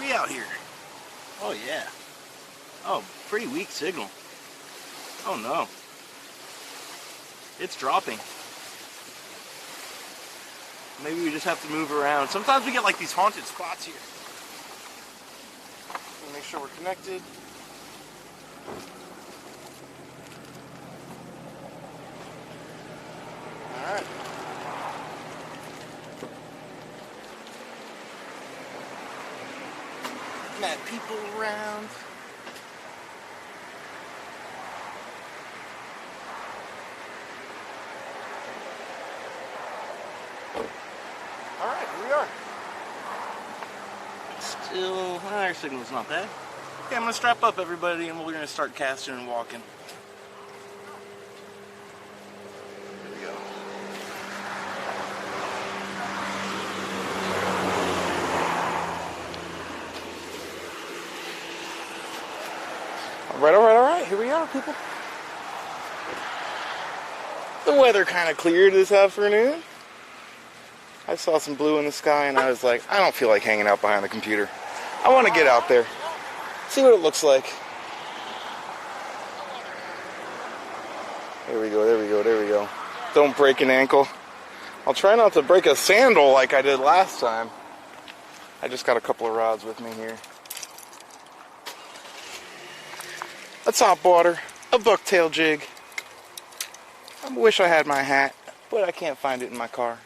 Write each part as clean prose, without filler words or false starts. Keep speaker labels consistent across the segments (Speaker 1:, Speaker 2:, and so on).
Speaker 1: we out here? Oh yeah. Oh, pretty weak signal. Oh no. It's dropping. Maybe we just have to move around. Sometimes we get like these haunted spots here. Make sure we're connected. Alright. Mad people around. Alright, here we are. Still, our signal's not bad. Okay, I'm going to strap up everybody and we're going to start casting and walking. Here we go. Alright, here we are, people. The weather kind of cleared this afternoon. I saw some blue in the sky and I was like, I don't feel like hanging out behind the computer. I want to get out there, see what it looks like. There we go, there we go, there we go. Don't break an ankle. I'll try not to break a sandal like I did last time. I just got a couple of rods with me here. A topwater, a bucktail jig. I wish I had my hat, but I can't find it in my car.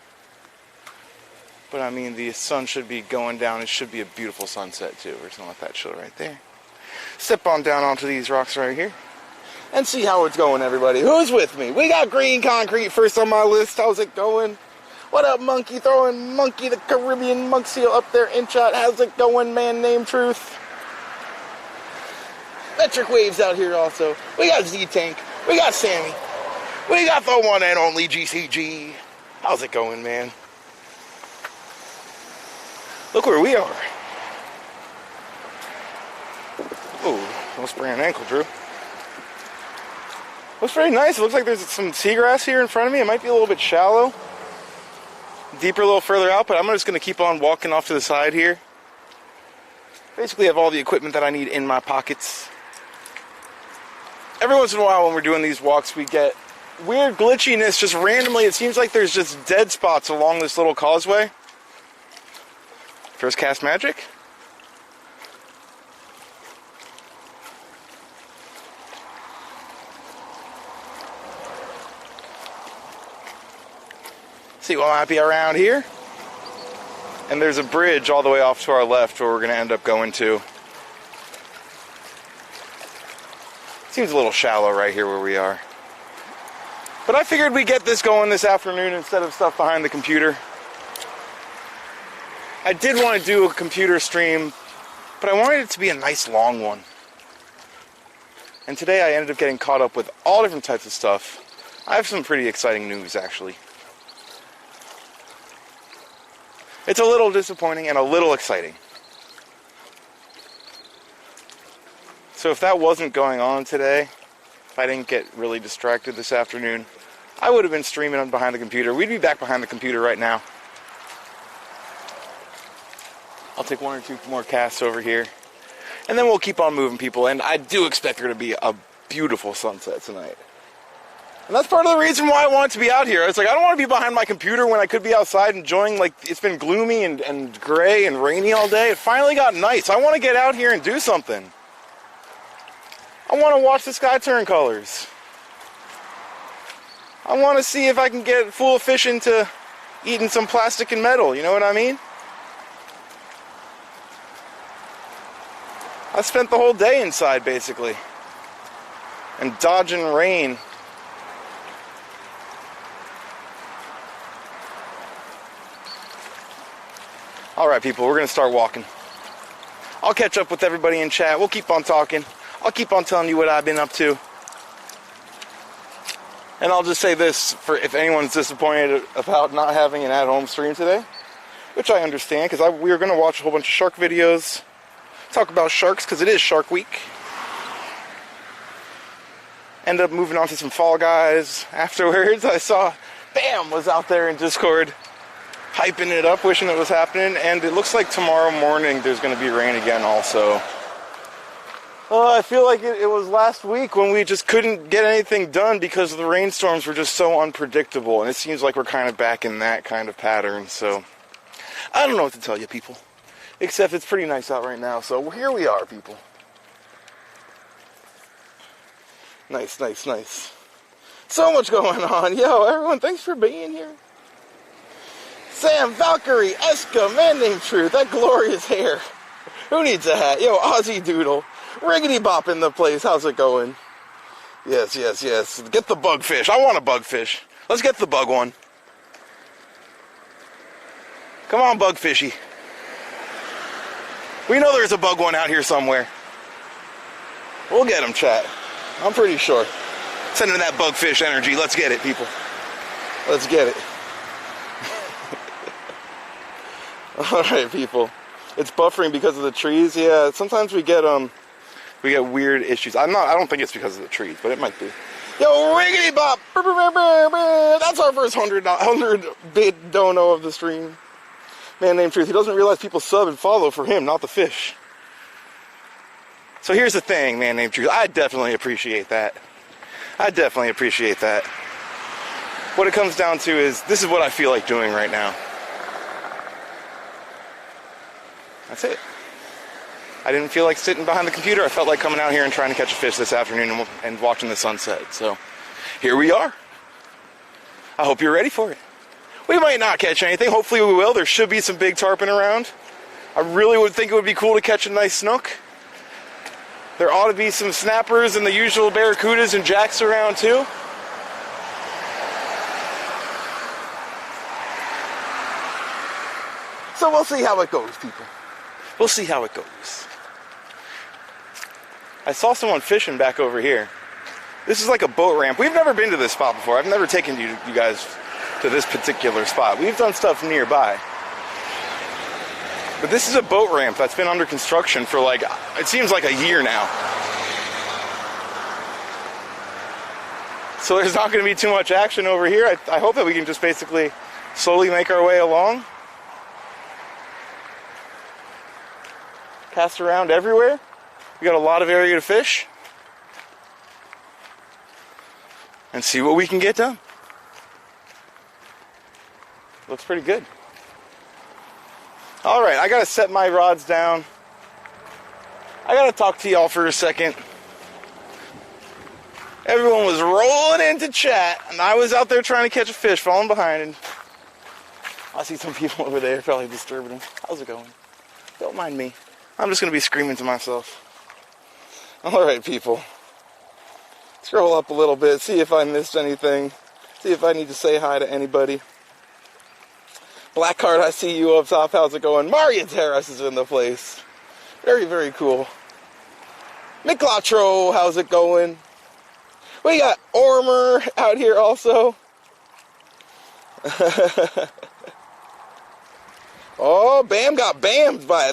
Speaker 1: But I mean, the sun should be going down. It should be a beautiful sunset too. We're just gonna let that chill right there. Step on down onto these rocks right here and see how it's going, everybody. Who's with me? We got Green Concrete first on my list. How's it going? What up, Monkey? Throwing Monkey the Caribbean monk seal up there in shot. How's it going, man named Truth? Metric Waves out here also. We got Z-Tank. We got Sammy. We got the one and only GCG. How's it going, man? Look where we are. Oh, don't sprain an ankle, Drew. Looks very nice. It looks like there's some seagrass here in front of me. It might be a little bit shallow. Deeper a little further out, but I'm just going to keep on walking off to the side here. Basically have all the equipment that I need in my pockets. Every once in a while when we're doing these walks, we get weird glitchiness just randomly. It seems like there's just dead spots along this little causeway. First cast magic. See what might be around here. And there's a bridge all the way off to our left where we're going to end up going to. Seems a little shallow right here where we are. But I figured we'd get this going this afternoon instead of stuff behind the computer. I did want to do a computer stream, but I wanted it to be a nice long one. And today I ended up getting caught up with all different types of stuff. I have some pretty exciting news, actually. It's a little disappointing and a little exciting. So if that wasn't going on today, if I didn't get really distracted this afternoon, I would have been streaming behind the computer. We'd be back behind the computer right now. I'll take one or two more casts over here, and then we'll keep on moving, people. And I do expect there to be a beautiful sunset tonight. And that's part of the reason why I want to be out here. It's like, I don't want to be behind my computer when I could be outside enjoying, like, it's been gloomy and gray and rainy all day. It finally got nice. I want to get out here and do something. I want to watch the sky turn colors. I want to see if I can get fool fish into eating some plastic and metal, you know what I mean? I spent the whole day inside, basically. And dodging rain. Alright, people, we're going to start walking. I'll catch up with everybody in chat. We'll keep on talking. I'll keep on telling you what I've been up to. And I'll just say this, for if anyone's disappointed about not having an at-home stream today, which I understand, because we were going to watch a whole bunch of shark videos, talk about sharks, because it is Shark Week. End up moving on to some Fall Guys. Afterwards, I saw Bam was out there in Discord. hyping it up, wishing it was happening, and it looks like tomorrow morning there's going to be rain again also. I feel like it was last week when we just couldn't get anything done because the rainstorms were just so unpredictable, and it seems like we're kind of back in that kind of pattern, so I don't know what to tell you, people, except it's pretty nice out right now, so here we are, people. Nice, nice, nice. So much going on. Yo, everyone, thanks for being here. Sam, Valkyrie, Eska, man named Truth, that glorious hair. Who needs a hat? Yo, Aussie Doodle. Riggedy Bop in the place. How's it going? Yes, yes, yes. Get the bugfish. I want a bugfish. Let's get the bug one. Come on, bugfishy. We know there's a bug one out here somewhere. We'll get him, chat. I'm pretty sure. Sending that bugfish energy. Let's get it, people. Let's get it. Alright, people. It's buffering because of the trees. Yeah, sometimes we get weird issues. I don't think it's because of the trees, but it might be. Yo, Riggedy Bop! That's our first 100-bit dono of the stream. Man named Truth. He doesn't realize people sub and follow for him, not the fish. So here's the thing, man named Truth. I definitely appreciate that. I definitely appreciate that. What it comes down to is, this is what I feel like doing right now. That's it. I didn't feel like sitting behind the computer. I felt like coming out here and trying to catch a fish this afternoon and watching the sunset. So, here we are. I hope you're ready for it. We might not catch anything. Hopefully we will. There should be some big tarpon around. I really would think it would be cool to catch a nice snook. There ought to be some snappers and the usual barracudas and jacks around too. So we'll see how it goes, people. We'll see how it goes. I saw someone fishing back over here. This is like a boat ramp. We've never been to this spot before. I've never taken you guys to this particular spot. We've done stuff nearby. But this is a boat ramp that's been under construction for like, it seems like a year now. So there's not going to be too much action over here. I hope that we can just basically slowly make our way along. Cast around everywhere. We got a lot of area to fish. And see what we can get done. Looks pretty good. Alright, I gotta set my rods down. I gotta talk to y'all for a second. Everyone was rolling into chat, and I was out there trying to catch a fish, falling behind, and I see some people over there probably disturbing them. How's it going? Don't mind me. I'm just gonna be screaming to myself. Alright, people. Scroll up a little bit, see if I missed anything. See if I need to say hi to anybody. Blackheart, I see you up top. How's it going? Maria Terrace is in the place. Very, very cool. Miklatro, how's it going? We got Ormer out here also. Oh, Bam got bammed by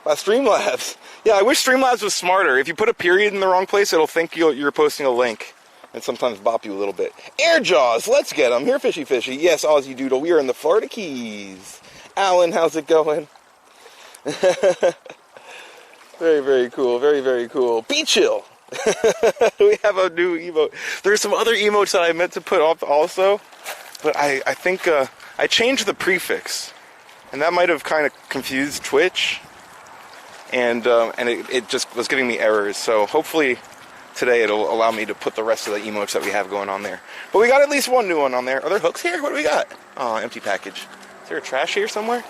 Speaker 1: Streamlabs. Yeah, I wish Streamlabs was smarter. If you put a period in the wrong place, it'll think you're posting a link. And sometimes bop you a little bit. Air Jaws, let's get them. Here, Fishy Fishy. Yes, Aussie Doodle, we are in the Florida Keys. Alan, how's it going? Very, very cool. Very, very cool. Be chill. We have a new emote. There's some other emotes that I meant to put up also. But I think I changed the prefix. And that might have kind of confused Twitch. And it just was giving me errors. So hopefully today it'll allow me to put the rest of the emotes that we have going on there. But we got at least one new one on there. Are there hooks here? What do we got? Oh, empty package. Is there a trash here somewhere?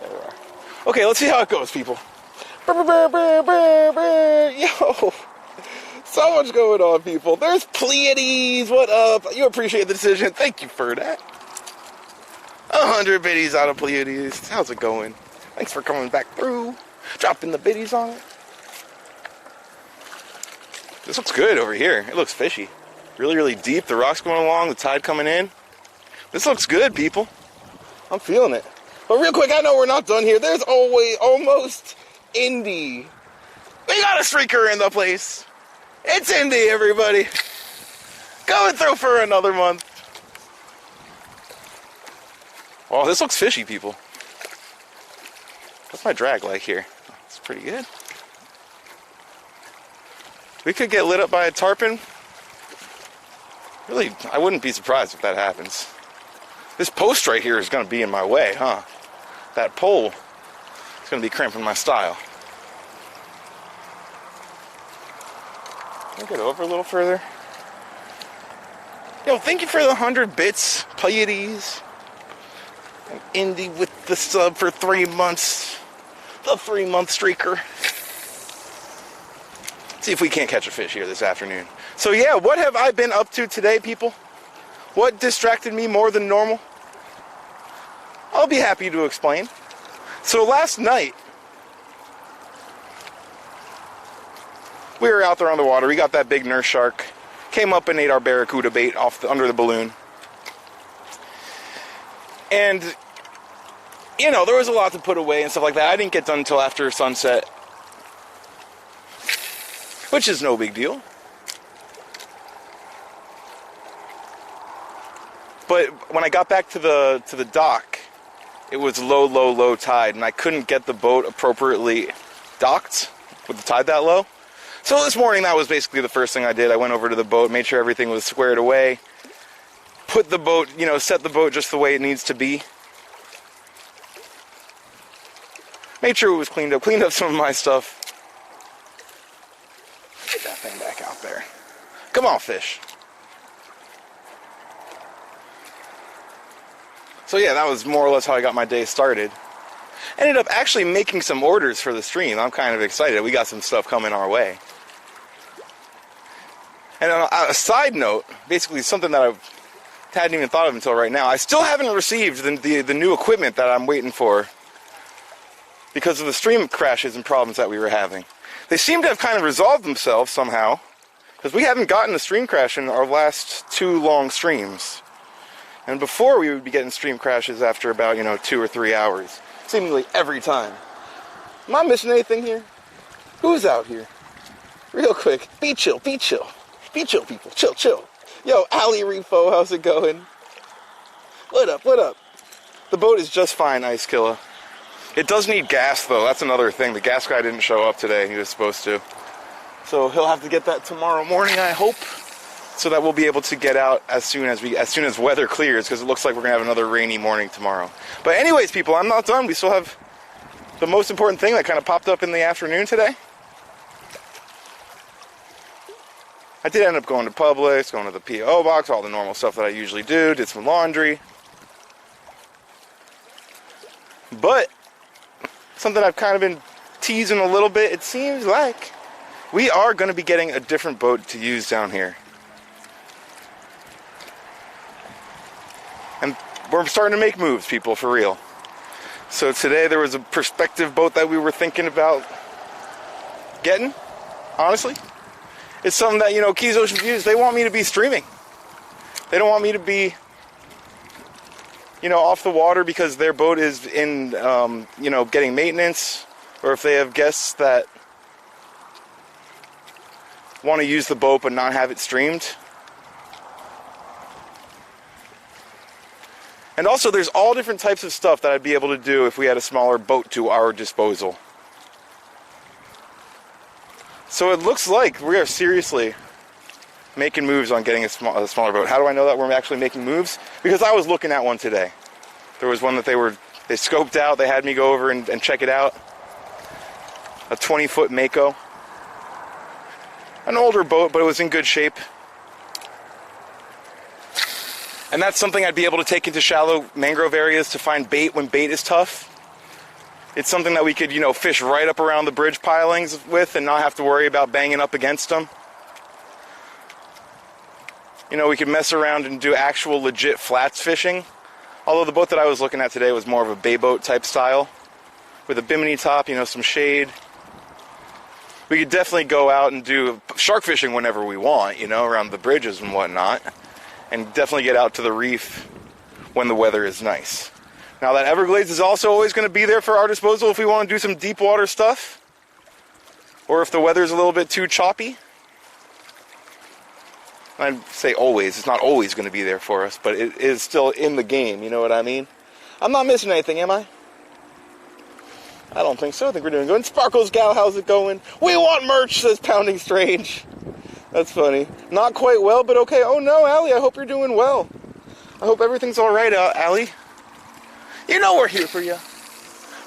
Speaker 1: Yeah, there are. Okay, let's see how it goes, people. Yo! So much going on, people. There's Pleiades. What up? You appreciate the decision. Thank you for that. 100 biddies out of Pleiades. How's it going? Thanks for coming back through. Dropping the biddies on it. This looks good over here. It looks fishy. Really, really deep. The rock's going along. The tide coming in. This looks good, people. I'm feeling it. But real quick, I know we're not done here. There's almost Indy. We got a streaker in the place. It's Indy, everybody. Going through for another month. Oh, this looks fishy, people. What's my drag like here? It's pretty good. We could get lit up by a tarpon. Really, I wouldn't be surprised if that happens. This post right here is going to be in my way, huh? That pole is going to be cramping my style. Can I get over a little further? Yo, thank you for the 100 bits, Pleiades. And Indy with the sub for 3 months. The 3-month streaker. See if we can't catch a fish here this afternoon. So yeah, what have I been up to today, people? What distracted me more than normal? I'll be happy to explain. So last night, we were out there on the water. We got that big nurse shark. Came up and ate our barracuda bait under the balloon. And, you know, there was a lot to put away and stuff like that. I didn't get done until after sunset, which is no big deal. But when I got back to the dock, it was low tide, and I couldn't get the boat appropriately docked with the tide that low. So this morning, that was basically the first thing I did. I went over to the boat, made sure everything was squared away, put the boat, you know, set the boat just the way it needs to be. Made sure it was cleaned up some of my stuff. Get that thing back out there. Come on, fish. So yeah, that was more or less how I got my day started. Ended up actually making some orders for the stream. I'm kind of excited. We got some stuff coming our way. And on a side note, basically something that I hadn't even thought of until right now, I still haven't received the new equipment that I'm waiting for because of the stream crashes and problems that we were having. They seem to have kind of resolved themselves somehow, because we haven't gotten a stream crash in our last 2 long streams. And before, we would be getting stream crashes after about, 2 or 3 hours. Seemingly every time. Am I missing anything here? Who's out here? Real quick. Be chill, be chill. Be chill, people. Chill, chill. Yo, Ali Refo, how's it going? What up, what up? The boat is just fine, Ice Killer. It does need gas, though. That's another thing. The gas guy didn't show up today. He was supposed to. So he'll have to get that tomorrow morning, I hope. So that we'll be able to get out as soon as weather clears, because it looks like we're going to have another rainy morning tomorrow. But anyways, people, I'm not done. We still have the most important thing that kind of popped up in the afternoon today. I did end up going to Publix, going to the P.O. box, all the normal stuff that I usually do, did some laundry. But something I've kind of been teasing a little bit, it seems like we are going to be getting a different boat to use down here. And we're starting to make moves, people, for real. So today there was a perspective boat that we were thinking about getting, honestly. It's something that, Keys Ocean Views, they want me to be streaming. They don't want me to be, off the water because their boat is in, getting maintenance, or if they have guests that want to use the boat but not have it streamed. And also, there's all different types of stuff that I'd be able to do if we had a smaller boat to our disposal. So it looks like we are seriously making moves on getting a smaller boat. How do I know that we're actually making moves? Because I was looking at one today. There was one that they scoped out. They had me go over and check it out. A 20-foot Mako. An older boat, but it was in good shape. And that's something I'd be able to take into shallow mangrove areas to find bait when bait is tough. It's something that we could, fish right up around the bridge pilings with and not have to worry about banging up against them. We could mess around and do actual legit flats fishing. Although the boat that I was looking at today was more of a bay boat type style. With a bimini top, some shade. We could definitely go out and do shark fishing whenever we want, around the bridges and whatnot. And definitely get out to the reef when the weather is nice. Now that Everglades is also always going to be there for our disposal if we want to do some deep water stuff. Or if the weather's a little bit too choppy. I'd say always. It's not always going to be there for us, but it is still in the game, you know what I mean? I'm not missing anything, am I? I don't think so. I think we're doing good. Sparkles Gal, how's it going? We want merch, says Pounding Strange. That's funny. Not quite well, but okay. Oh no, Allie, I hope you're doing well. I hope everything's alright, Allie. You know we're here for you.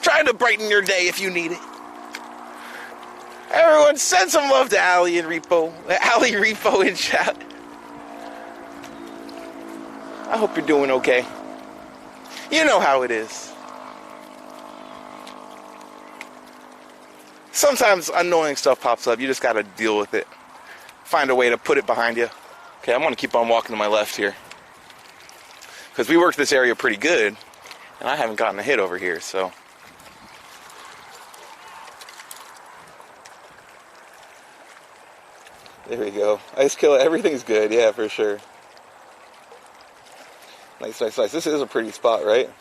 Speaker 1: Trying to brighten your day if you need it. Everyone send some love to Allie and Repo. Allie Repo in chat. I hope you're doing okay. You know how it is. Sometimes annoying stuff pops up. You just gotta deal with it. Find a way to put it behind you. Okay, I'm gonna keep on walking to my left here. Because we worked this area pretty good. And I haven't gotten a hit over here, so. There we go. Ice Killer, everything's good. Yeah, for sure. Nice, nice, nice. This is a pretty spot, right?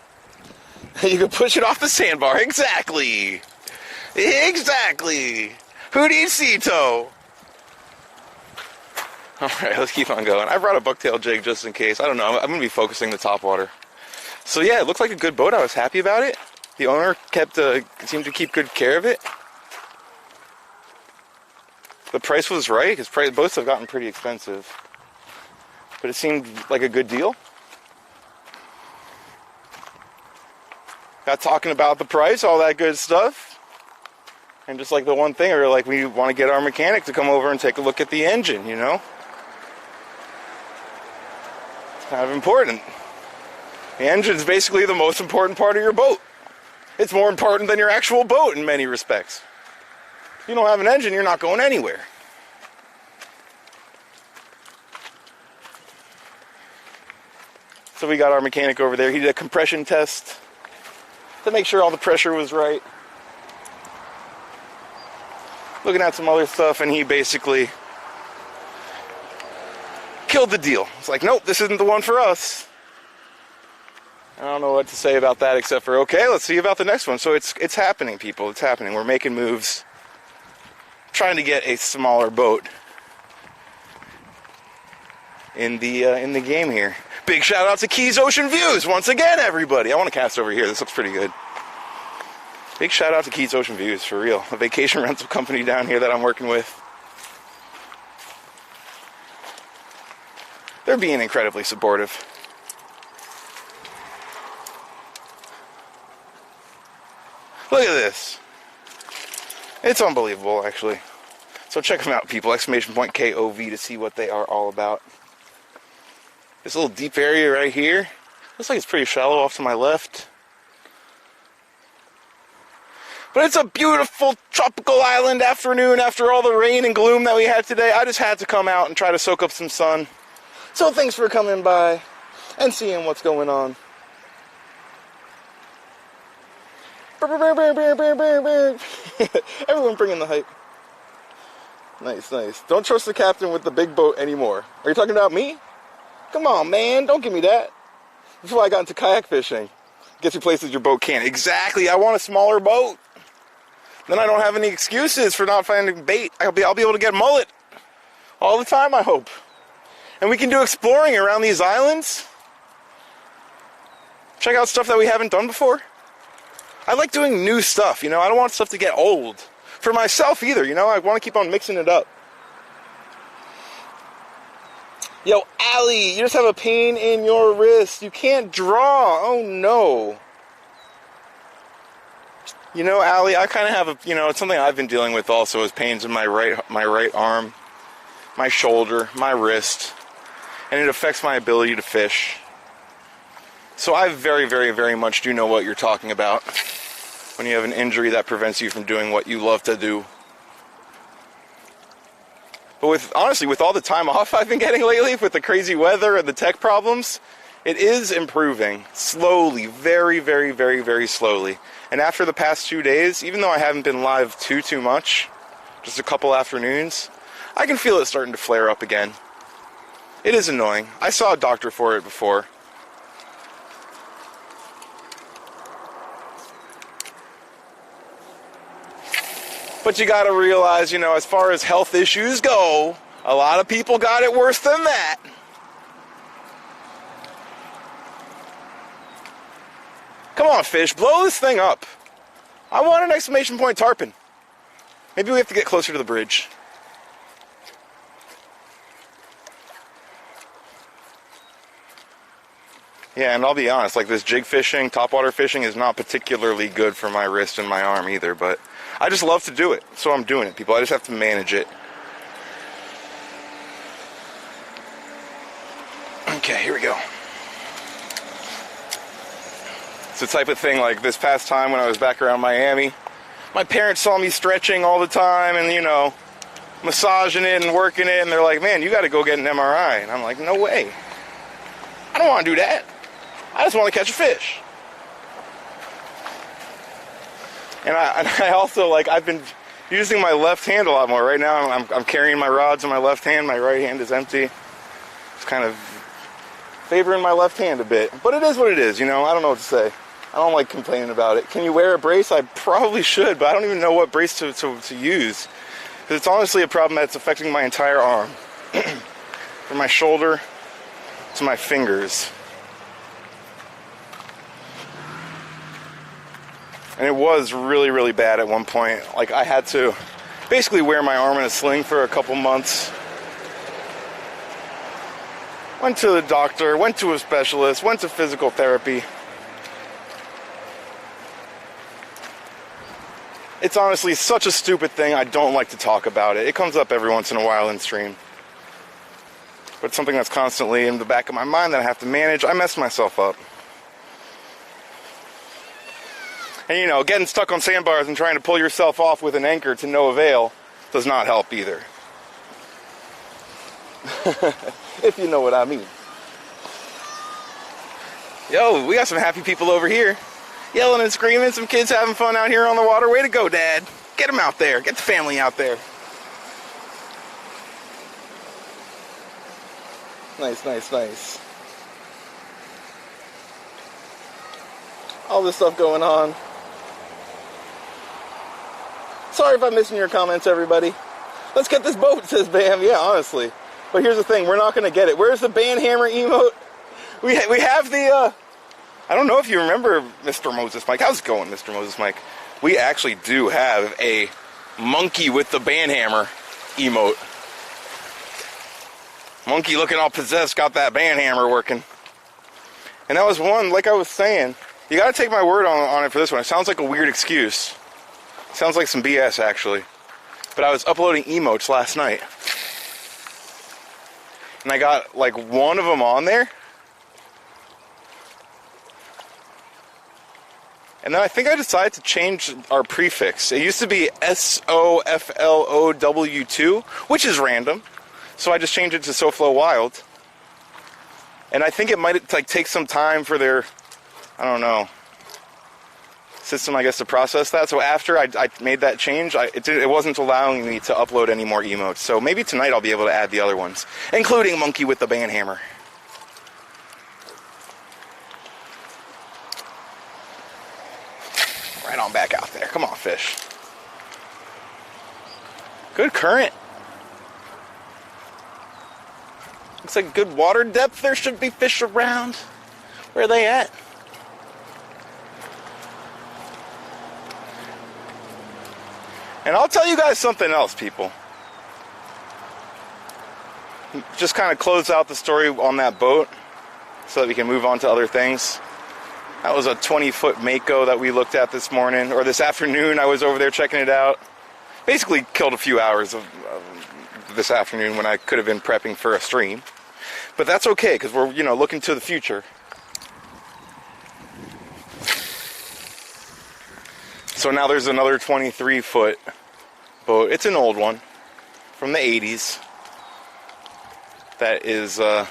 Speaker 1: You can push it off the sandbar. Exactly. Exactly. Who needs Cito? Alright, let's keep on going. I brought a bucktail jig just in case. I don't know. I'm going to be focusing the Topwater. So yeah, it looked like a good boat. I was happy about it. The owner seemed to keep good care of it. The price was right, because boats have gotten pretty expensive. But it seemed like a good deal. Got talking about the price, all that good stuff. And just like the one thing, or like we want to get our mechanic to come over and take a look at the engine, you know? It's kind of important. The engine's basically the most important part of your boat. It's more important than your actual boat in many respects. If you don't have an engine, you're not going anywhere. So we got our mechanic over there. He did a compression test to make sure all the pressure was right. Looking at some other stuff, and he basically killed the deal. It's like, nope, this isn't the one for us. I don't know what to say about that except for, okay, let's see about the next one. So it's happening, people. It's happening. We're making moves. Trying to get a smaller boat in the game here. Big shout out to Keys Ocean Views once again, everybody. I want to cast over here. This looks pretty good. Big shout out to Keys Ocean Views, for real. A vacation rental company down here that I'm working with. They're being incredibly supportive. Look at this. It's unbelievable, actually. So check them out, people. Exclamation point KOV to see what they are all about. This little deep area right here. Looks like it's pretty shallow off to my left. But it's a beautiful tropical island afternoon after all the rain and gloom that we had today. I just had to come out and try to soak up some sun. So thanks for coming by and seeing what's going on. Everyone bringing the hype. Nice, nice. Don't trust the captain with the big boat anymore. Are you talking about me? Come on, man. Don't give me that. Before I got into kayak fishing. Gets you places your boat can't. Exactly. I want a smaller boat. Then I don't have any excuses for not finding bait. I'll be able to get mullet all the time, I hope. And we can do exploring around these islands. Check out stuff that we haven't done before. I like doing new stuff, you know. I don't want stuff to get old. For myself either, you know. I want to keep on mixing it up. Yo, Allie, you just have a pain in your wrist. You can't draw. Oh, no. You know, Allie, I kind of have a, you know, it's something I've been dealing with also is pains in my right arm, my shoulder, my wrist, and it affects my ability to fish. So I very, very, very much do know what you're talking about when you have an injury that prevents you from doing what you love to do. But honestly, with all the time off I've been getting lately, with the crazy weather and the tech problems, it is improving slowly, very, very, very, very slowly. And after the past 2 days, even though I haven't been live too much, just a couple afternoons, I can feel it starting to flare up again. It is annoying. I saw a doctor for it before. But you gotta realize, you know, as far as health issues go, a lot of people got it worse than that. Come on, fish, blow this thing up. I want an exclamation point tarpon. Maybe we have to get closer to the bridge. Yeah, and I'll be honest, like this jig fishing, topwater fishing is not particularly good for my wrist and my arm either, but I just love to do it, so I'm doing it, people. I just have to manage it. Okay, here we go. It's the type of thing like this past time when I was back around Miami, my parents saw me stretching all the time and, you know, massaging it and working it, and they're like, man, you got to go get an MRI. And I'm like, no way. I don't want to do that. I just want to catch a fish. And I also, like, I've been using my left hand a lot more. Right now, I'm carrying my rods in my left hand. My right hand is empty. It's kind of favoring my left hand a bit. But it is what it is, you know? I don't know what to say. I don't like complaining about it. Can you wear a brace? I probably should, but I don't even know what brace to use. Because it's honestly a problem that's affecting my entire arm. From my shoulder to my fingers. And it was really, really bad at one point. Like, I had to basically wear my arm in a sling for a couple months. Went to the doctor, went to a specialist, went to physical therapy. It's honestly such a stupid thing, I don't like to talk about it. It comes up every once in a while in stream. But it's something that's constantly in the back of my mind that I have to manage. I messed myself up. And you know, getting stuck on sandbars and trying to pull yourself off with an anchor to no avail does not help either. If you know what I mean. Yo, we got some happy people over here. Yelling and screaming, some kids having fun out here on the water. Way to go, Dad. Get them out there. Get the family out there. Nice, nice, nice. All this stuff going on. Sorry if I'm missing your comments, everybody. Let's get this boat, says Bam. Yeah, honestly. But here's the thing, we're not going to get it. Where's the banhammer emote? We have the, I don't know if you remember Mr. Moses Mike. How's it going, Mr. Moses Mike? We actually do have a monkey with the banhammer emote. Monkey looking all possessed, got that banhammer working. And that was one, like I was saying, you got to take my word on it for this one. It sounds like a weird excuse. Sounds like some BS, actually. But I was uploading emotes last night. And I got, like, one of them on there. And then I think I decided to change our prefix. It used to be SOFLOW2, which is random. So I just changed it to SoFlo Wild. And I think it might, like, take some time for their, I don't know, system, I guess, to process that. So after I made that change, it wasn't allowing me to upload any more emotes. So maybe tonight I'll be able to add the other ones, including Monkey with the Banhammer. Right on back out there. Come on, fish. Good current. Looks like good water depth. There should be fish around. Where are they at? And I'll tell you guys something else, people. Just kind of close out the story on that boat so that we can move on to other things. That was a 20-foot Mako that we looked at this morning, or this afternoon. I was over there checking it out. Basically killed a few hours of this afternoon when I could have been prepping for a stream. But that's okay, because we're, you know, looking to the future. So now there's another 23-foot boat. It's an old one from the 80s. That is, I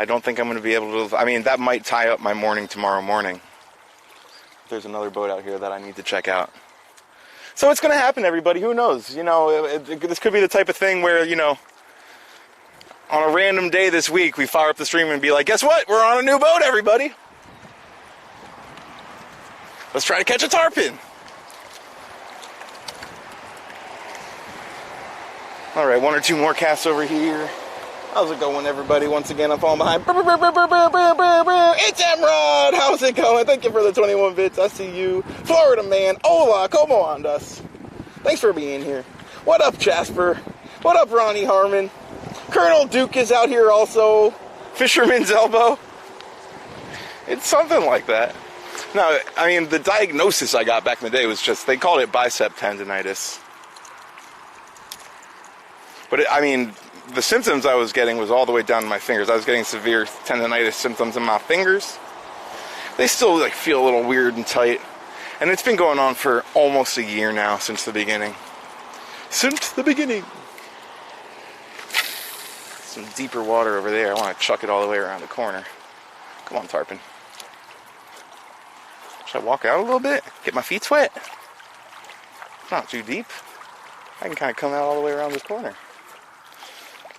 Speaker 1: don't think I'm going to be able to, I mean, that might tie up my morning tomorrow morning. There's another boat out here that I need to check out. So it's going to happen, everybody. Who knows? You know, this could be the type of thing where, you know, on a random day this week, we fire up the stream and be like, guess what? We're on a new boat, everybody. Let's try to catch a tarpon. All right, one or two more casts over here. How's it going, everybody? Once again, I'm falling behind. It's Emrod! How's it going? Thank you for the 21 bits. I see you. Florida man. Hola, como andas? Thanks for being here. What up, Jasper? What up, Ronnie Harmon? Colonel Duke is out here also. Fisherman's elbow. It's something like that. No, I mean, the diagnosis I got back in the day was just, they called it bicep tendonitis. But I mean, the symptoms I was getting was all the way down to my fingers. I was getting severe tendonitis symptoms in my fingers. They still like feel a little weird and tight. And it's been going on for almost a year now, since the beginning. Since the beginning. Some deeper water over there. I want to chuck it all the way around the corner. Come on, tarpon. Should I walk out a little bit? Get my feet wet? It's not too deep. I can kind of come out all the way around this corner.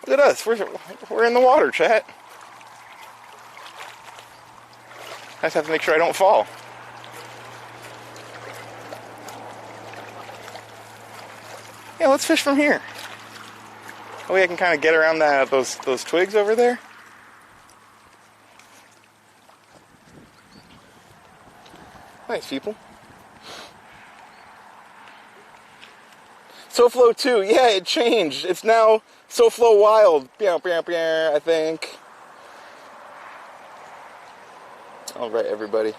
Speaker 1: Look at us. We're in the water, chat. I just have to make sure I don't fall. Yeah, let's fish from here. Oh, yeah, I can kind of get around those twigs over there. Nice, people. SoFlo 2, yeah, it changed. It's now SoFlo Wild, I think. All right, everybody.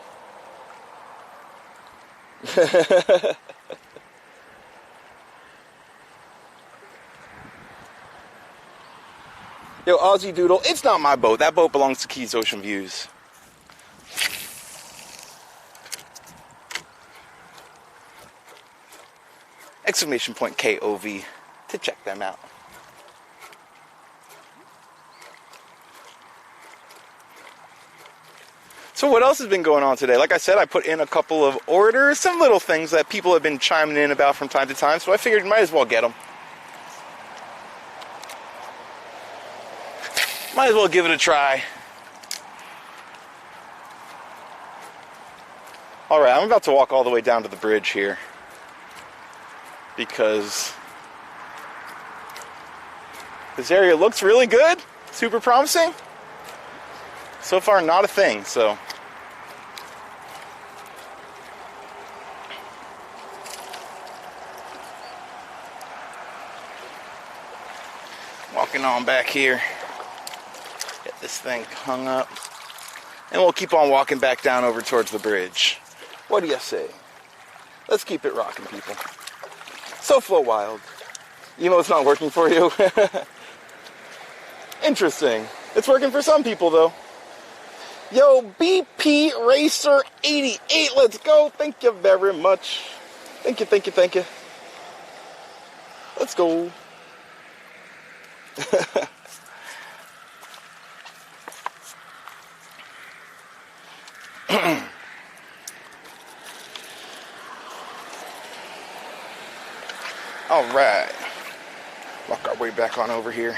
Speaker 1: Yo, Aussie Doodle, it's not my boat. That boat belongs to Keys Ocean Views. Exclamation point KOV to check them out. So what else has been going on today? Like I said, I put in a couple of orders, some little things that people have been chiming in about from time to time, so I figured might as well get them. Might as well give it a try. Alright, I'm about to walk all the way down to the bridge here. Because this area looks really good, super promising. So far, not a thing, so. Walking on back here, get this thing hung up, and we'll keep on walking back down over towards the bridge. What do you say? Let's keep it rocking, people. SoFlo Wild. You know it's not working for you? Interesting. It's working for some people, though. Yo, BP Racer 88, let's go. Thank you very much. Thank you, thank you, thank you. Let's go. All right, walk our way back on over here.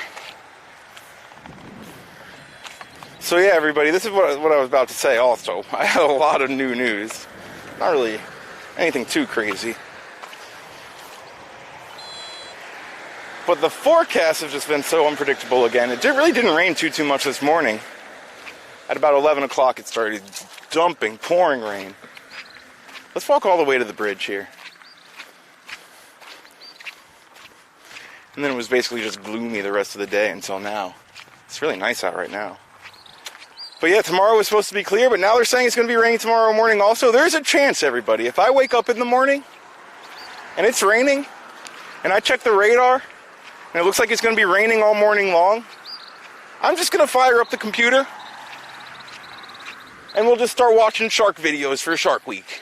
Speaker 1: So yeah, everybody, this is what I was about to say also. I had a lot of new news. Not really anything too crazy. But the forecasts have just been so unpredictable again. It really didn't rain too much this morning. At about 11 o'clock it started dumping, pouring rain. Let's walk all the way to the bridge here. And then it was basically just gloomy the rest of the day until now. It's really nice out right now. But yeah, tomorrow was supposed to be clear, but now they're saying it's going to be raining tomorrow morning also. There's a chance, everybody. If I wake up in the morning and it's raining and I check the radar and it looks like it's going to be raining all morning long, I'm just going to fire up the computer and we'll just start watching shark videos for Shark Week.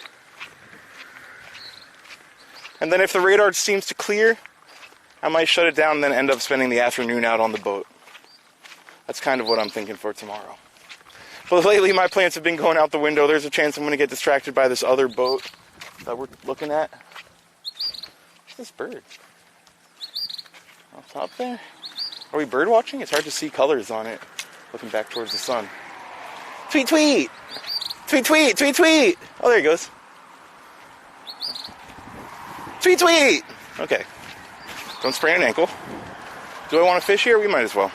Speaker 1: And then if the radar seems to clear, I might shut it down and then end up spending the afternoon out on the boat. That's kind of what I'm thinking for tomorrow. But lately my plans have been going out the window. There's a chance I'm going to get distracted by this other boat that we're looking at. What's this bird? Up top there? Are we bird watching? It's hard to see colors on it looking back towards the sun. Tweet, tweet! Tweet, tweet, tweet, tweet! Oh, there he goes. Tweet, tweet! Okay. Don't sprain an ankle. Do I want to fish here? We might as well.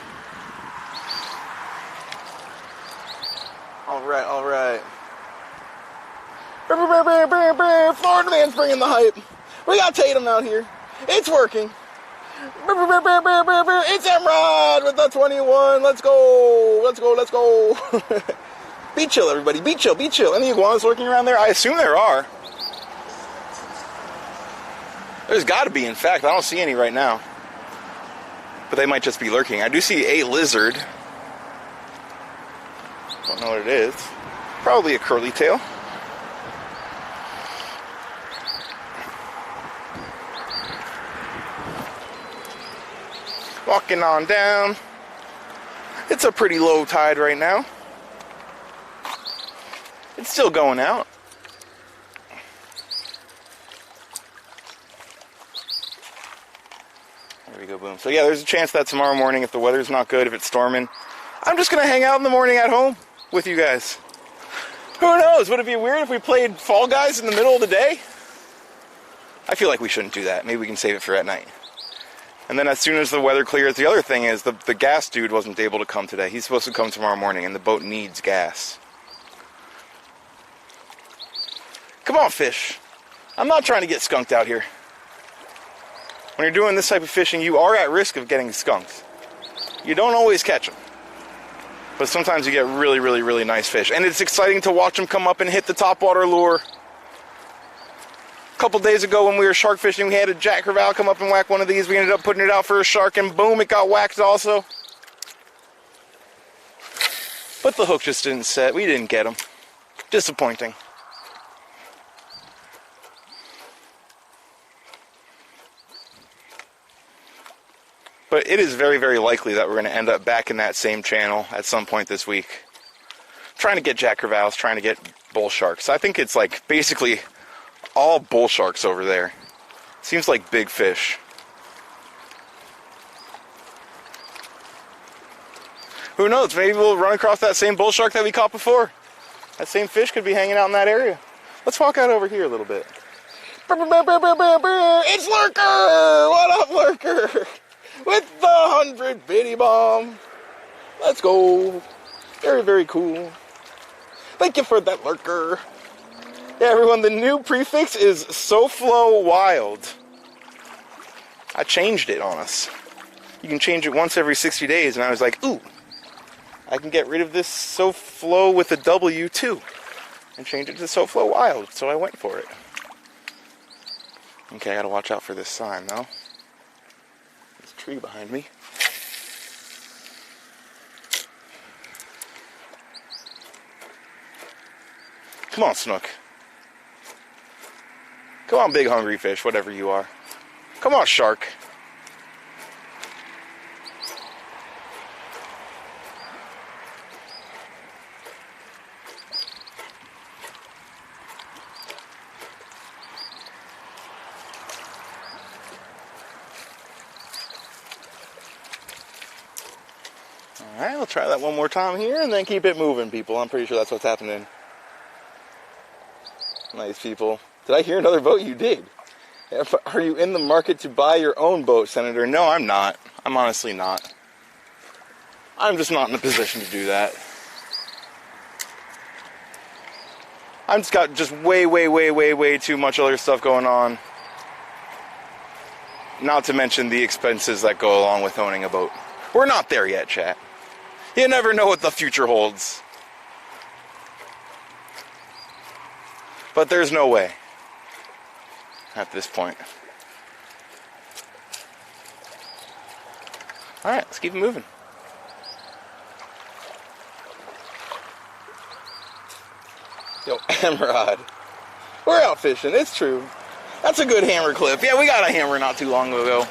Speaker 1: Florida man's bringing the hype. We got Tatum out here. It's working. It's Emrod with the 21. Let's go. Let's go. Let's go. Be chill, everybody. Be chill. Be chill. Any iguanas lurking around there? I assume there are. There's got to be, in fact. I don't see any right now. But they might just be lurking. I do see a lizard. Don't know what it is. Probably a curly tail. Walking on down. It's a pretty low tide right now. It's still going out. There we go, boom. So yeah, there's a chance that tomorrow morning, if the weather's not good, if it's storming, I'm just going to hang out in the morning at home with you guys. Who knows? Would it be weird if we played Fall Guys in the middle of the day? I feel like we shouldn't do that. Maybe we can save it for at night. And then as soon as the weather clears, the other thing is the gas dude wasn't able to come today. He's supposed to come tomorrow morning, and the boat needs gas. Come on, fish. I'm not trying to get skunked out here. When you're doing this type of fishing, you are at risk of getting skunked. You don't always catch them. But sometimes you get really, really, really nice fish. And it's exciting to watch them come up and hit the topwater lure. A couple days ago when we were shark fishing, we had a jack crevalle come up and whack one of these. We ended up putting it out for a shark, and boom, it got whacked also. But the hook just didn't set. We didn't get him. Disappointing. But it is very, very likely that we're going to end up back in that same channel at some point this week. Trying to get jack crevalles, trying to get bull sharks. I think it's like basically all bull sharks over there. Seems like big fish. Who knows? Maybe we'll run across that same bull shark that we caught before. That same fish could be hanging out in that area. Let's walk out over here a little bit. It's Lurker! What up, Lurker? With the 100 bitty bomb. Let's go. Very, very cool. Thank you for that, Lurker. Yeah, everyone, the new prefix is SoFlo Wild. I changed it on us. You can change it once every 60 days, and I was like, ooh, I can get rid of this SoFlo with a W too, and change it to SoFlo Wild, so I went for it. Okay, I gotta watch out for this sign, though. This tree behind me. Come on, Snook. Come on, big hungry fish, whatever you are. Come on, shark. Alright, we'll try that one more time here and then keep it moving, people. I'm pretty sure that's what's happening. Nice, people. Did I hear another boat? You did. Are you in the market to buy your own boat, Senator? No, I'm not. I'm honestly not. I'm just not in a position to do that. I've just got just way too much other stuff going on. Not to mention the expenses that go along with owning a boat. We're not there yet, chat. You never know what the future holds. But there's no way at this point. Alright, let's keep it moving. Yo, Emrod. We're out fishing, it's true. That's a good hammer clip. Yeah, we got a hammer not too long ago.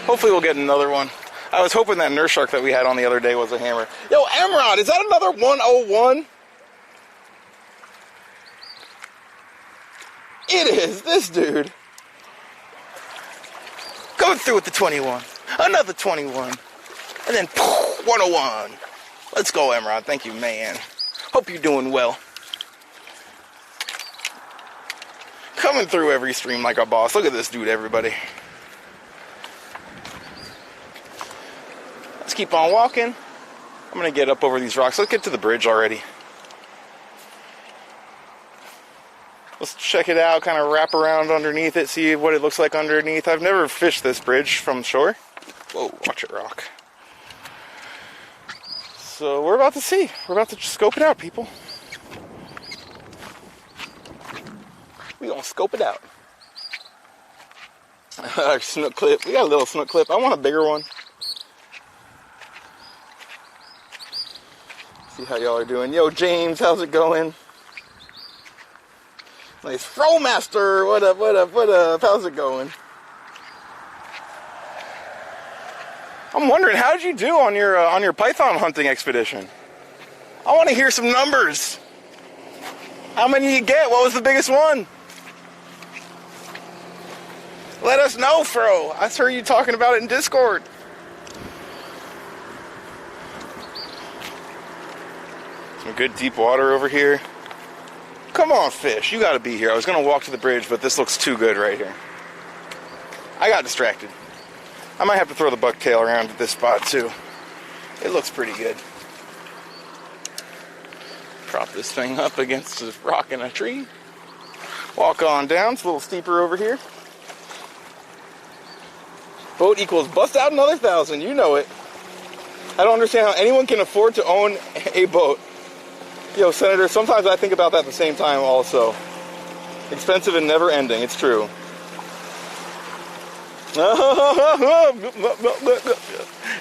Speaker 1: Hopefully we'll get another one. I was hoping that nurse shark that we had on the other day was a hammer. Yo, Emrod, is that another 101? It is, this dude. Going through with the 21. Another 21. And then, 101. Let's go, Emrod. Thank you, man. Hope you're doing well. Coming through every stream like a boss. Look at this dude, everybody. Let's keep on walking. I'm going to get up over these rocks. Let's get to the bridge already. Let's check it out, kind of wrap around underneath it, see what it looks like underneath. I've never fished this bridge from shore. Whoa, watch it rock. So we're about to see. We're about to scope it out, people. We gonna scope it out. Snook clip. We got a little snook clip. I want a bigger one. See how y'all are doing. Yo, James, how's it going? Nice. Throwmaster, what up, what up, what up? How's it going? I'm wondering, how did you do on your python hunting expedition? I want to hear some numbers. How many did you get? What was the biggest one? Let us know, Fro. I heard you talking about it in Discord. Some good deep water over here. Come on, fish. You got to be here. I was going to walk to the bridge, but this looks too good right here. I got distracted. I might have to throw the bucktail around at this spot, too. It looks pretty good. Prop this thing up against a rock and a tree. Walk on down. It's a little steeper over here. Boat equals bust out another 1,000. You know it. I don't understand how anyone can afford to own a boat. Yo, Senator, sometimes I think about that at the same time also. Expensive and never ending. It's true.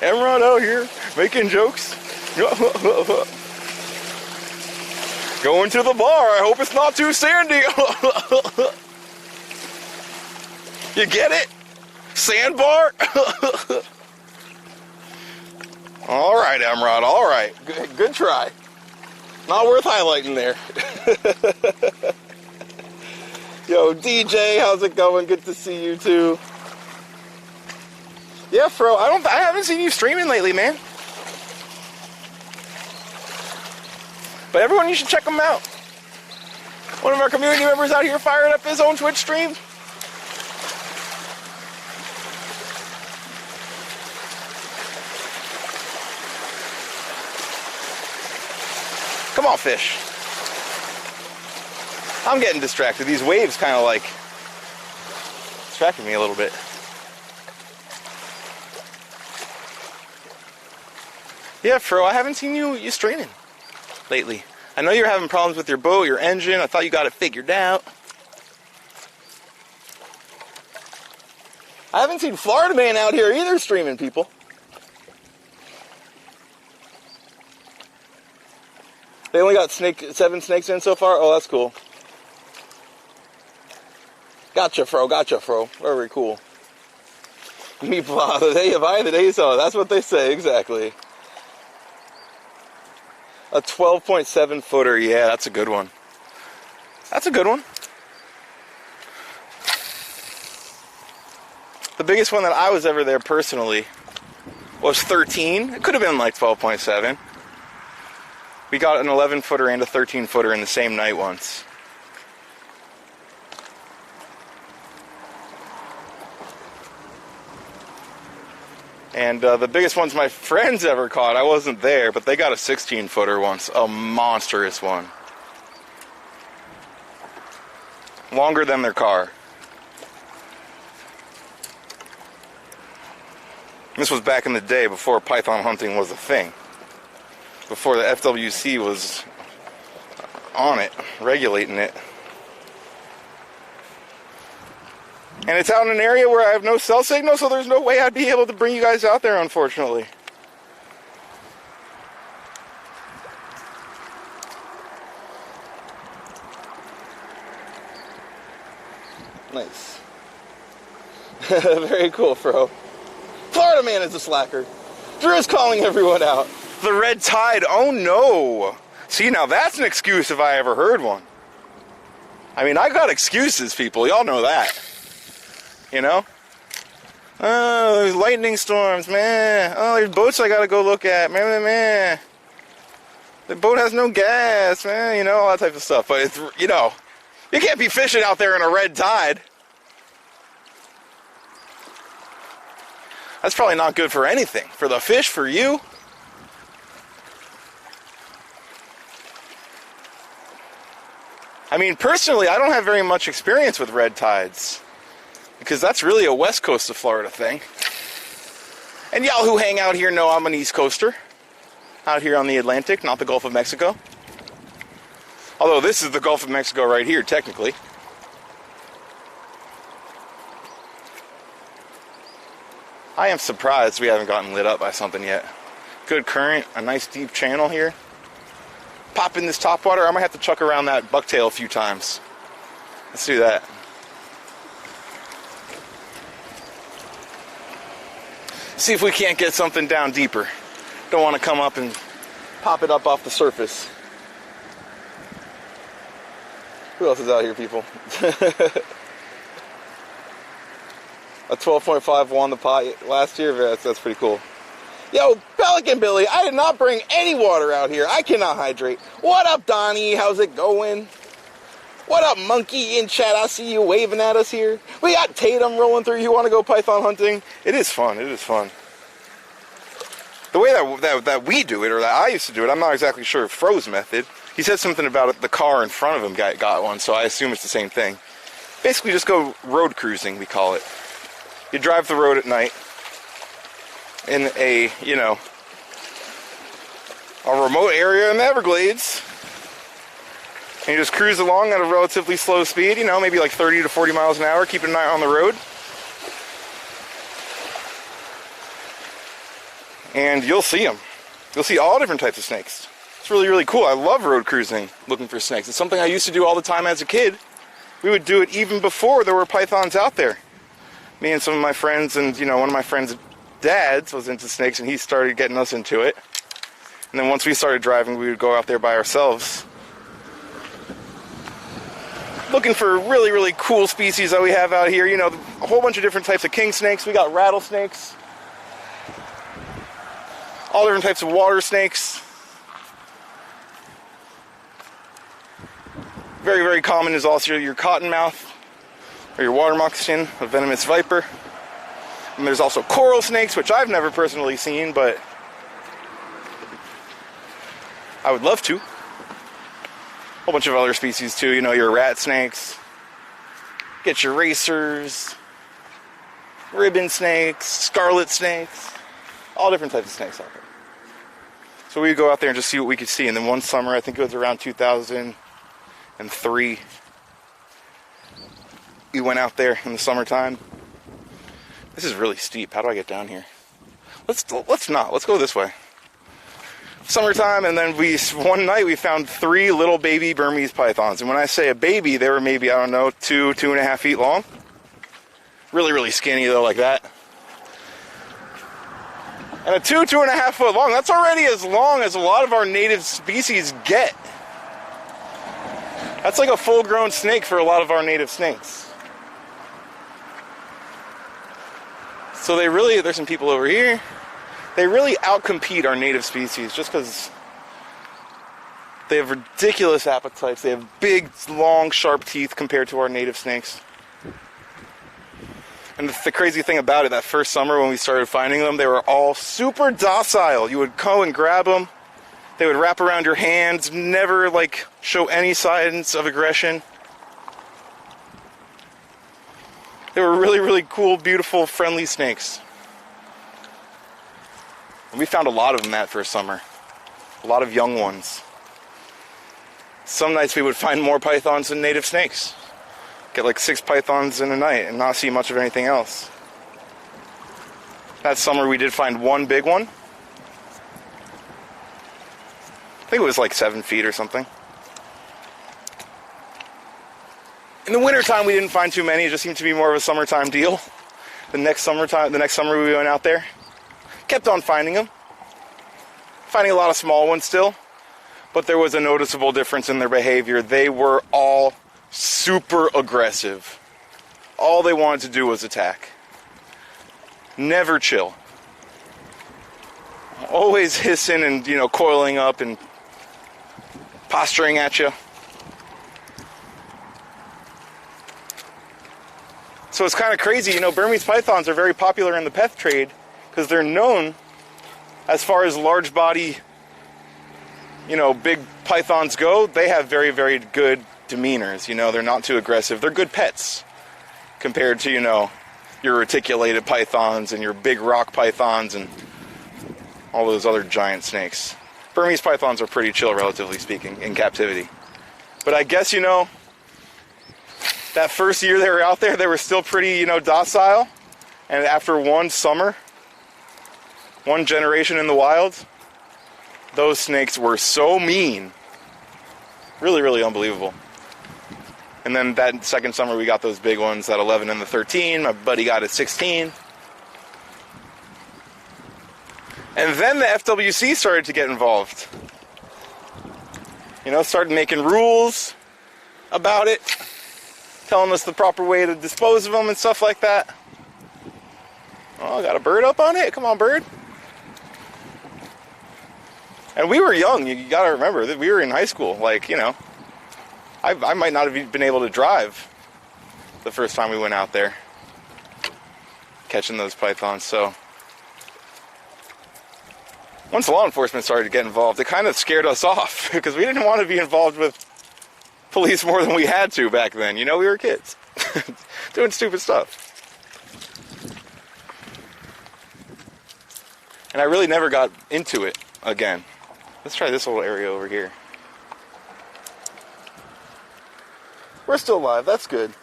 Speaker 1: Emron out here making jokes. Going to the bar. I hope it's not too sandy. You get it? Sandbar? All right, Emrod. All right. Good try. Not worth highlighting there. Yo, DJ, how's it going? Good to see you too. Yeah, Fro, I haven't seen you streaming lately, man. But everyone, you should check him out. One of our community members out here fired up his own Twitch stream. Come on, fish. I'm getting distracted. These waves kind of like distracted me a little bit. Yeah, Fro, I haven't seen you streaming lately. I know you're having problems with your boat, your engine. I thought you got it figured out. I haven't seen Florida Man out here either streaming, people. They only got 7 snakes in so far? Oh, that's cool. Gotcha, Fro. Gotcha, Fro. Very cool. Me blah, the day you buy, the day you sell. That's what they say, exactly. A 12.7 footer. Yeah, that's a good one. That's a good one. The biggest one that I was ever there personally was 13. It could have been like 12.7. We got an 11 footer and a 13 footer in the same night once. And the biggest ones my friends ever caught, I wasn't there, but they got a 16 footer once. A monstrous one. Longer than their car. This was back in the day before python hunting was a thing. Before the FWC was on it, regulating it. And it's out in an area where I have no cell signal, so there's no way I'd be able to bring you guys out there, unfortunately. Nice. Very cool, Fro. Florida Man is a slacker. Drew's calling everyone out. The red tide, oh no. See, now that's an excuse if I ever heard one. I mean, I got excuses, people. Y'all know that. You know? Oh, there's lightning storms, man. Oh, there's boats I gotta go look at, man. The boat has no gas, man. You know, all that type of stuff. But it's, you know, you can't be fishing out there in a red tide. That's probably not good for anything. For the fish, for you. I mean, personally, I don't have very much experience with red tides, because that's really a west coast of Florida thing. And y'all who hang out here know I'm an East Coaster, out here on the Atlantic, not the Gulf of Mexico. Although this is the Gulf of Mexico right here, technically. I am surprised we haven't gotten lit up by something yet. Good current, a nice deep channel here. Pop in this topwater. I might have to chuck around that bucktail a few times. Let's do that. See if we can't get something down deeper. Don't want to come up and pop it up off the surface. Who else is out here, people? A 12.5 won the pot last year. That's pretty cool. Yo, Pelican Billy, I did not bring any water out here. I cannot hydrate. What up, Donnie? How's it going? What up, Monkey in chat? I see you waving at us here. We got Tatum rolling through. You want to go python hunting? It is fun. It is fun. The way that we do it, or that I used to do it, I'm not exactly sure of Fro's method. He said something about it, the car in front of him got one, so I assume it's the same thing. Basically, just go road cruising, we call it. You drive the road at night in a, you know, a remote area in the Everglades. And you just cruise along at a relatively slow speed, you know, maybe like 30 to 40 miles an hour, keeping an eye on the road. And you'll see them. You'll see all different types of snakes. It's really, really cool. I love road cruising, looking for snakes. It's something I used to do all the time as a kid. We would do it even before there were pythons out there. Me and some of my friends, and, you know, one of my friends' dads was into snakes, and he started getting us into it. And then once we started driving, we would go out there by ourselves, looking for really, really cool species that we have out here. You know, a whole bunch of different types of king snakes. We got rattlesnakes, all different types of water snakes. Very, very common is also your cottonmouth, or your water moccasin, a venomous viper. And there's also coral snakes, which I've never personally seen, but I would love to. A whole bunch of other species too, you know, your rat snakes. Get your racers, ribbon snakes, scarlet snakes, all different types of snakes out there. So we would go out there and just see what we could see. And then one summer, I think it was around 2003, we went out there in the summertime. This is really steep. How do I get down here? Let's go this way. Summertime, and then one night we found 3 little baby Burmese pythons. And when I say a baby, they were maybe, I don't know, 2.5 feet long. Really, really skinny though, like that. And a 2.5 foot long, that's already as long as a lot of our native species get. That's like a full-grown snake for a lot of our native snakes. So they really, there's some people over here, they really outcompete our native species just because they have ridiculous appetites. They have big, long, sharp teeth compared to our native snakes. And the crazy thing about it, that first summer when we started finding them, they were all super docile. You would go and grab them. They would wrap around your hands, never like show any signs of aggression. They were really, really cool, beautiful, friendly snakes. And we found a lot of them that first summer. A lot of young ones. Some nights we would find more pythons than native snakes. Get like 6 pythons in a night and not see much of anything else. That summer we did find one big one. I think it was like 7 feet or something. In the wintertime we didn't find too many. It just seemed to be more of a summertime deal. The next summer we went out there, kept on finding them. Finding a lot of small ones still, but there was a noticeable difference in their behavior. They were all super aggressive. All they wanted to do was attack. Never chill. Always hissing and, you know, coiling up and posturing at you. So it's kind of crazy, you know, Burmese pythons are very popular in the pet trade because they're known, as far as large body, you know, big pythons go, they have very, very good demeanors, you know, they're not too aggressive. They're good pets compared to, you know, your reticulated pythons and your big rock pythons and all those other giant snakes. Burmese pythons are pretty chill, relatively speaking, in captivity. But I guess, you know, that first year they were out there, they were still pretty, you know, docile. And after one summer, one generation in the wild, those snakes were so mean. Really, really unbelievable. And then that second summer we got those big ones, that 11 and the 13. My buddy got a 16. And then the FWC started to get involved. You know, started making rules about it, telling us the proper way to dispose of them and stuff like that. Oh, got a bird up on it? Come on, bird. And we were young, you gotta remember that we were in high school. Like, you know, I might not have been able to drive the first time we went out there catching those pythons. So once law enforcement started to get involved, it kind of scared us off because we didn't want to be involved with police more than we had to back then. You know, we were kids doing stupid stuff. And I really never got into it again. Let's try this little area over here. We're still alive, that's good.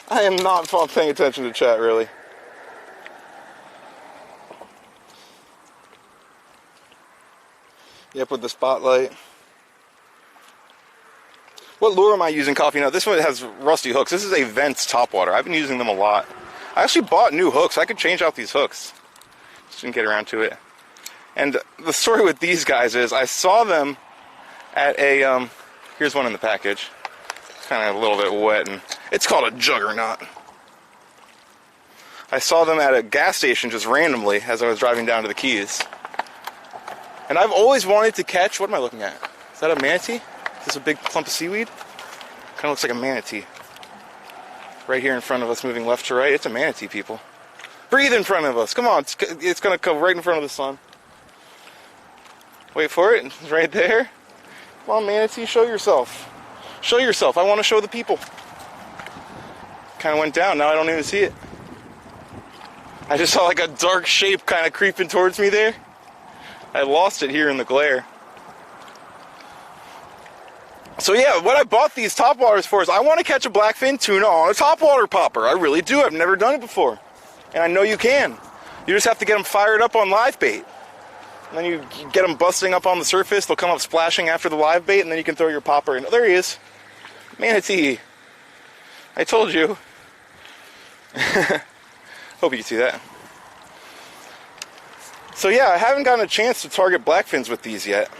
Speaker 1: I am not paying attention to chat, really. Yep, with the spotlight. What lure am I using, Coffee Nut? This one has rusty hooks. This is a Vents Topwater. I've been using them a lot. I actually bought new hooks. I could change out these hooks. Just didn't get around to it. And the story with these guys is I saw them at a, here's one in the package. It's kind of a little bit wet, and it's called a Juggernaut. I saw them at a gas station just randomly as I was driving down to the Keys. And I've always wanted to catch, what am I looking at? Is that a manatee? Is this a big clump of seaweed? Kind of looks like a manatee. Right here in front of us, moving left to right. It's a manatee, people. Breathe in front of us. Come on, it's going to come right in front of the sun. Wait for it. It's right there. Come on, manatee, show yourself. Show yourself. I want to show the people. Kind of went down. Now I don't even see it. I just saw like a dark shape kind of creeping towards me there. I lost it here in the glare. So yeah, what I bought these topwaters for is I want to catch a blackfin tuna on a topwater popper. I really do. I've never done it before. And I know you can. You just have to get them fired up on live bait. And then you get them busting up on the surface. They'll come up splashing after the live bait, and then you can throw your popper in. There he is. Manatee. I told you. Hope you can see that. So yeah, I haven't gotten a chance to target blackfins with these yet.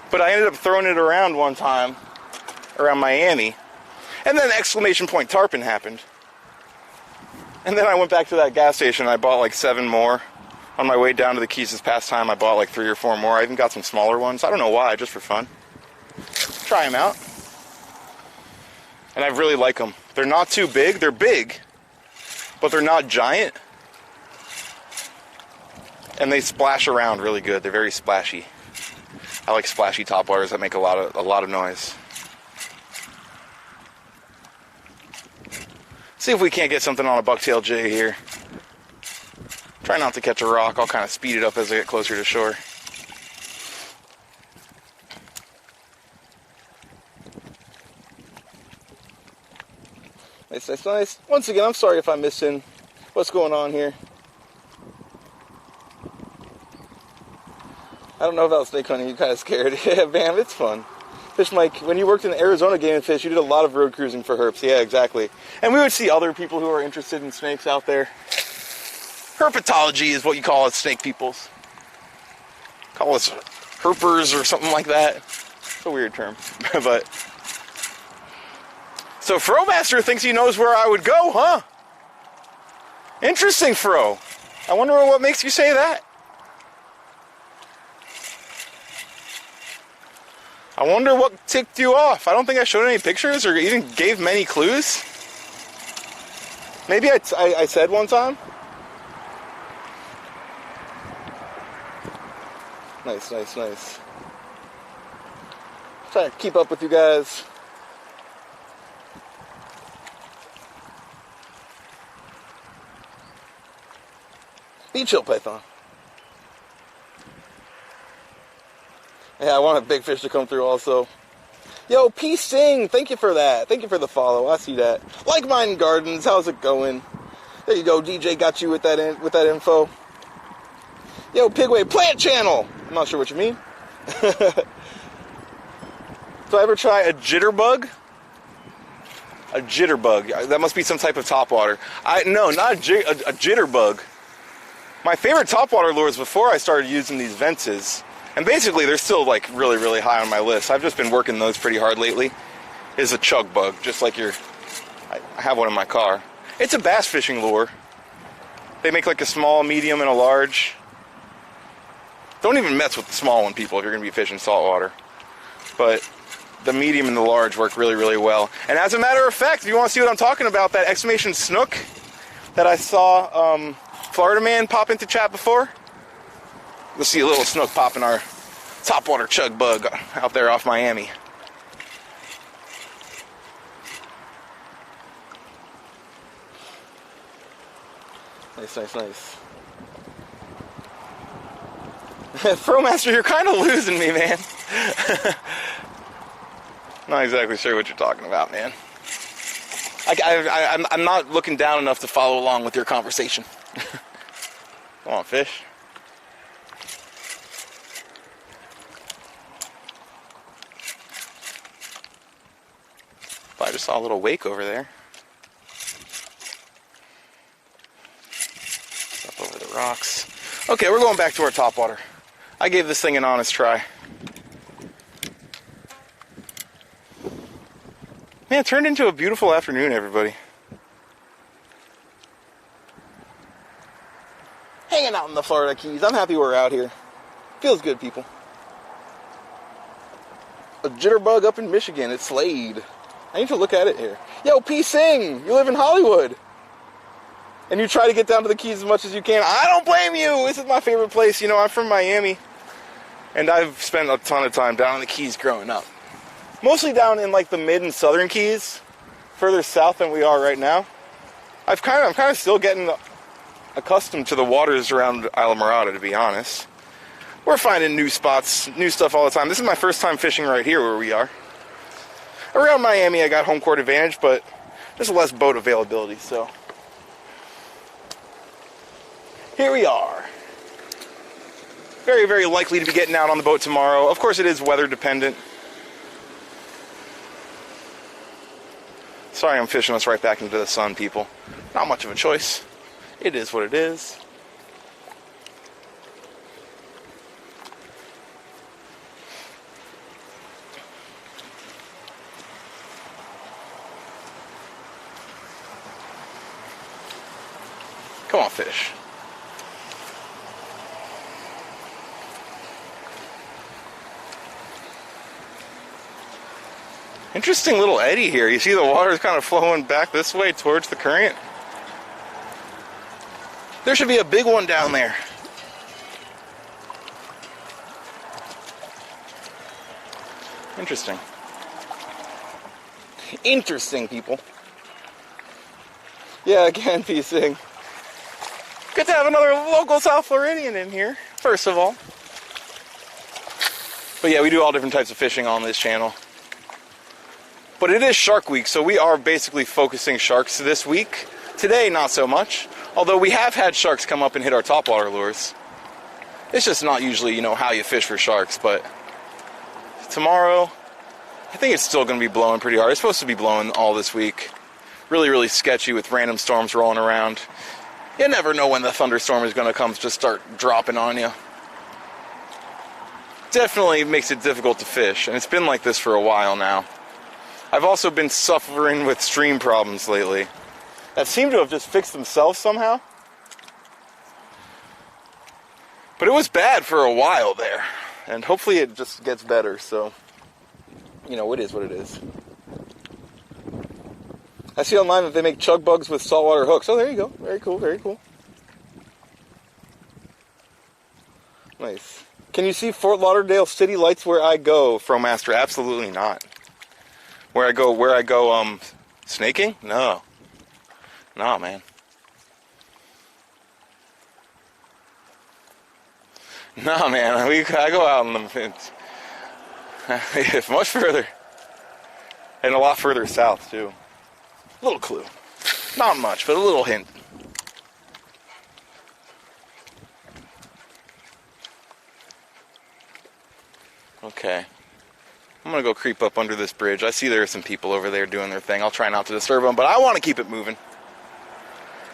Speaker 1: But I ended up throwing it around one time, around Miami. And then exclamation point tarpon happened. And then I went back to that gas station and I bought like 7 more. On my way down to the Keys this past time, I bought like 3 or 4 more. I even got some smaller ones. I don't know why, just for fun. Try them out. And I really like them. They're not too big. They're big, but they're not giant. And they splash around really good. They're very splashy. I like splashy topwaters that make a lot of noise. See if we can't get something on a bucktail jig here. Try not to catch a rock. I'll kind of speed it up as I get closer to shore. Nice, nice, nice. Once again, I'm sorry if I'm missing what's going on here. I don't know about snake hunting. You're kind of scared. Yeah, Bam, it's fun. Fish Mike, when you worked in Arizona Game and Fish, you did a lot of road cruising for herps. Yeah, exactly. And we would see other people who are interested in snakes out there. Herpetology is what you call us, snake peoples. Call us herpers or something like that. It's a weird term. But so Fromaster thinks he knows where I would go, huh? Interesting, Fro. I wonder what makes you say that. I wonder what ticked you off. I don't think I showed any pictures or even gave many clues. Maybe I said one time. Nice, nice, nice. Trying to keep up with you guys. Be chill, Python. Yeah, I want a big fish to come through also. Yo, Peace Sing, thank you for that. Thank you for the follow. I see that. Like Mine Gardens, how's it going? There you go, DJ got you with that info. Yo, Pigway Plant Channel. I'm not sure what you mean. So I ever try a jitterbug? A jitterbug. That must be some type of topwater. No, not a jitterbug. My favorite topwater lures before I started using these Vences, and basically they're still like really, really high on my list. I've just been working those pretty hard lately. Is a chug bug, just like I have one in my car. It's a bass fishing lure. They make like a small, medium, and a large. Don't even mess with the small one, people, if you're going to be fishing saltwater. But the medium and the large work really, really well. And as a matter of fact, if you want to see what I'm talking about, that exclamation snook that I saw Florida Man pop into chat before, you'll see a little snook popping our topwater chug bug out there off Miami. Nice, nice, nice. Fromaster, you're kind of losing me, man. Not exactly sure what you're talking about, man. I'm not looking down enough to follow along with your conversation. Come on, fish. I just saw a little wake over there. Up over the rocks. Okay, we're going back to our topwater. I gave this thing an honest try. Man, it turned into a beautiful afternoon, everybody. Hanging out in the Florida Keys. I'm happy we're out here. Feels good, people. A jitterbug up in Michigan. It's Slade. I need to look at it here. Yo, P. Sing, you live in Hollywood. And you try to get down to the Keys as much as you can. I don't blame you. This is my favorite place. You know, I'm from Miami. And I've spent a ton of time down in the Keys growing up. Mostly down in like the mid and southern Keys. Further south than we are right now. I'm kind of still getting accustomed to the waters around Islamorada, to be honest. We're finding new spots, new stuff all the time. This is my first time fishing right here where we are. Around Miami, I got home court advantage, but there's less boat availability, so. Here we are. Very, very likely to be getting out on the boat tomorrow. Of course, it is weather dependent. Sorry I'm fishing us right back into the sun, people. Not much of a choice. It is what it is. Come on, fish. Interesting little eddy here. You see the water is kind of flowing back this way towards the current. There should be a big one down there. Interesting. Interesting, people. Yeah, again, piecing. Good to have another local South Floridian in here, first of all. But yeah, we do all different types of fishing on this channel. But it is Shark Week, so we are basically focusing sharks this week. Today, not so much. Although we have had sharks come up and hit our topwater lures. It's just not usually, you know, how you fish for sharks. But tomorrow, I think it's still going to be blowing pretty hard. It's supposed to be blowing all this week. Really, really sketchy with random storms rolling around. You never know when the thunderstorm is going to come, just start dropping on you. Definitely makes it difficult to fish, and it's been like this for a while now. I've also been suffering with stream problems lately that seem to have just fixed themselves somehow. But it was bad for a while there, and hopefully it just gets better, so, you know, it is what it is. I see online that they make chug bugs with saltwater hooks. Oh, there you go. Very cool, very cool. Nice. Can you see Fort Lauderdale city lights where I go, Fromaster? Absolutely not. Where I go, snaking? No. No, man. No, man, I go out in the it's much further, and a lot further south too. Little clue, not much, but a little hint. Okay, I'm gonna go creep up under this bridge. I see there are some people over there doing their thing. I'll try not to disturb them, but I want to keep it moving.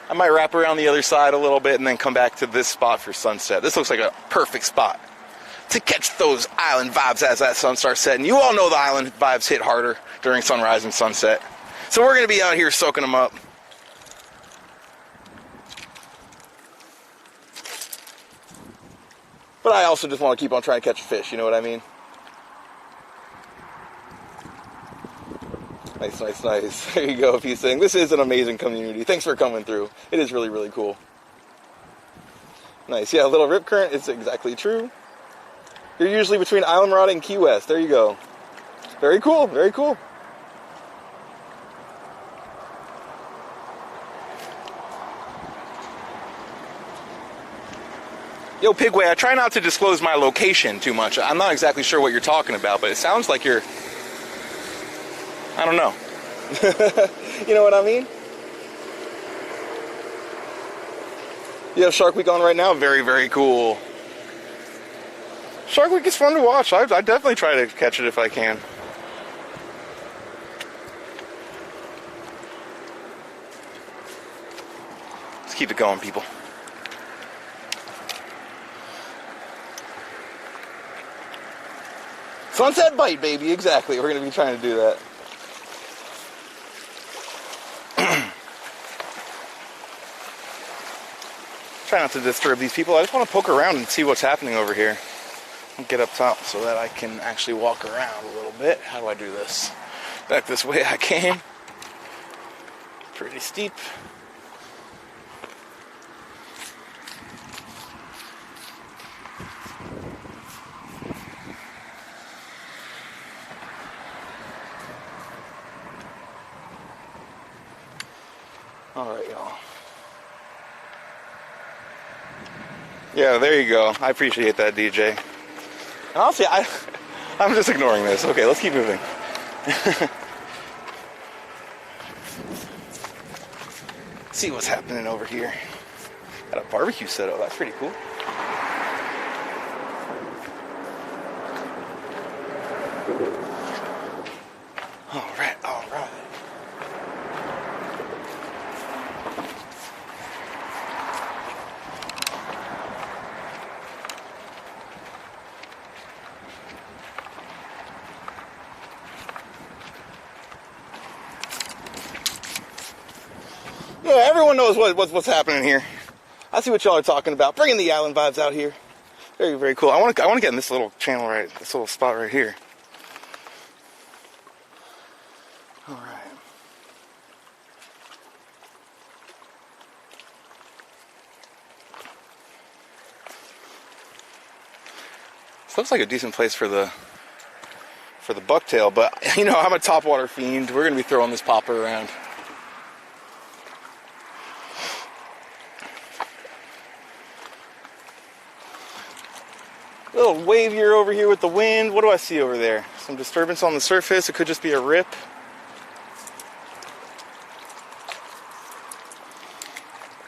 Speaker 1: I might wrap around the other side a little bit and then come back to this spot for sunset. This looks like a perfect spot to catch those island vibes as that sun starts setting. You all know the island vibes hit harder during sunrise and sunset. So we're going to be out here soaking them up. But I also just want to keep on trying to catch a fish, you know what I mean? Nice, nice, nice. There you go, Peace Thing. This is an amazing community. Thanks for coming through. It is really, really cool. Nice. Yeah, a little rip current. It's exactly true. You're usually between Islamorada and Key West. There you go. Very cool. Very cool. Yo, Pigway, I try not to disclose my location too much. I'm not exactly sure what you're talking about, but it sounds like you're... I don't know. You know what I mean? You have Shark Week on right now? Very, very cool. Shark Week is fun to watch. I definitely try to catch it if I can. Let's keep it going, people. Sunset bite, baby. Exactly. We're going to be trying to do that. Try not to disturb these people. I just want to poke around and see what's happening over here. I'll get up top so that I can actually walk around a little bit. How do I do this? Back this way I came. Pretty steep. Alright, y'all. Yeah, there you go. I appreciate that, DJ. And honestly, I'm just ignoring this. Okay, let's keep moving. See what's happening over here. Got a barbecue set up. That's pretty cool. Alright, alright. Yeah, everyone knows what's happening here. I see what y'all are talking about. Bringing the island vibes out here. Very, very cool. I want to get in this little channel right, this little spot right here. All right. This looks like a decent place for the bucktail, but you know I'm a topwater fiend. We're gonna be throwing this popper around. A little wavier over here with the wind. What do I see over there? Some disturbance on the surface. It could just be a rip.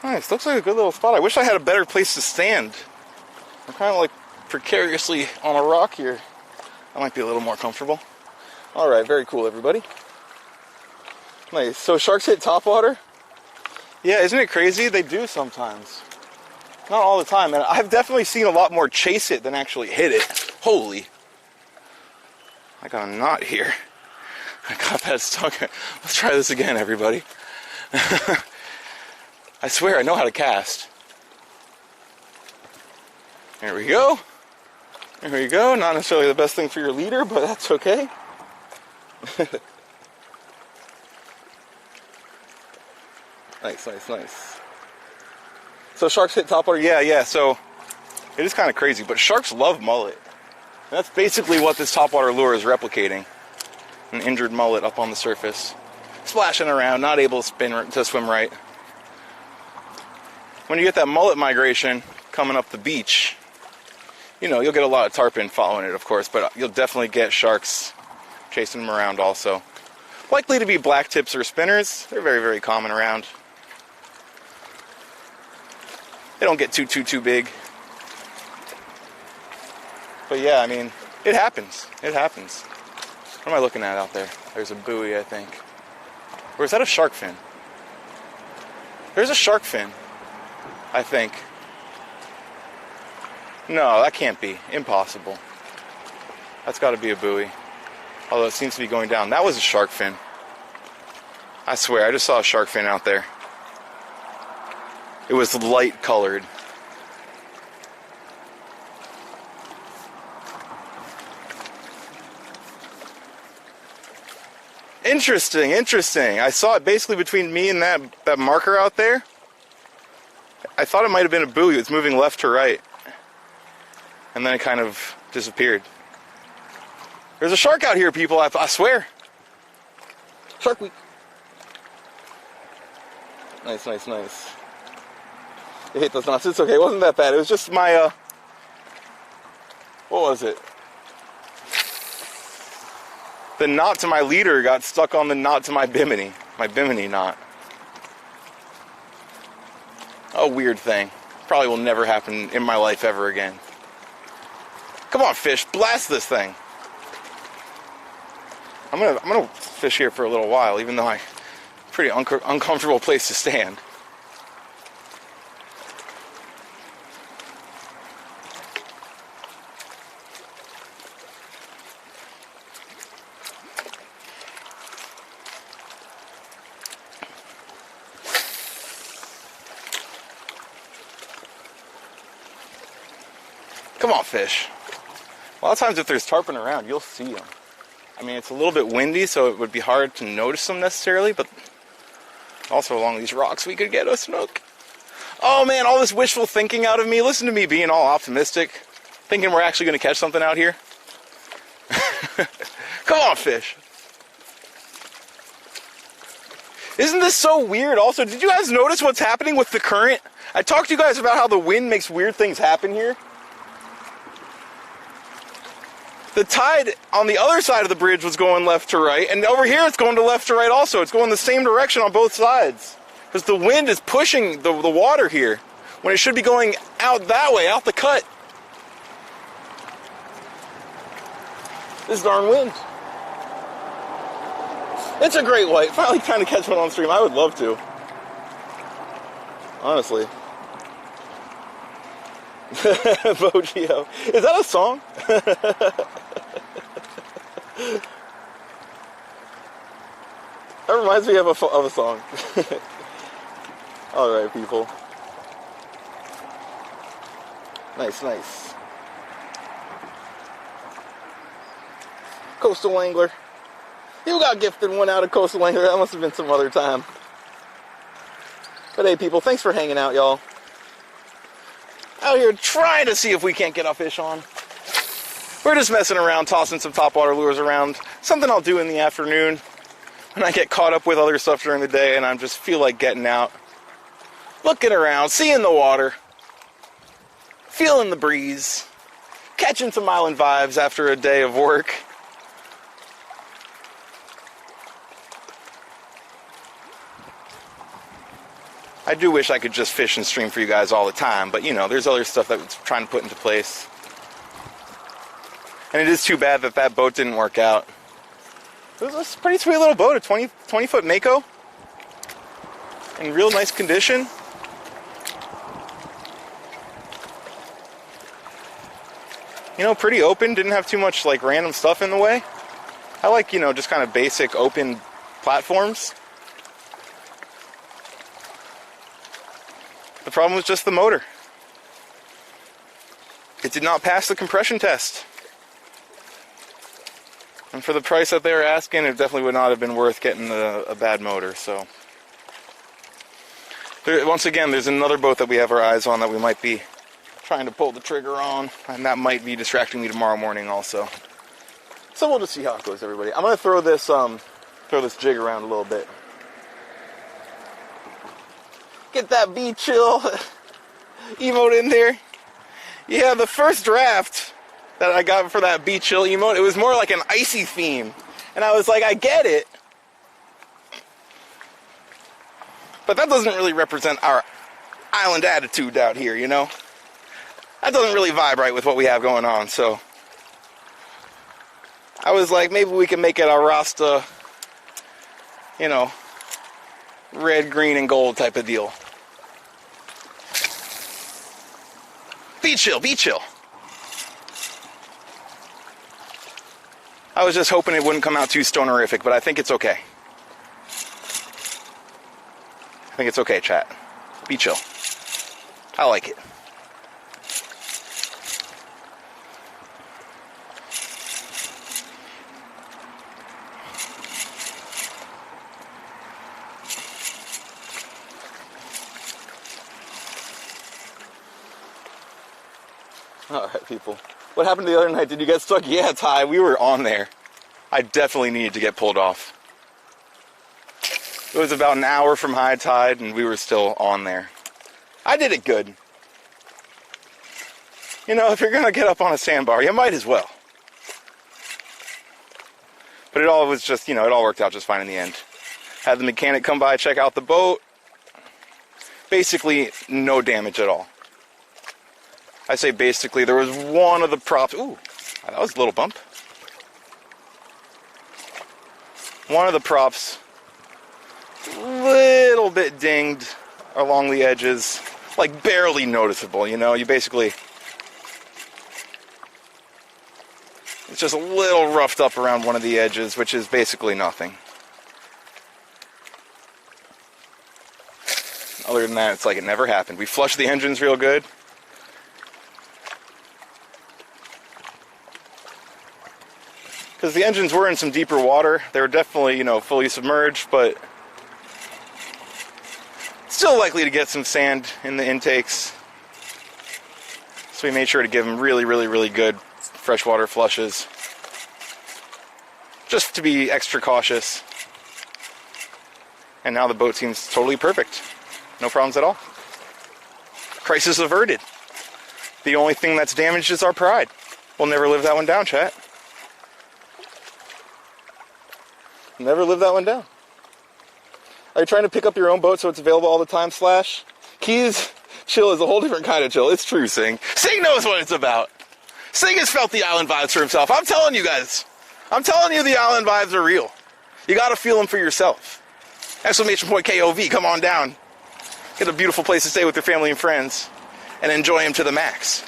Speaker 1: Nice. Looks like a good little spot. I wish I had a better place to stand. I'm kind of like precariously on a rock here. I might be a little more comfortable. Alright, very cool, everybody. Nice. So sharks hit topwater? Yeah, isn't it crazy? They do sometimes. Not all the time, and I've definitely seen a lot more chase it than actually hit it. Holy. I got a knot here. I got that stuck. Let's try this again, everybody. I swear I know how to cast. There we go. There we go. Not necessarily the best thing for your leader, but that's okay. Nice, nice, nice. So sharks hit topwater? Yeah. So it is kind of crazy, but sharks love mullet. And that's basically what this topwater lure is replicating. An injured mullet up on the surface. Splashing around, not able to swim right. When you get that mullet migration coming up the beach, You know, you'll get a lot of tarpon following it, of course, but you'll definitely get sharks chasing them around also. Likely to be black tips or spinners. They're very, very common around. They don't get too big. But yeah, I mean, it happens. It happens. What am I looking at out there? There's a buoy, I think. Or is that a shark fin? There's a shark fin, I think. No, that can't be. Impossible. That's got to be a buoy. Although it seems to be going down. That was a shark fin. I swear, I just saw a shark fin out there. It was light colored. Interesting, interesting. I saw it basically between me and that marker out there. I thought it might have been a buoy. It was moving left to right. And then it kind of disappeared. There's a shark out here, people, I swear. Shark Week. Nice, nice, nice. I hate those knots. It's okay. It wasn't that bad. It was just my, what was it? The knot to my leader got stuck on the knot to my bimini. My bimini knot. A weird thing. Probably will never happen in my life ever again. Come on, fish. Blast this thing. I'm gonna fish here for a little while, even though pretty uncomfortable place to stand. Come on, fish. A lot of times if there's tarpon around, you'll see them. I mean, it's a little bit windy, so it would be hard to notice them necessarily, but also along these rocks we could get a snook. Oh man, all this wishful thinking out of me. Listen to me being all optimistic, thinking we're actually going to catch something out here. Come on, fish. Isn't this so weird? Also, did you guys notice what's happening with the current? I talked to you guys about how the wind makes weird things happen here. The tide on the other side of the bridge was going left to right, and over here it's going to left to right also. It's going the same direction on both sides. Because the wind is pushing the water here, when it should be going out that way, out the cut. This darn wind. It's a great white. Finally trying to catch one on stream. I would love to. Honestly. Bogio. Is that a song? That reminds me of a song. Alright, people. Nice, nice. Coastal Angler. You got gifted one out of Coastal Angler. That must have been some other time. But hey, people, thanks for hanging out, y'all. Out here trying to see if we can't get a fish on. We're just messing around, tossing some topwater lures around. Something I'll do in the afternoon when I get caught up with other stuff during the day and I just feel like getting out. Looking around, seeing the water. Feeling the breeze. Catching some island vibes after a day of work. I do wish I could just fish and stream for you guys all the time, but you know, there's other stuff that we're trying to put into place. And it is too bad that that boat didn't work out. It was a pretty sweet little boat, a 20-foot Mako. In real nice condition. You know, pretty open, didn't have too much like random stuff in the way. I like, you know, just kind of basic open platforms. The problem was just the motor. It did not pass the compression test. And for the price that they were asking, it definitely would not have been worth getting a bad motor. So, once again, there's another boat that we have our eyes on that we might be trying to pull the trigger on. And that might be distracting me tomorrow morning also. So we'll just see how it goes, everybody. I'm going to throw this jig around a little bit. Get that be chill emote in there. Yeah, the first draft that I got for that Be Chill emote, it was more like an icy theme. And I was like, I get it. But that doesn't really represent our island attitude out here, you know? That doesn't really vibe right with what we have going on, so I was like, maybe we can make it a Rasta, you know, red, green, and gold type of deal. Be chill, be chill. I was just hoping it wouldn't come out too stonerific, but I think it's okay. I think it's okay, chat. Be chill. I like it. Alright, people. What happened the other night? Did you get stuck? Yeah, Ty, we were on there. I definitely needed to get pulled off. It was about an hour from high tide, and we were still on there. I did it good. You know, if you're going to get up on a sandbar, you might as well. But it all was just, you know, it all worked out just fine in the end. Had the mechanic come by, check out the boat. Basically, no damage at all. I say basically, there was one of the props. Ooh, that was a little bump. One of the props, little bit dinged along the edges, like barely noticeable, you know? You basically, it's just a little roughed up around one of the edges, which is basically nothing. Other than that, it's like it never happened. We flushed the engines real good. Because the engines were in some deeper water. They were definitely, you know, fully submerged, but still likely to get some sand in the intakes. So we made sure to give them really, really, really good freshwater flushes. Just to be extra cautious. And now the boat seems totally perfect. No problems at all. Crisis averted. The only thing that's damaged is our pride. We'll never live that one down, chat. Never live that one down. Are you trying to pick up your own boat so it's available all the time, Slash? Keys chill is a whole different kind of chill. It's true, Sing. Sing knows what it's about. Sing has felt the island vibes for himself. I'm telling you guys. I'm telling you the island vibes are real. You gotta feel them for yourself. Exclamation point KOV, come on down. Get a beautiful place to stay with your family and friends and enjoy them to the max.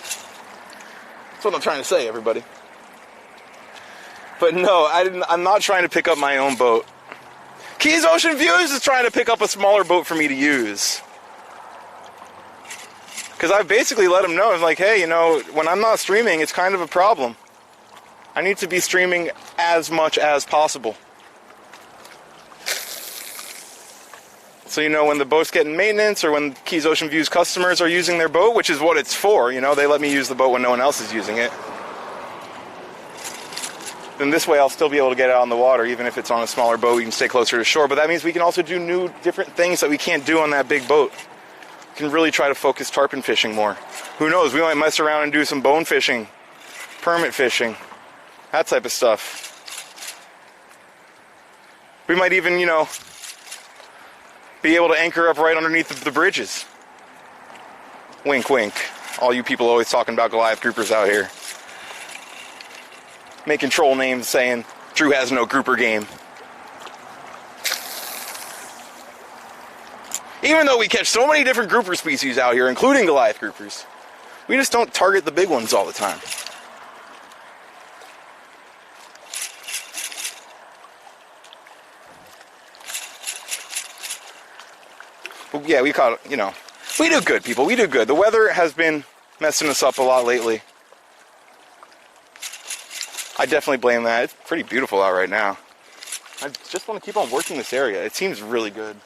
Speaker 1: That's what I'm trying to say, everybody. But no, I'm not trying to pick up my own boat. Keys Ocean Views is trying to pick up a smaller boat for me to use. Because I basically let him know, I'm like, hey, you know, when I'm not streaming, it's kind of a problem. I need to be streaming as much as possible. So, you know, when the boat's getting maintenance or when Keys Ocean Views customers are using their boat, which is what it's for, you know, they let me use the boat when no one else is using it. Then this way I'll still be able to get out on the water, even if it's on a smaller boat, we can stay closer to shore. But that means we can also do new, different things that we can't do on that big boat. We can really try to focus tarpon fishing more. Who knows, we might mess around and do some bone fishing, permit fishing, that type of stuff. We might even, you know, be able to anchor up right underneath the bridges. Wink, wink. All you people always talking about Goliath groupers out here. Making troll names saying Drew has no grouper game. Even though we catch so many different grouper species out here, including Goliath groupers, we just don't target the big ones all the time. But yeah, we caught, you know, we do good, people. We do good. The weather has been messing us up a lot lately. I definitely blame that. It's pretty beautiful out right now. I just want to keep on working this area. It seems really good.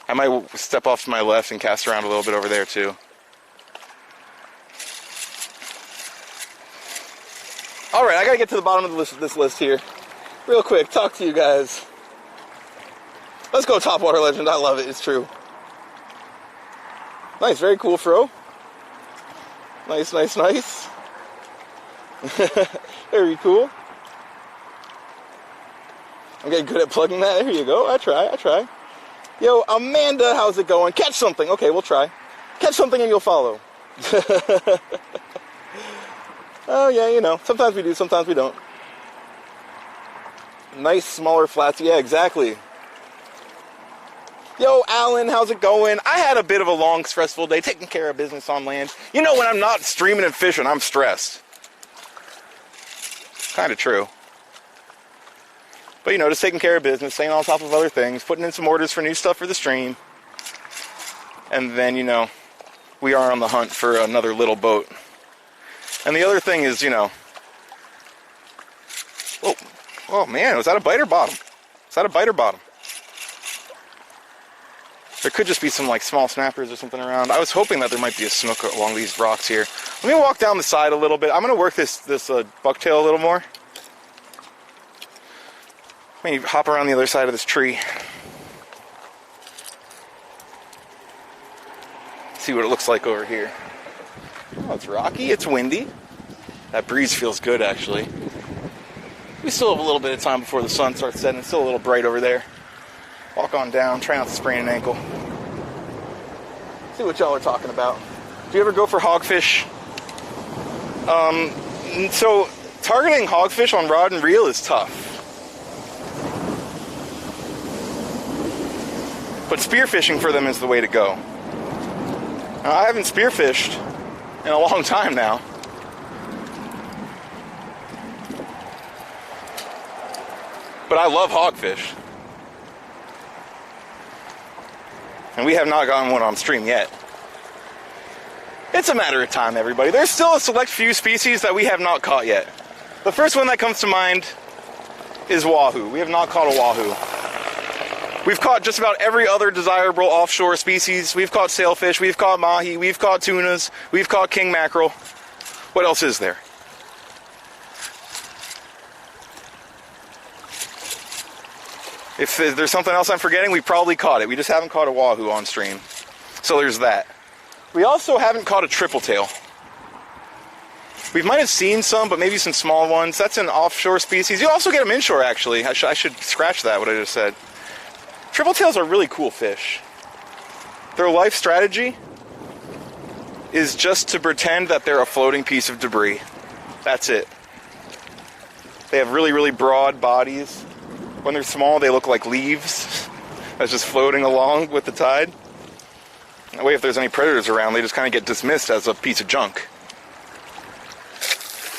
Speaker 1: I might step off to my left and cast around a little bit over there too. Alright, I gotta get to the bottom of this list here. Real quick, talk to you guys. Let's go Topwater Legend. I love it. It's true. Nice, very cool, Fro. Nice, nice, nice. Very cool. I'm getting good at plugging that. There you go. I try. Yo, Amanda, how's it going? Catch something. Okay, we'll try. Catch something and you'll follow. Oh, yeah, you know. Sometimes we do, sometimes we don't. Nice, smaller flats. Yeah, exactly. Yo, Alan, how's it going? I had a bit of a long, stressful day taking care of business on land. You know, when I'm not streaming and fishing, I'm stressed. Kind of true. But, you know, just taking care of business, staying on top of other things, putting in some orders for new stuff for the stream. And then, you know, we are on the hunt for another little boat. And the other thing is, you know... Oh, man, was that a bite or bottom? Is that a bite or bottom? There could just be some, like, small snappers or something around. I was hoping that there might be a snook along these rocks here. Let me walk down the side a little bit. I'm going to work this bucktail a little more. Let me hop around the other side of this tree. See what it looks like over here. Oh, it's rocky, it's windy. That breeze feels good, actually. We still have a little bit of time before the sun starts setting. It's still a little bright over there. Walk on down, try not to sprain an ankle. See what y'all are talking about. Do you ever go for hogfish? So targeting hogfish on rod and reel is tough. But spearfishing for them is the way to go. Now, I haven't spearfished in a long time now. But I love hogfish. And we have not gotten one on stream yet. It's a matter of time, everybody. There's still a select few species that we have not caught yet. The first one that comes to mind is wahoo. We have not caught a wahoo. We've caught just about every other desirable offshore species. We've caught sailfish, we've caught mahi, we've caught tunas, we've caught king mackerel. What else is there? If there's something else I'm forgetting, we probably caught it. We just haven't caught a wahoo on stream. So there's that. We also haven't caught a triple tail. We might have seen some, but maybe some small ones. That's an offshore species. You also get them inshore, actually. I should scratch that, what I just said. Triple tails are really cool fish. Their life strategy is just to pretend that they're a floating piece of debris. That's it. They have really, really broad bodies. When they're small, they look like leaves that's just floating along with the tide. That way, if there's any predators around, they just kind of get dismissed as a piece of junk.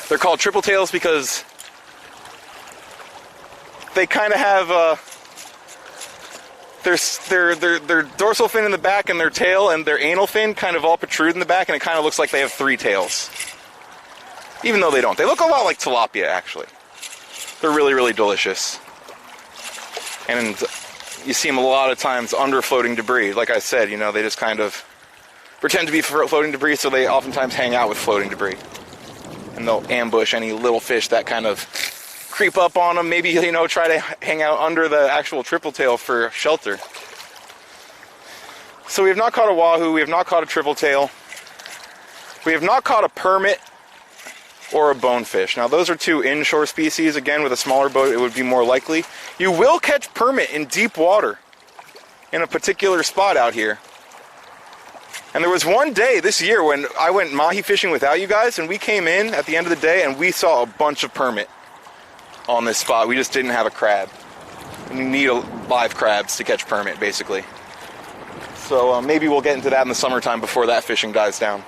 Speaker 1: They're called triple tails because they kind of have their dorsal fin in the back and their tail and their anal fin kind of all protrude in the back, and it kind of looks like they have three tails. Even though they don't. They look a lot like tilapia, actually. They're really, really delicious. And you see them a lot of times under floating debris. Like I said, you know, they just kind of pretend to be floating debris, so they oftentimes hang out with floating debris. And they'll ambush any little fish that kind of creep up on them. Maybe, you know, try to hang out under the actual triple tail for shelter. So we have not caught a wahoo. We have not caught a triple tail. We have not caught a permit or a bonefish. Now, those are two inshore species. Again, with a smaller boat, it would be more likely. You will catch permit in deep water in a particular spot out here. And there was one day this year when I went mahi fishing without you guys, and we came in at the end of the day and we saw a bunch of permit on this spot. We just didn't have a crab. And you need live crabs to catch permit, basically. So maybe we'll get into that in the summertime before that fishing dies down.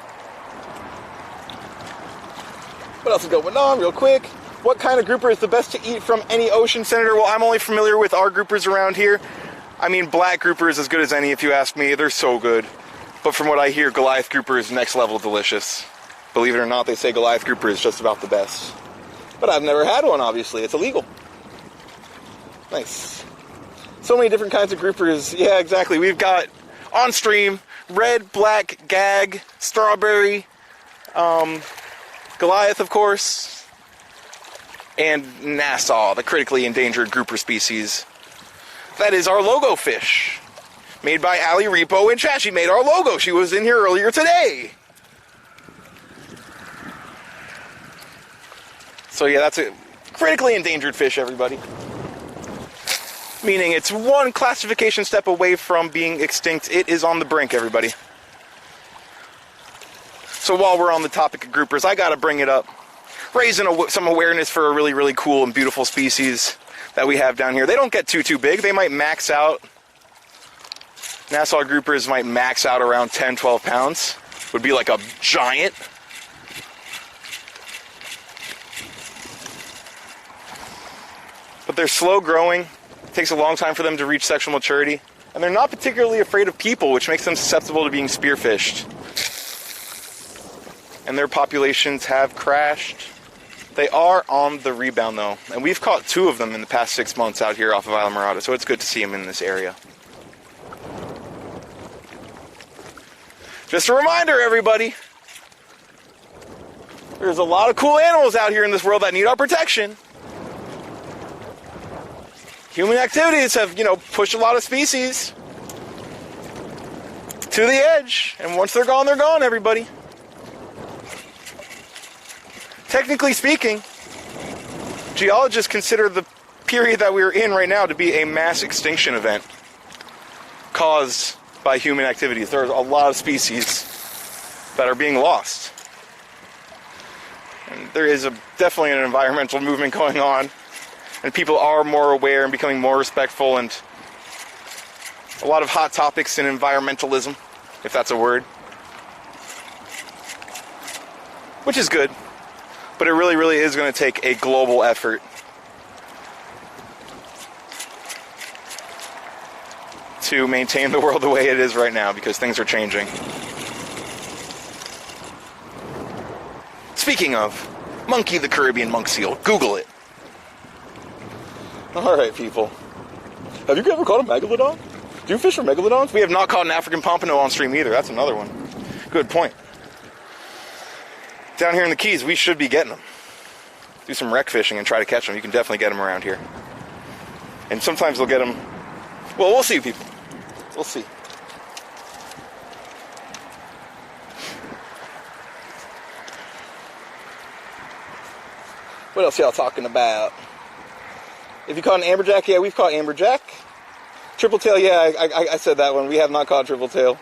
Speaker 1: What else is going on real quick? What kind of grouper is the best to eat from any ocean, Senator? Well, I'm only familiar with our groupers around here. I mean, black grouper is as good as any, if you ask me. They're so good. But from what I hear, Goliath grouper is next level delicious. Believe it or not, they say Goliath grouper is just about the best. But I've never had one, obviously. It's illegal. Nice. So many different kinds of groupers. Yeah, exactly. We've got on stream red, black, gag, strawberry, Goliath, of course, and Nassau, the critically endangered grouper species. That is our logo fish, made by Ali Repo in chat. She made our logo. She was in here earlier today. So yeah, that's a critically endangered fish, everybody. Meaning it's one classification step away from being extinct. It is on the brink, everybody. So while we're on the topic of groupers, I gotta bring it up. Raising some awareness for a really, really cool and beautiful species that we have down here. They don't get too big. They might max out. Nassau groupers might max out around 10, 12 pounds. Would be like a giant. But they're slow growing. It takes a long time for them to reach sexual maturity. And they're not particularly afraid of people, which makes them susceptible to being spearfished. And their populations have crashed. They are on the rebound, though. And we've caught 2 of them in the past 6 months out here off of Islamorada, so it's good to see them in this area. Just a reminder, everybody. There's a lot of cool animals out here in this world that need our protection. Human activities have, pushed a lot of species to the edge. And once they're gone, everybody. Technically speaking, geologists consider the period that we're in right now to be a mass extinction event caused by human activities. There are a lot of species that are being lost. And there is definitely an environmental movement going on, and people are more aware and becoming more respectful, and a lot of hot topics in environmentalism, if that's a word, which is good. But it really, really is going to take a global effort to maintain the world the way it is right now, because things are changing. Speaking of, Monkey the Caribbean monk seal. Google it. Alright, people. Have you ever caught a megalodon? Do you fish for megalodons? We have not caught an African pompano on stream either. That's another one. Good point. Down here in the Keys, we should be getting them. Do some wreck fishing and try to catch them. You can definitely get them around here. And sometimes they'll get them... Well, we'll see, people. We'll see. What else y'all talking about? If you caught an amberjack, yeah, we've caught amberjack. Triple tail, yeah, I said that one. We have not caught triple tail.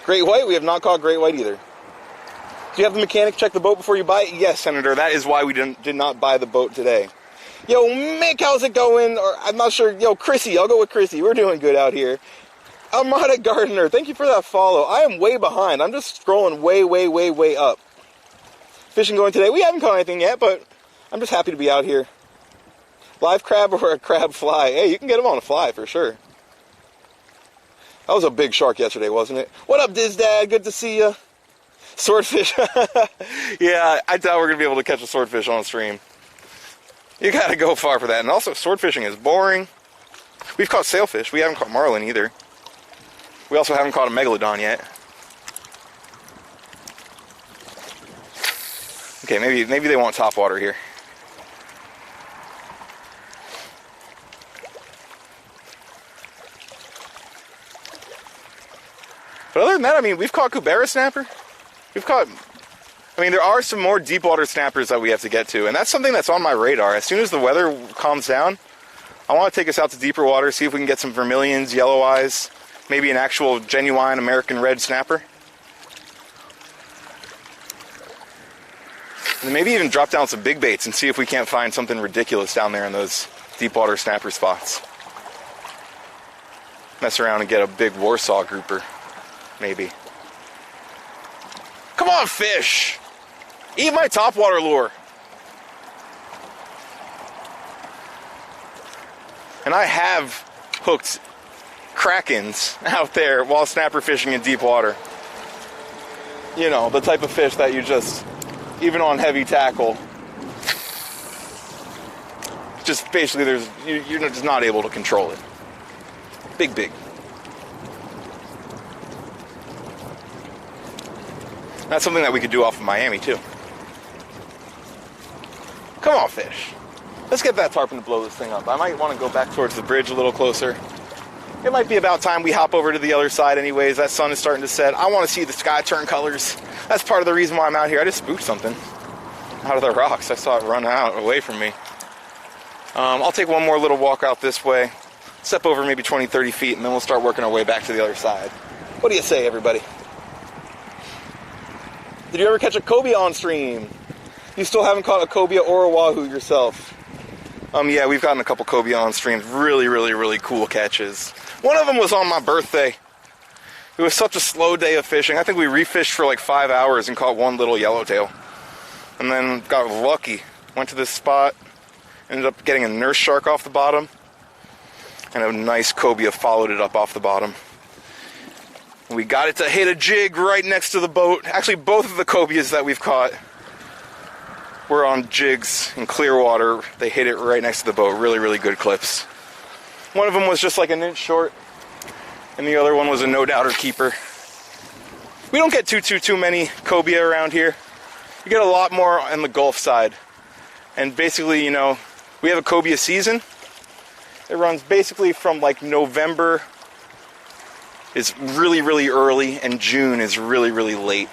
Speaker 1: Great white, we have not caught great white either. Do you have the mechanic check the boat before you buy it? Yes, Senator. That is why we did not buy the boat today. Yo, Mick, how's it going? Or I'm not sure. Yo, Chrissy, I'll go with Chrissy. We're doing good out here. Armada Gardner, thank you for that follow. I am way behind. I'm just scrolling way up. Fishing going today. We haven't caught anything yet, but I'm just happy to be out here. Live crab or a crab fly? Hey, you can get them on a fly for sure. That was a big shark yesterday, wasn't it? What up, Diz Dad? Good to see you. Swordfish. Yeah, I doubt we're going to be able to catch a swordfish on stream. You got to go far for that. And also, swordfishing is boring. We've caught sailfish. We haven't caught marlin either. We also haven't caught a megalodon yet. Okay, maybe they want topwater here. But other than that, I mean, we've caught Kubera snapper. There are some more deep water snappers that we have to get to, and that's something that's on my radar. As soon as the weather calms down, I want to take us out to deeper water, see if we can get some vermilions, yellow eyes, maybe an actual genuine American red snapper. And maybe even drop down some big baits and see if we can't find something ridiculous down there in those deep water snapper spots. Mess around and get a big Warsaw grouper, maybe. Come on, fish! Eat my topwater lure! And I have hooked krakens out there while snapper fishing in deep water. You know, the type of fish that you just, even on heavy tackle, just basically you're just not able to control it. Big. That's something that we could do off of Miami, too. Come on, fish. Let's get that tarpon to blow this thing up. I might want to go back towards the bridge a little closer. It might be about time we hop over to the other side anyways. That sun is starting to set. I want to see the sky turn colors. That's part of the reason why I'm out here. I just spooked something. out of the rocks. I saw it run out away from me. I'll take one more little walk out this way, step over maybe 20, 30 feet, and then we'll start working our way back to the other side. What do you say, everybody? Did you ever catch a cobia on stream? You still haven't caught a cobia or a wahoo yourself? Yeah, we've gotten a couple cobia on streams. Really, really, really cool catches. One of them was on my birthday. It was such a slow day of fishing. I think we refished for like 5 hours and caught one little yellowtail. And then got lucky. Went to this spot, ended up getting a nurse shark off the bottom, and a nice cobia followed it up off the bottom. We got it to hit a jig right next to the boat. Actually, both of the cobias that we've caught were on jigs in clear water. They hit it right next to the boat. Really, really good clips. One of them was just like an inch short, and the other one was a no-doubter keeper. We don't get too many cobia around here. You get a lot more on the Gulf side. And basically, you know, we have a cobia season. It runs basically from like November is really, really early, and June is really, really late.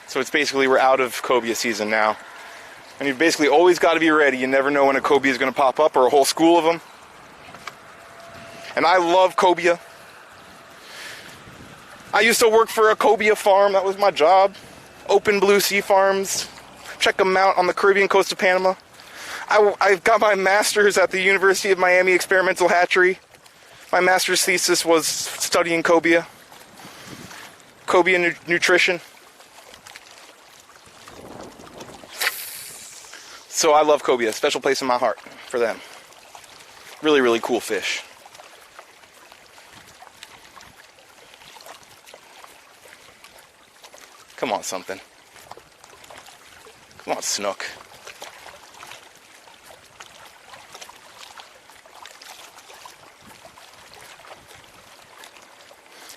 Speaker 1: So it's basically, we're out of cobia season now. And you've basically always got to be ready. You never know when a cobia is going to pop up, or a whole school of them. And I love cobia. I used to work for a cobia farm. That was my job. Open Blue Sea Farms. Check them out on the Caribbean coast of Panama. I got my master's at the University of Miami Experimental Hatchery. My master's thesis was studying cobia. Cobia nutrition. So I love cobia. Special place in my heart for them. Really, really cool fish. Come on, something. Come on, snook.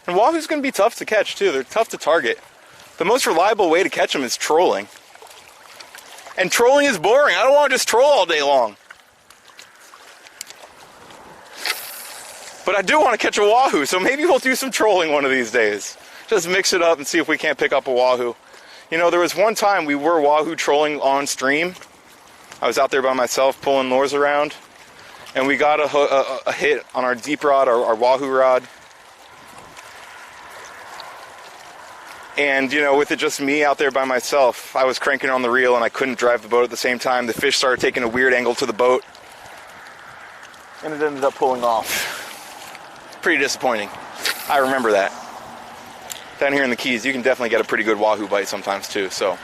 Speaker 1: And wahoo's going to be tough to catch, too. They're tough to target. The most reliable way to catch them is trolling. And trolling is boring. I don't want to just troll all day long. But I do want to catch a wahoo, so maybe we'll do some trolling one of these days. Just mix it up and see if we can't pick up a wahoo. You know, there was one time we were wahoo trolling on stream. I was out there by myself pulling lures around, and we got a hit on our deep rod, our wahoo rod. And, you know, with it just me out there by myself, I was cranking on the reel and I couldn't drive the boat at the same time. The fish started taking a weird angle to the boat, and it ended up pulling off. Pretty disappointing. I remember that. Down here in the Keys, you can definitely get a pretty good wahoo bite sometimes too, so.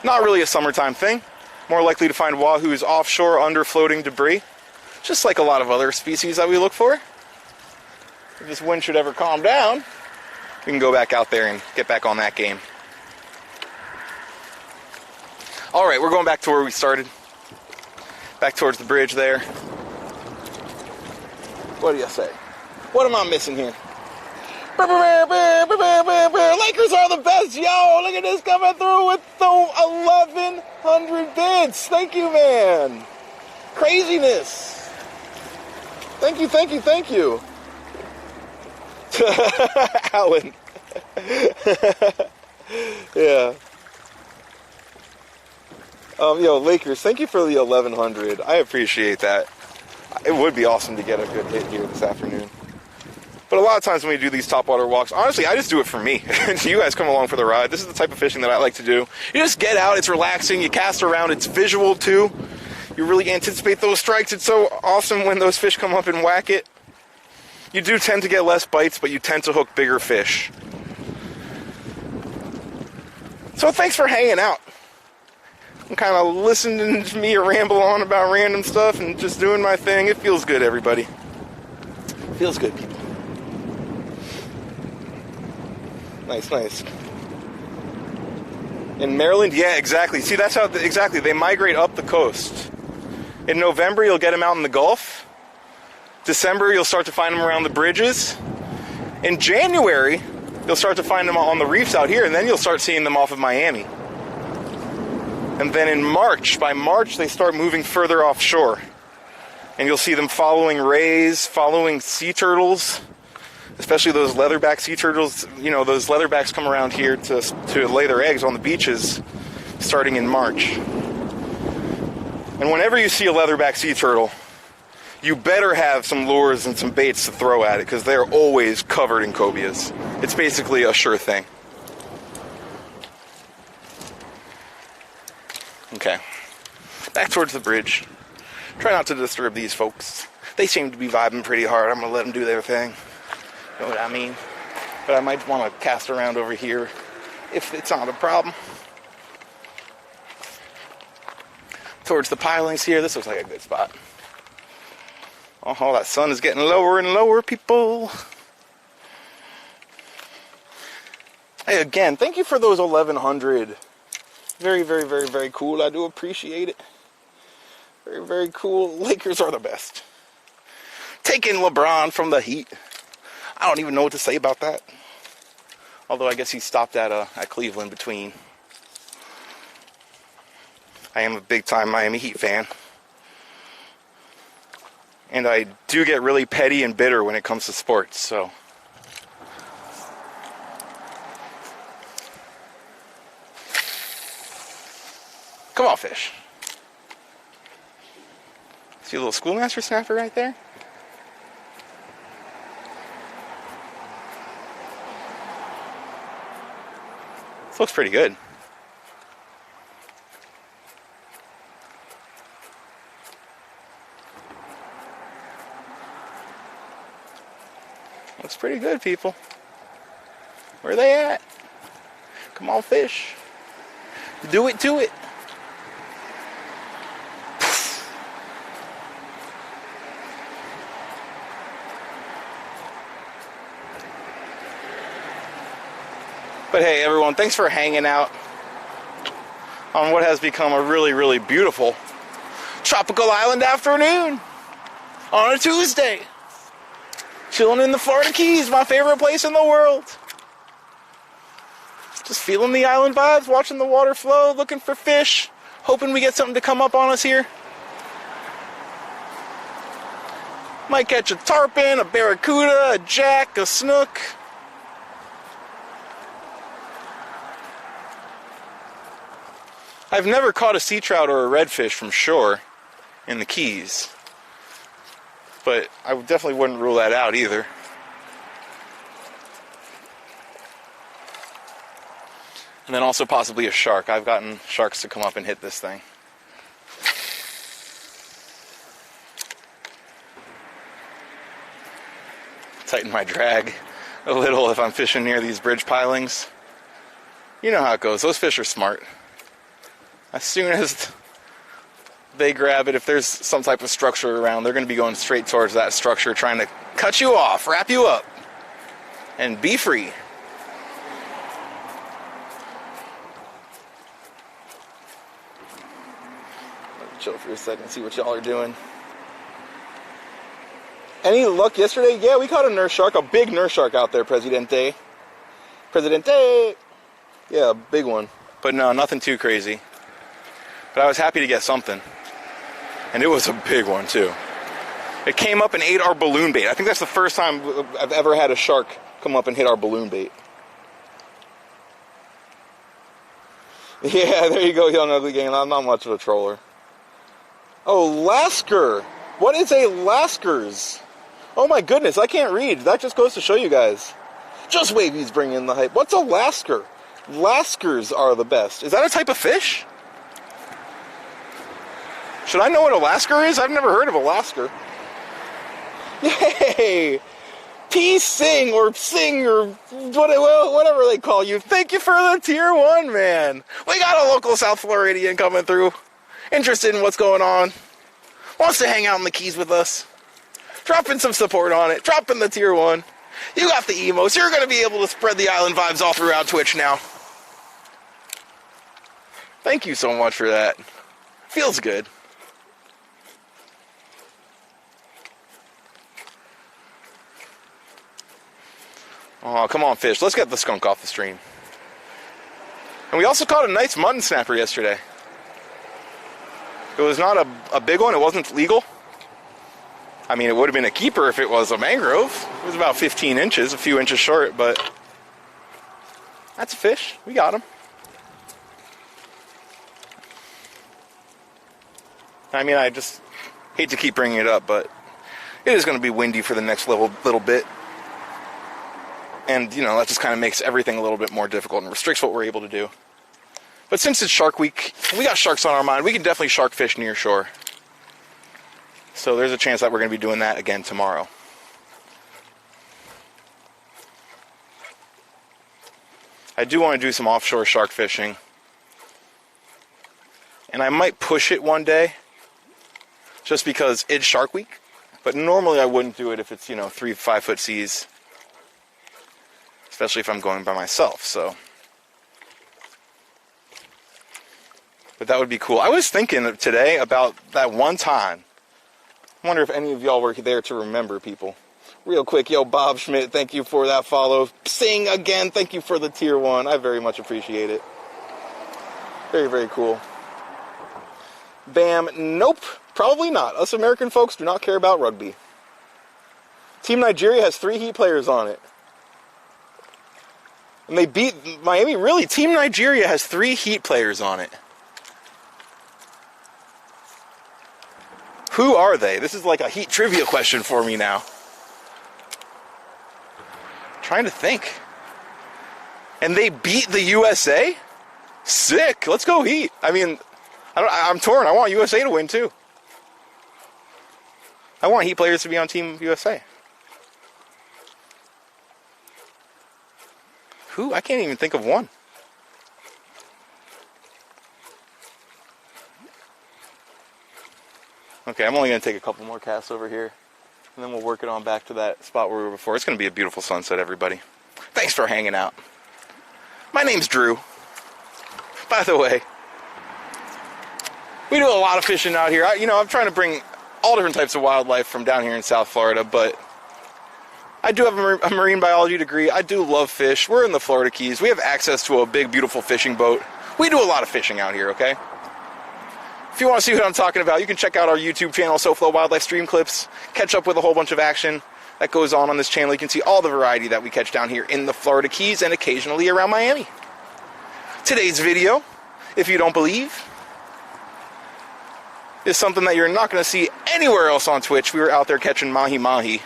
Speaker 1: Not really a summertime thing. More likely to find wahoos offshore under floating debris, just like a lot of other species that we look for. If this wind should ever calm down, we can go back out there and get back on that game. Alright, we're going back to where we started. Back towards the bridge there. What do you say? What am I missing here? Lakers are the best, yo! Look at this coming through with the 1,100 bids. Thank you, man. Craziness. Thank you, thank you, thank you. Alan. Yeah. Yo, Lakers, thank you for the 1,100. I appreciate that. It would be awesome to get a good hit here this afternoon. But a lot of times when we do these topwater walks, honestly, I just do it for me. You guys come along for the ride. This is the type of fishing that I like to do. You just get out, it's relaxing, you cast around, it's visual too. You really anticipate those strikes. It's so awesome when those fish come up and whack it. You do tend to get less bites, but you tend to hook bigger fish. So thanks for hanging out. I'm kind of listening to me ramble on about random stuff and just doing my thing. It feels good, everybody. It feels good, people. Nice, nice. In Maryland? Yeah, exactly. See, that's how, exactly, they migrate up the coast. In November, you'll get them out in the Gulf. December, you'll start to find them around the bridges. In January, you'll start to find them on the reefs out here, and then you'll start seeing them off of Miami. And then in March, by March, they start moving further offshore. And you'll see them following rays, following sea turtles, especially those leatherback sea turtles. You know, those leatherbacks come around here to lay their eggs on the beaches starting in March. And whenever you see a leatherback sea turtle, you better have some lures and some baits to throw at it, because they're always covered in cobias. It's basically a sure thing. Okay, back towards the bridge. Try not to disturb these folks. They seem to be vibing pretty hard. I'm going to let them do their thing. You know what I mean? But I might want to cast around over here if it's not a problem. Towards the pilings here. This looks like a good spot. Oh, that sun is getting lower and lower, people. Hey, again, thank you for those 1,100. Very, very, very, very cool. I do appreciate it. Very, very cool. Lakers are the best. Taking LeBron from the Heat. I don't even know what to say about that. Although I guess he stopped at Cleveland between. I am a big-time Miami Heat fan. And I do get really petty and bitter when it comes to sports, so. Come on, fish. See a little schoolmaster snapper right there? This looks pretty good. Looks pretty good, people. Where are they at? Come on, fish. Do it to it. But hey, everyone, thanks for hanging out on what has become a really, really beautiful tropical island afternoon on a Tuesday. Chilling in the Florida Keys, my favorite place in the world. Just feeling the island vibes, watching the water flow, looking for fish, hoping we get something to come up on us here. Might catch a tarpon, a barracuda, a jack, a snook. I've never caught a sea trout or a redfish from shore in the Keys, but I definitely wouldn't rule that out either. And then also possibly a shark. I've gotten sharks to come up and hit this thing. Tighten my drag a little if I'm fishing near these bridge pilings. You know how it goes. Those fish are smart. As soon as they grab it, if there's some type of structure around, they're going to be going straight towards that structure, trying to cut you off, wrap you up, and be free. Let me chill for a second, see what y'all are doing. Any luck yesterday? Yeah, we caught a nurse shark, a big nurse shark out there, Presidente. Presidente! Yeah, a big one. But no, nothing too crazy. But I was happy to get something. And it was a big one, too. It came up and ate our balloon bait. I think that's the first time I've ever had a shark come up and hit our balloon bait. Yeah, there you go, Young Ugly Gang. I'm not much of a troller. Oh, Lasker. What is a Lasker's? Oh my goodness, I can't read. That just goes to show you guys. Just Wavy's bringing in the hype. What's a Lasker? Laskers are the best. Is that a type of fish? Should I know what a Lasker is? I've never heard of a Lasker. Yay! Peace Sing or whatever they call you. Thank you for the tier 1, man. We got a local South Floridian coming through. Interested in what's going on. Wants to hang out in the Keys with us. Dropping some support on it. Dropping the tier 1. You got the emotes. You're going to be able to spread the island vibes all throughout Twitch now. Thank you so much for that. Feels good. Oh, come on, fish. Let's get the skunk off the stream. And we also caught a nice mutton snapper yesterday. It was not a big one. It wasn't legal. I mean, it would have been a keeper if it was a mangrove. It was about 15 inches, a few inches short, but that's a fish. We got him. I mean, I just hate to keep bringing it up, but it is going to be windy for the next little bit. And, you know, that just kind of makes everything a little bit more difficult and restricts what we're able to do. But since it's Shark Week, we got sharks on our mind, we can definitely shark fish near shore. So there's a chance that we're going to be doing that again tomorrow. I do want to do some offshore shark fishing. And I might push it one day, just because it's Shark Week. But normally I wouldn't do it if it's, you know, 3 to 5 foot seas. Especially if I'm going by myself, so. But that would be cool. I was thinking today about that one time. I wonder if any of y'all were there to remember, people. Real quick, yo, Bob Schmidt, thank you for that follow. Sing again, thank you for the tier 1. I very much appreciate it. Very, very cool. Bam, nope, probably not. Us American folks do not care about rugby. Team Nigeria has 3 Heat players on it. And they beat Miami. Really, Team Nigeria has 3 Heat players on it. Who are they? This is like a Heat trivia question for me now. Trying to think. And they beat the USA? Sick. Let's go Heat. I mean, I'm torn. I want USA to win too. I want Heat players to be on Team USA. Who? I can't even think of one. Okay, I'm only going to take a couple more casts over here, and then we'll work it on back to that spot where we were before. It's going to be a beautiful sunset, everybody. Thanks for hanging out. My name's Drew. By the way, we do a lot of fishing out here. I'm trying to bring all different types of wildlife from down here in South Florida, but I do have a marine biology degree. I do love fish. We're in the Florida Keys. We have access to a big, beautiful fishing boat. We do a lot of fishing out here, okay? If you want to see what I'm talking about, you can check out our YouTube channel, SoFlo Wildlife Stream Clips. Catch up with a whole bunch of action that goes on this channel. You can see all the variety that we catch down here in the Florida Keys and occasionally around Miami. Today's video, if you don't believe, is something that you're not going to see anywhere else on Twitch. We were out there catching mahi-mahi.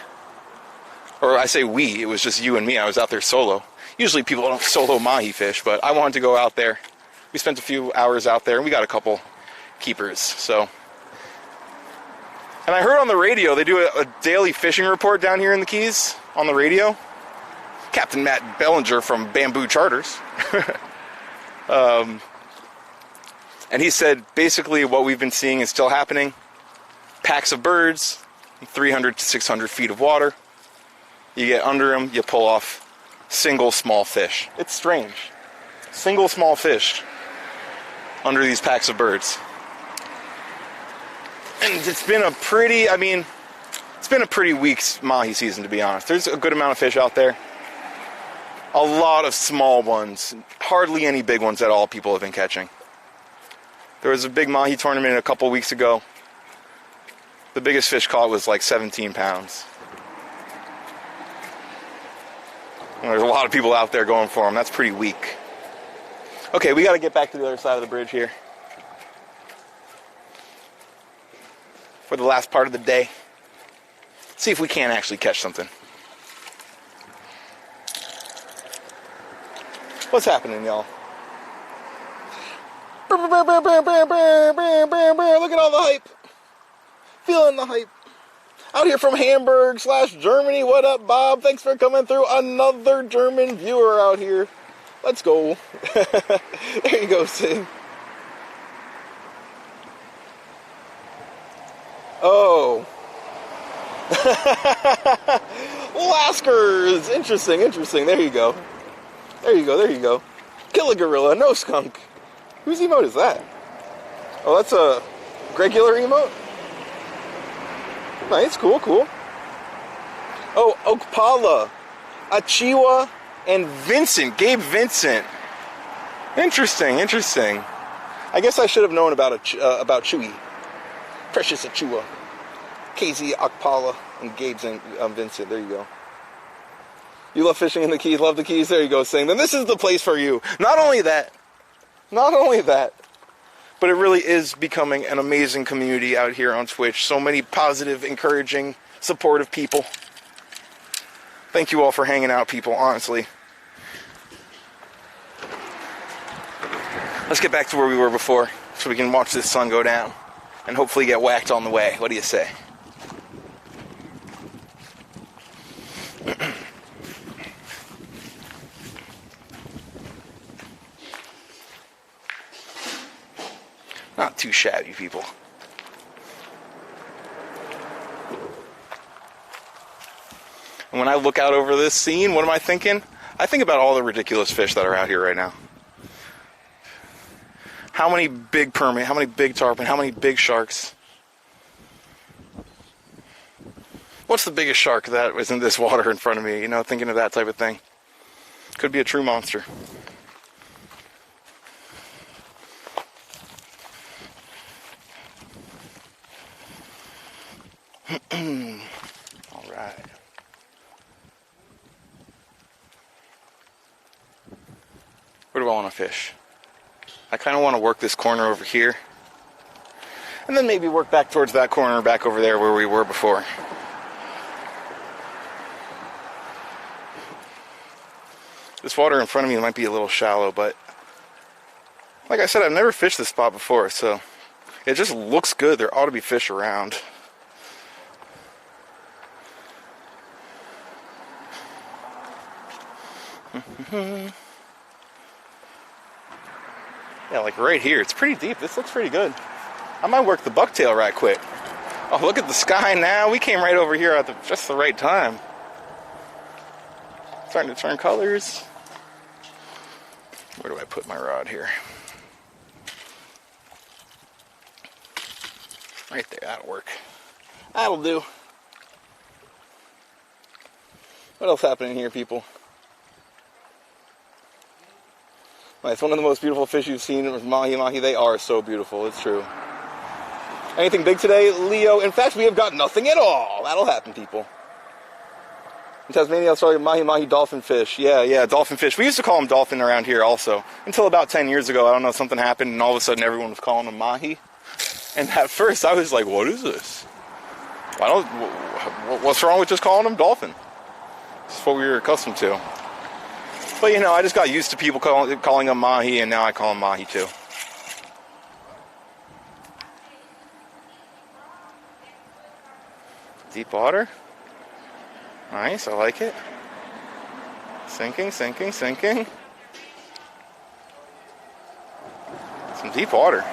Speaker 1: Or I say we, it was just you and me. I was out there solo. Usually people don't solo mahi fish, but I wanted to go out there. We spent a few hours out there, and we got a couple keepers, so. And I heard on the radio, they do a daily fishing report down here in the Keys, on the radio. Captain Matt Bellinger from Bamboo Charters. And he said, basically what we've been seeing is still happening. Packs of birds, 300 to 600 feet of water. You get under them, you pull off single small fish. It's strange. Single small fish under these packs of birds. And it's been a pretty, it's been a pretty weak mahi season, to be honest. There's a good amount of fish out there. A lot of small ones. Hardly any big ones at all people have been catching. There was a big mahi tournament a couple weeks ago. The biggest fish caught was like 17 pounds. And there's a lot of people out there going for them. That's pretty weak. Okay, we got to get back to the other side of the bridge here for the last part of the day. See if we can actually catch something. What's happening, y'all? Look at all the hype. Feeling the hype. Out here from Hamburg/Germany. What up, Bob? Thanks for coming through. Another German viewer out here. Let's go. There you go, Sid. Oh. Laskers. Interesting. There you go. There you go. Kill a gorilla, no skunk. Whose emote is that? Oh, that's a regular emote? Nice, cool. Oh, Okpala, Achiwa, and Vincent, Gabe Vincent. Interesting. I guess I should have known about Chewy. Precious Achiwa. Casey Okpala and Gabe Vincent. There you go. You love fishing in the Keys, love the Keys. There you go, saying, then this is the place for you. Not only that, but it really is becoming an amazing community out here on Twitch. So many positive, encouraging, supportive people. Thank you all for hanging out, people, honestly. Let's get back to where we were before so we can watch this sun go down and hopefully get whacked on the way. What do you say? Not too shabby, people. And when I look out over this scene, what am I thinking? I think about all the ridiculous fish that are out here right now. How many big permit, how many big tarpon, how many big sharks? What's the biggest shark that was in this water in front of me? You know, thinking of that type of thing. Could be a true monster. All right. Where do I want to fish? I kind of want to work this corner over here. And then maybe work back towards that corner, back over there where we were before. This water in front of me might be a little shallow, but like I said, I've never fished this spot before, so it just looks good. There ought to be fish around. Yeah, like right here. It's pretty deep. This looks pretty good. I might work the bucktail right quick. Oh, look at the sky now. We came right over here at just the right time. Starting to turn colors. Where do I put my rod here? Right there. That'll work. That'll do. What else happening here, people? It's one of the most beautiful fish you've seen. Mahi-mahi, they are so beautiful. It's true. Anything big today, Leo? In fact, we have got nothing at all. That'll happen, people. In Tasmania, Australia, mahi-mahi dolphin fish. Yeah, dolphin fish. We used to call them dolphin around here also. Until about 10 years ago, I don't know, something happened, and all of a sudden everyone was calling them mahi. And at first, I was like, what is this? What's wrong with just calling them dolphin? It's what we were accustomed to. But, you know, I just got used to people calling them mahi, and now I call them mahi, too. Deep water. Nice, I like it. Sinking, sinking, sinking. Some deep water.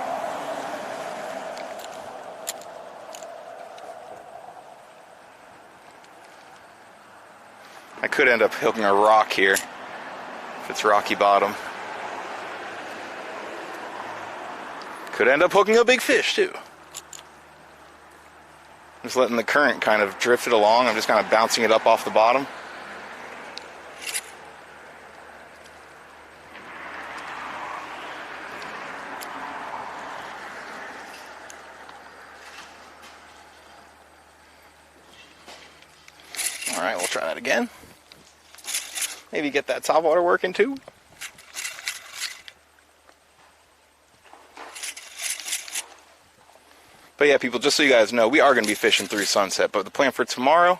Speaker 1: I could end up hooking a rock here. If it's rocky bottom. Could end up hooking a big fish too. Just letting the current kind of drift it along. I'm just kind of bouncing it up off the bottom. Alright, we'll try that again. Maybe get that topwater working too. But yeah, people, just so you guys know, we are going to be fishing through sunset. But the plan for tomorrow,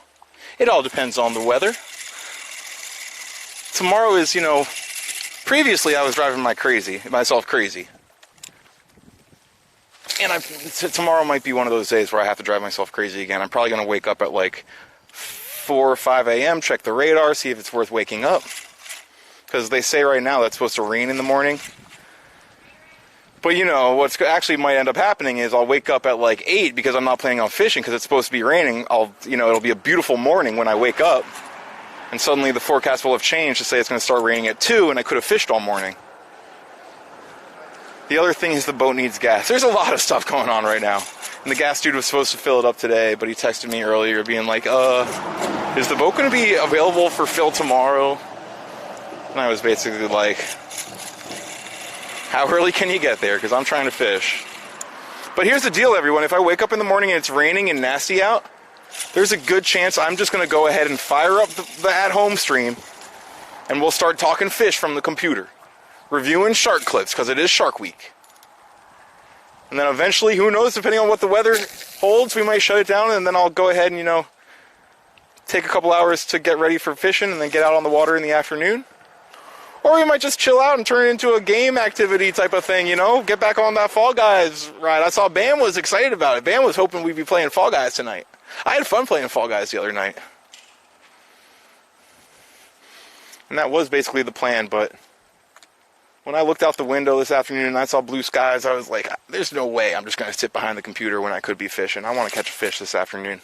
Speaker 1: it all depends on the weather. Tomorrow is, you know, previously I was driving myself crazy. And tomorrow might be one of those days where I have to drive myself crazy again. I'm probably going to wake up at like 4 or 5 a.m., check the radar, see if it's worth waking up. Because they say right now that's supposed to rain in the morning. But you know, what's actually might end up happening is I'll wake up at like 8 because I'm not planning on fishing because it's supposed to be raining. It'll be a beautiful morning when I wake up. And suddenly the forecast will have changed to say it's going to start raining at 2 and I could have fished all morning. The other thing is the boat needs gas. There's a lot of stuff going on right now. And the gas dude was supposed to fill it up today, but he texted me earlier being like, is the boat going to be available for fill tomorrow? And I was basically like, how early can you get there? Because I'm trying to fish. But here's the deal, everyone. If I wake up in the morning and it's raining and nasty out, there's a good chance I'm just going to go ahead and fire up the at-home stream, and we'll start talking fish from the computer, reviewing shark clips, because it is Shark Week. And then eventually, who knows, depending on what the weather holds, we might shut it down, and then I'll go ahead and, you know, take a couple hours to get ready for fishing and then get out on the water in the afternoon. Or we might just chill out and turn it into a game activity type of thing, you know, get back on that Fall Guys ride. I saw Bam was excited about it. Bam was hoping we'd be playing Fall Guys tonight. I had fun playing Fall Guys the other night. And that was basically the plan, but when I looked out the window this afternoon and I saw blue skies, I was like, there's no way I'm just going to sit behind the computer when I could be fishing. I want to catch a fish this afternoon.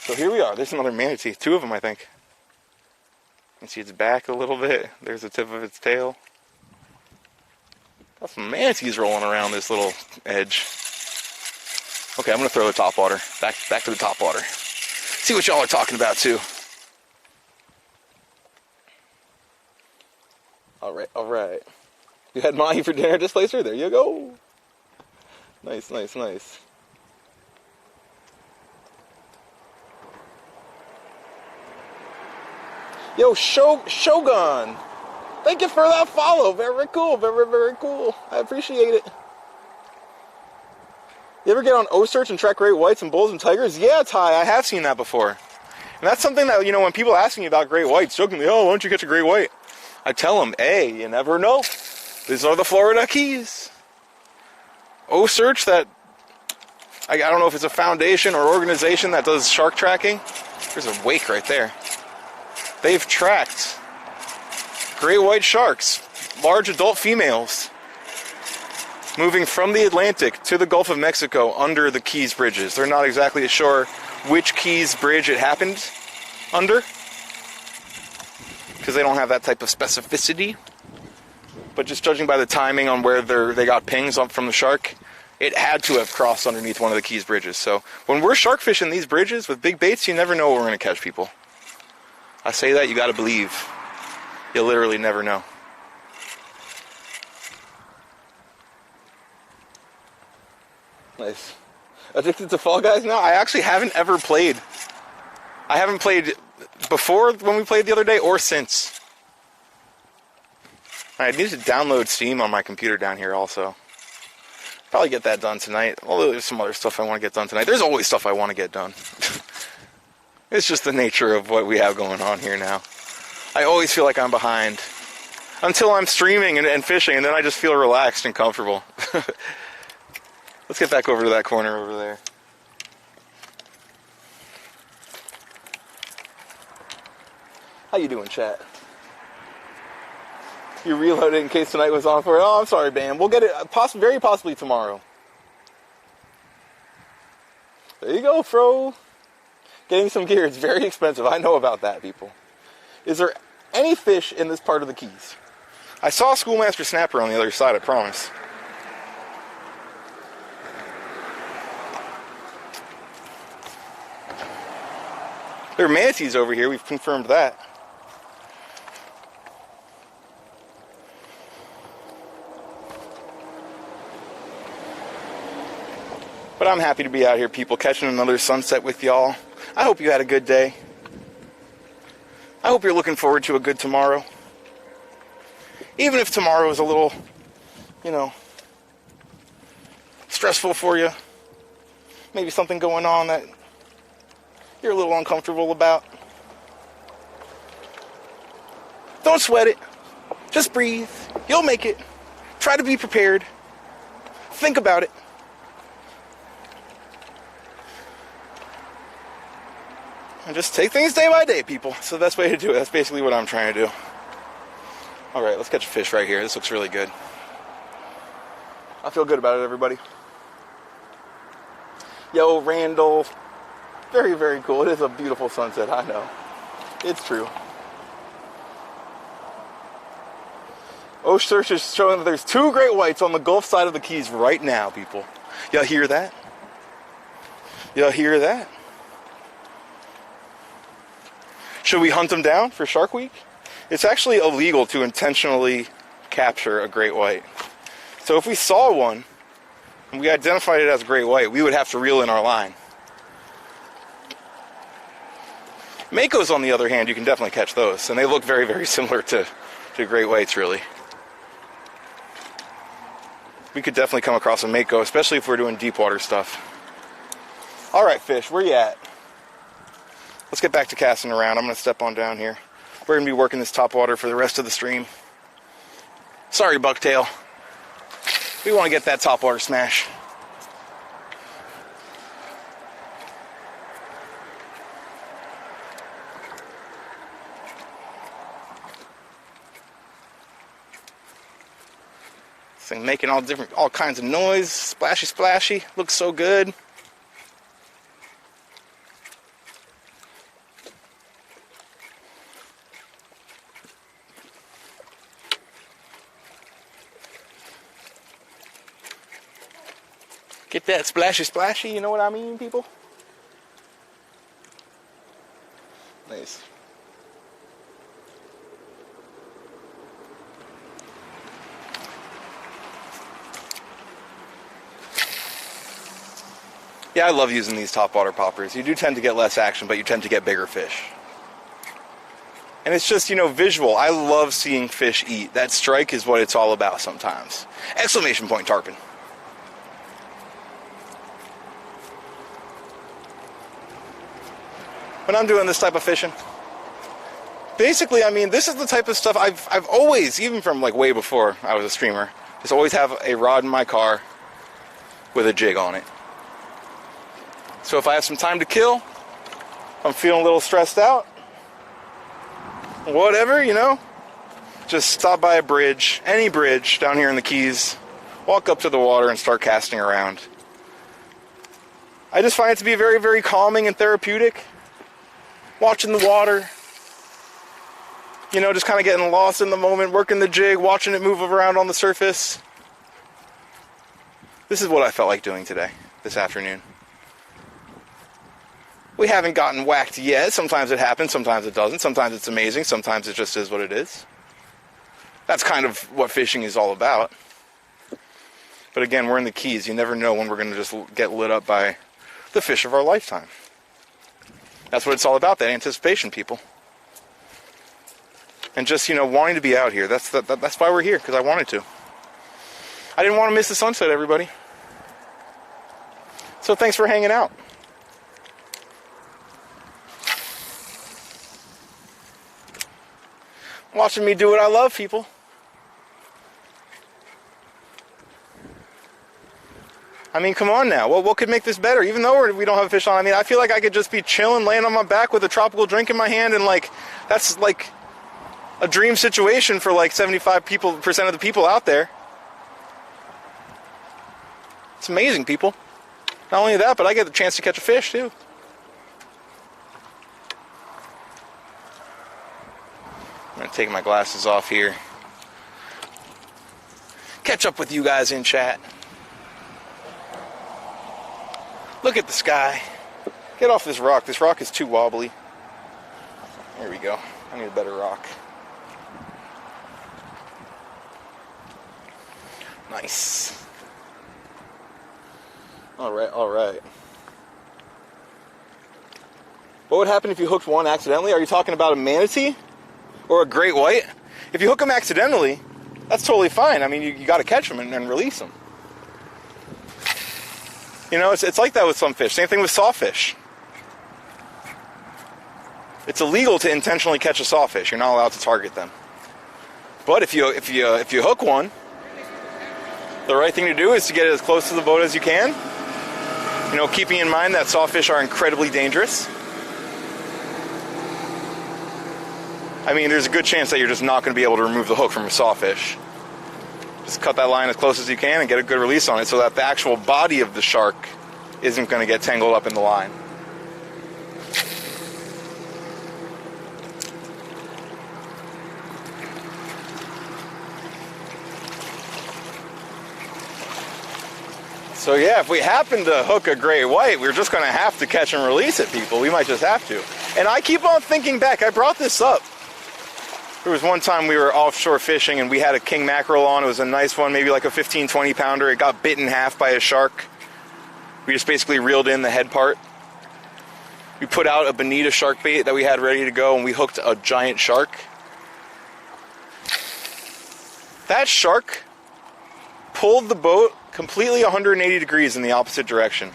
Speaker 1: So here we are. There's another manatee. 2 of them, I think. You can see its back a little bit. There's the tip of its tail. Got some manatees rolling around this little edge. Okay, I'm going to throw the topwater. Back to the topwater. See what y'all are talking about, too. Alright, alright. You had mahi for dinner, Displacer? There you go. Nice, nice, nice. Yo, Shogun! Thank you for that follow. Very cool, very, very cool. I appreciate it. You ever get on O-Search and track great whites and bulls and tigers? Yeah, Ty, I have seen that before. And that's something that, you know, when people ask me about great whites, jokingly, oh, why don't you catch a great white? I tell them, hey, you never know. These are the Florida Keys. O-Search, that, I don't know if it's a foundation or organization that does shark tracking. There's a wake right there. They've tracked great white sharks, large adult females, moving from the Atlantic to the Gulf of Mexico under the Keys bridges. They're not exactly sure which Keys bridge it happened under, because they don't have that type of specificity. But just judging by the timing on where they got pings from the shark, it had to have crossed underneath one of the Keys bridges. So when we're shark fishing these bridges with big baits, you never know where we're going to catch people. I say that, you got to believe. You literally never know. Nice. Addicted to Fall Guys now? I actually haven't ever played. I haven't played before when we played the other day or since. I need to download Steam on my computer down here also. Probably get that done tonight. Although there's some other stuff I want to get done tonight. There's always stuff I want to get done. It's just the nature of what we have going on here now. I always feel like I'm behind. Until I'm streaming and fishing, and then I just feel relaxed and comfortable. Let's get back over to that corner over there. How you doing, chat? You reloaded in case tonight was on for it? Oh, I'm sorry, Bam. We'll get it very possibly tomorrow. There you go, Fro. Getting some gear is very expensive. I know about that, people. Is there any fish in this part of the Keys? I saw a schoolmaster snapper on the other side, I promise. There are manatees over here, we've confirmed that. But I'm happy to be out here, people, catching another sunset with y'all. I hope you had a good day. I hope you're looking forward to a good tomorrow. Even if tomorrow is a little, you know, stressful for you. Maybe something going on that you're a little uncomfortable about. Don't sweat it. Just breathe. You'll make it. Try to be prepared. Think about it. And just take things day by day, people. It's the best way to do it. That's basically what I'm trying to do. Alright, let's catch a fish right here. This looks really good. I feel good about it, everybody. Yo, Randall. Very, very cool. It is a beautiful sunset, I know. It's true. O-Search is showing that there's 2 great whites on the Gulf side of the Keys right now, people. Y'all hear that? Y'all hear that? Should we hunt them down for Shark Week? It's actually illegal to intentionally capture a great white. So if we saw one and we identified it as a great white, we would have to reel in our line. Makos, on the other hand, you can definitely catch those, and they look very, very similar to great whites, really. We could definitely come across a Mako, especially if we're doing deep water stuff. All right, fish, where you at? Let's get back to casting around. I'm going to step on down here. We're going to be working this topwater for the rest of the stream. Sorry, bucktail. We want to get that topwater smash. This thing making all kinds of noise, splashy, splashy. Looks so good. Get that splashy, splashy. You know what I mean, people? Nice. Yeah, I love using these topwater poppers. You do tend to get less action, but you tend to get bigger fish. And it's just, you know, visual. I love seeing fish eat. That strike is what it's all about sometimes. Exclamation point, tarpon. When I'm doing this type of fishing, basically, I mean, this is the type of stuff I've always, even from like way before I was a streamer, just always have a rod in my car with a jig on it. So if I have some time to kill, I'm feeling a little stressed out, whatever, you know, just stop by a bridge, any bridge down here in the Keys, walk up to the water and start casting around. I just find it to be very, very calming and therapeutic. Watching the water, you know, just kind of getting lost in the moment, working the jig, watching it move around on the surface. This is what I felt like doing today, this afternoon. We haven't gotten whacked yet. Sometimes it happens, sometimes it doesn't. Sometimes it's amazing, sometimes it just is what it is. That's kind of what fishing is all about. But again, we're in the Keys. You never know when we're going to just get lit up by the fish of our lifetime. That's what it's all about, that anticipation, people. And just, you know, wanting to be out here. That's why we're here, because I wanted to. I didn't want to miss the sunset, everybody. So thanks for hanging out. Watching me do what I love, people. I mean, come on now. What could make this better? Even though we don't have a fish on, I mean, I feel like I could just be chilling, laying on my back with a tropical drink in my hand, and like, that's like a dream situation for like 75% of the people out there. It's amazing, people. Not only that, but I get the chance to catch a fish too. I'm gonna take my glasses off here. Catch up with you guys in chat. Look at the sky. Get off this rock. This rock is too wobbly. There we go. I need a better rock. Nice. Alright, alright. What would happen if you hooked one accidentally? Are you talking about a manatee? Or a great white? If you hook them accidentally, that's totally fine. I mean, you got to catch them and release them. You know, it's like that with some fish. Same thing with sawfish. It's illegal to intentionally catch a sawfish. You're not allowed to target them. But if you hook one, the right thing to do is to get as close to the boat as you can. You know, keeping in mind that sawfish are incredibly dangerous. I mean, there's a good chance that you're just not going to be able to remove the hook from a sawfish. Just cut that line as close as you can and get a good release on it so that the actual body of the shark isn't going to get tangled up in the line. So yeah, if we happen to hook a gray white, we're just going to have to catch and release it, people. We might just have to. And I keep on thinking back. I brought this up There was one time we were offshore fishing and we had a king mackerel on. It was a nice one, maybe like a 15, 20 pounder. It got bit in half by a shark. We just basically reeled in the head part. We put out a bonita shark bait that we had ready to go and we hooked a giant shark. That shark pulled the boat completely 180 degrees in the opposite direction.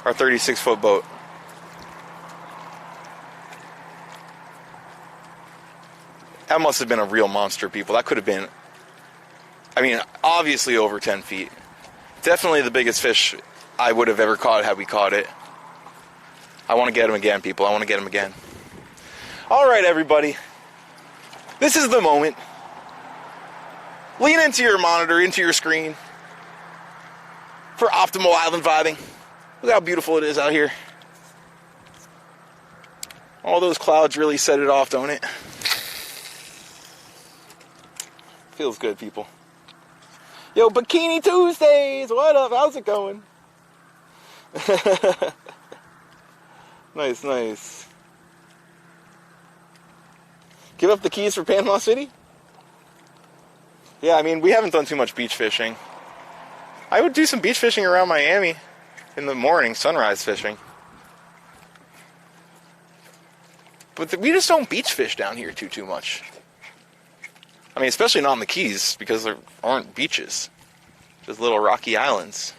Speaker 1: Our 36-foot boat. That must have been a real monster, people. That could have been, I mean, obviously over 10 feet. Definitely the biggest fish I would have ever caught had we caught it. I want to get him again, people. I want to get him again. All right, everybody. This is the moment. Lean into your monitor, into your screen for optimal island vibing. Look how beautiful it is out here. All those clouds really set it off, don't it? Feels good, people. Yo, Bikini Tuesdays! What up? How's it going? Nice, nice. Give up the keys for Panama City? Yeah, I mean, we haven't done too much beach fishing. I would do some beach fishing around Miami in the morning, sunrise fishing. But we just don't beach fish down here too much. I mean, especially not in the Keys, because there aren't beaches. Just little rocky islands.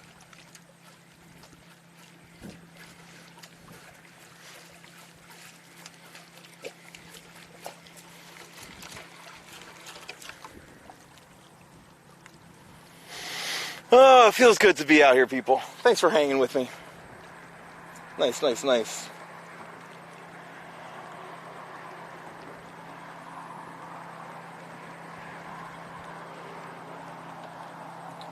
Speaker 1: Oh, it feels good to be out here, people. Thanks for hanging with me. Nice, nice, nice.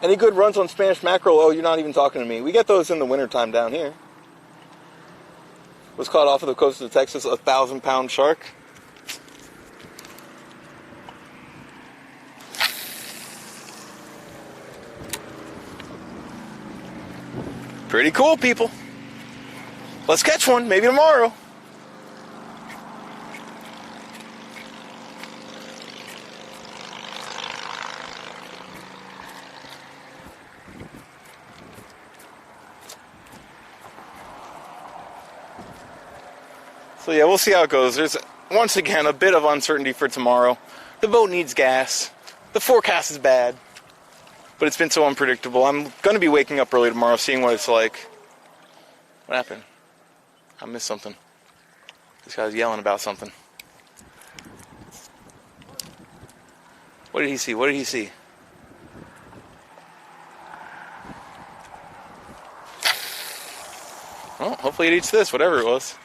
Speaker 1: Any good runs on Spanish mackerel? Oh, you're not even talking to me. We get those in the wintertime down here. Was caught off of the coast of Texas, 1,000-pound shark. Pretty cool, people. Let's catch one, maybe tomorrow. So yeah, we'll see how it goes. There's, once again, a bit of uncertainty for tomorrow. The boat needs gas. The forecast is bad. But it's been so unpredictable. I'm going to be waking up early tomorrow, seeing what it's like. What happened? I missed something. This guy's yelling about something. What did he see? What did he see? Well, hopefully it eats this, whatever it was.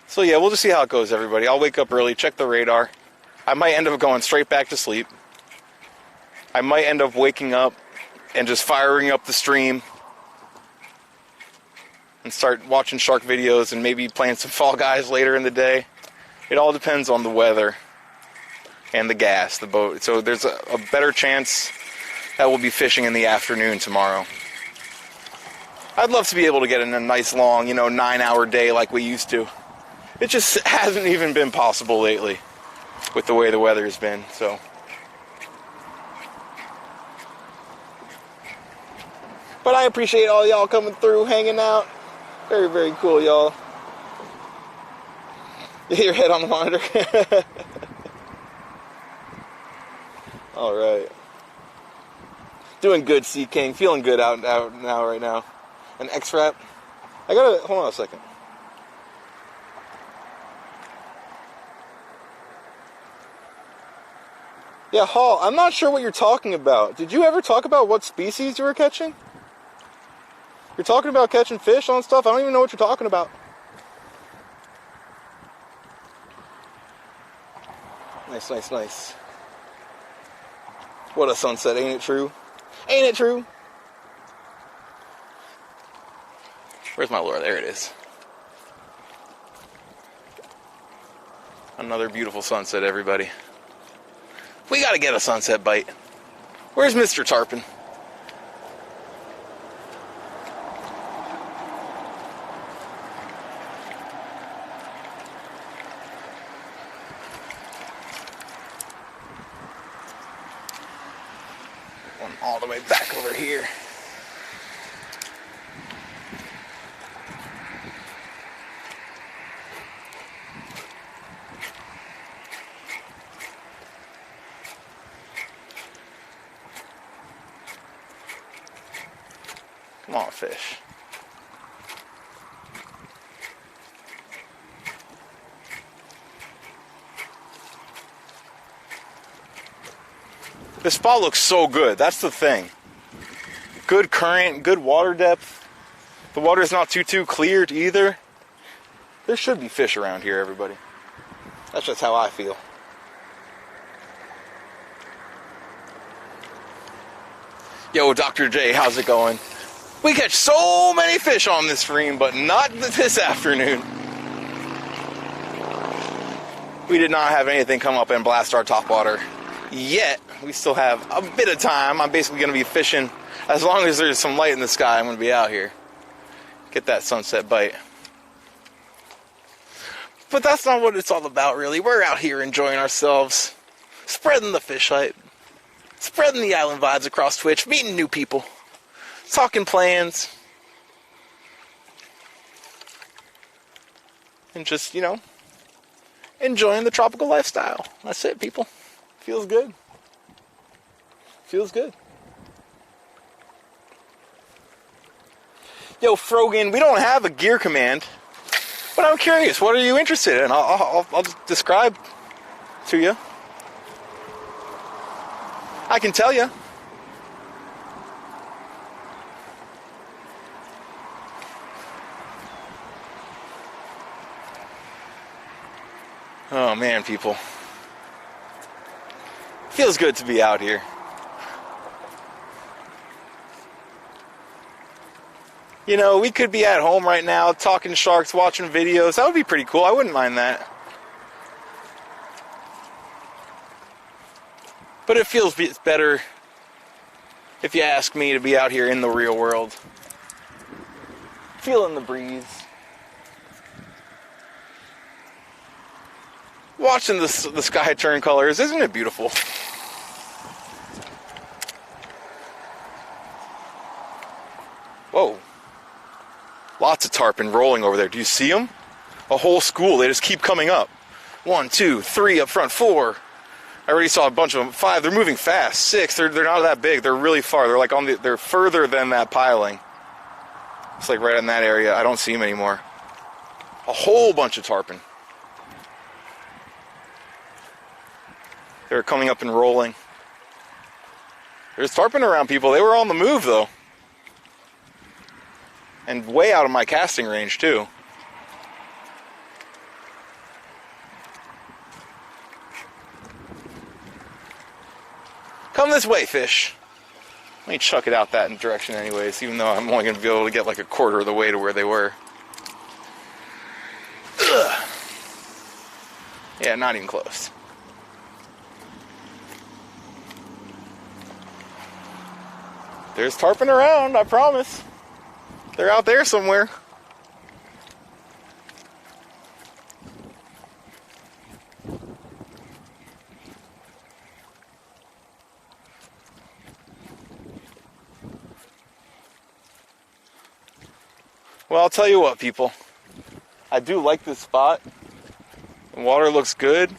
Speaker 1: So yeah, we'll just see how it goes, everybody. I'll wake up early, check the radar. I might end up going straight back to sleep. I might end up waking up and just firing up the stream and start watching shark videos and maybe playing some Fall Guys later in the day. It all depends on the weather and the gas, the boat. So there's a better chance that we'll be fishing in the afternoon tomorrow. I'd love to be able to get in a nice long, 9-hour day like we used to. It just hasn't even been possible lately with the way the weather has been, so. But I appreciate all y'all coming through, hanging out. Very, very cool, y'all. You hit your head on the monitor. All right. Doing good, Sea King. Feeling good out now, right now. An X-Wrap. Hold on a second. Yeah, Hall, I'm not sure what you're talking about. Did you ever talk about what species you were catching? You're talking about catching fish on stuff? I don't even know what you're talking about. Nice, nice, nice. What a sunset, ain't it true? Ain't it true? Where's my lure? There it is. Another beautiful sunset, everybody. We gotta get a sunset bite. Where's Mr. Tarpon? one all the way back over here. Come on, fish. This spot looks so good. That's the thing. Good current, good water depth. The water is not too cleared either. There should be fish around here, everybody. That's just how I feel. Yo, Dr. J, how's it going? We catch so many fish on this stream, but not this afternoon. We did not have anything come up and blast our topwater yet. We still have a bit of time. I'm basically going to be fishing. As long as there's some light in the sky, I'm going to be out here. Get that sunset bite. But that's not what it's all about, really. We're out here enjoying ourselves, spreading the fish hype, spreading the island vibes across Twitch, meeting new people, talking plans, and just, you know, enjoying the tropical lifestyle. That's it, people. Feels good. Feels good. Yo, Frogan, we don't have a gear command, but I'm curious, what are you interested in? I'll just describe to you. I can tell you. Oh man, people. Feels good to be out here. You know, we could be at home right now talking sharks, watching videos. That would be pretty cool. I wouldn't mind that. But it feels better, if you ask me, to be out here in the real world. Feeling the breeze. Watching the sky turn colors. Isn't it beautiful? Whoa. Lots of tarpon rolling over there. Do you see them? A whole school. They just keep coming up. 1, 2, 3 up front, 4. I already saw a bunch of them. 5. They're moving fast. 6. They're not that big. They're really far. They're like they're further than that piling. It's like right in that area. I don't see them anymore. A whole bunch of tarpon. They're coming up and rolling. There's tarpon around, people. They were on the move though. And way out of my casting range, too. Come this way, fish. Let me chuck it out that direction anyways, even though I'm only going to be able to get like a quarter of the way to where they were. Ugh. Yeah, not even close. There's tarpon around, I promise. They're out there somewhere. Well, I'll tell you what, people. I do like this spot. The water looks good.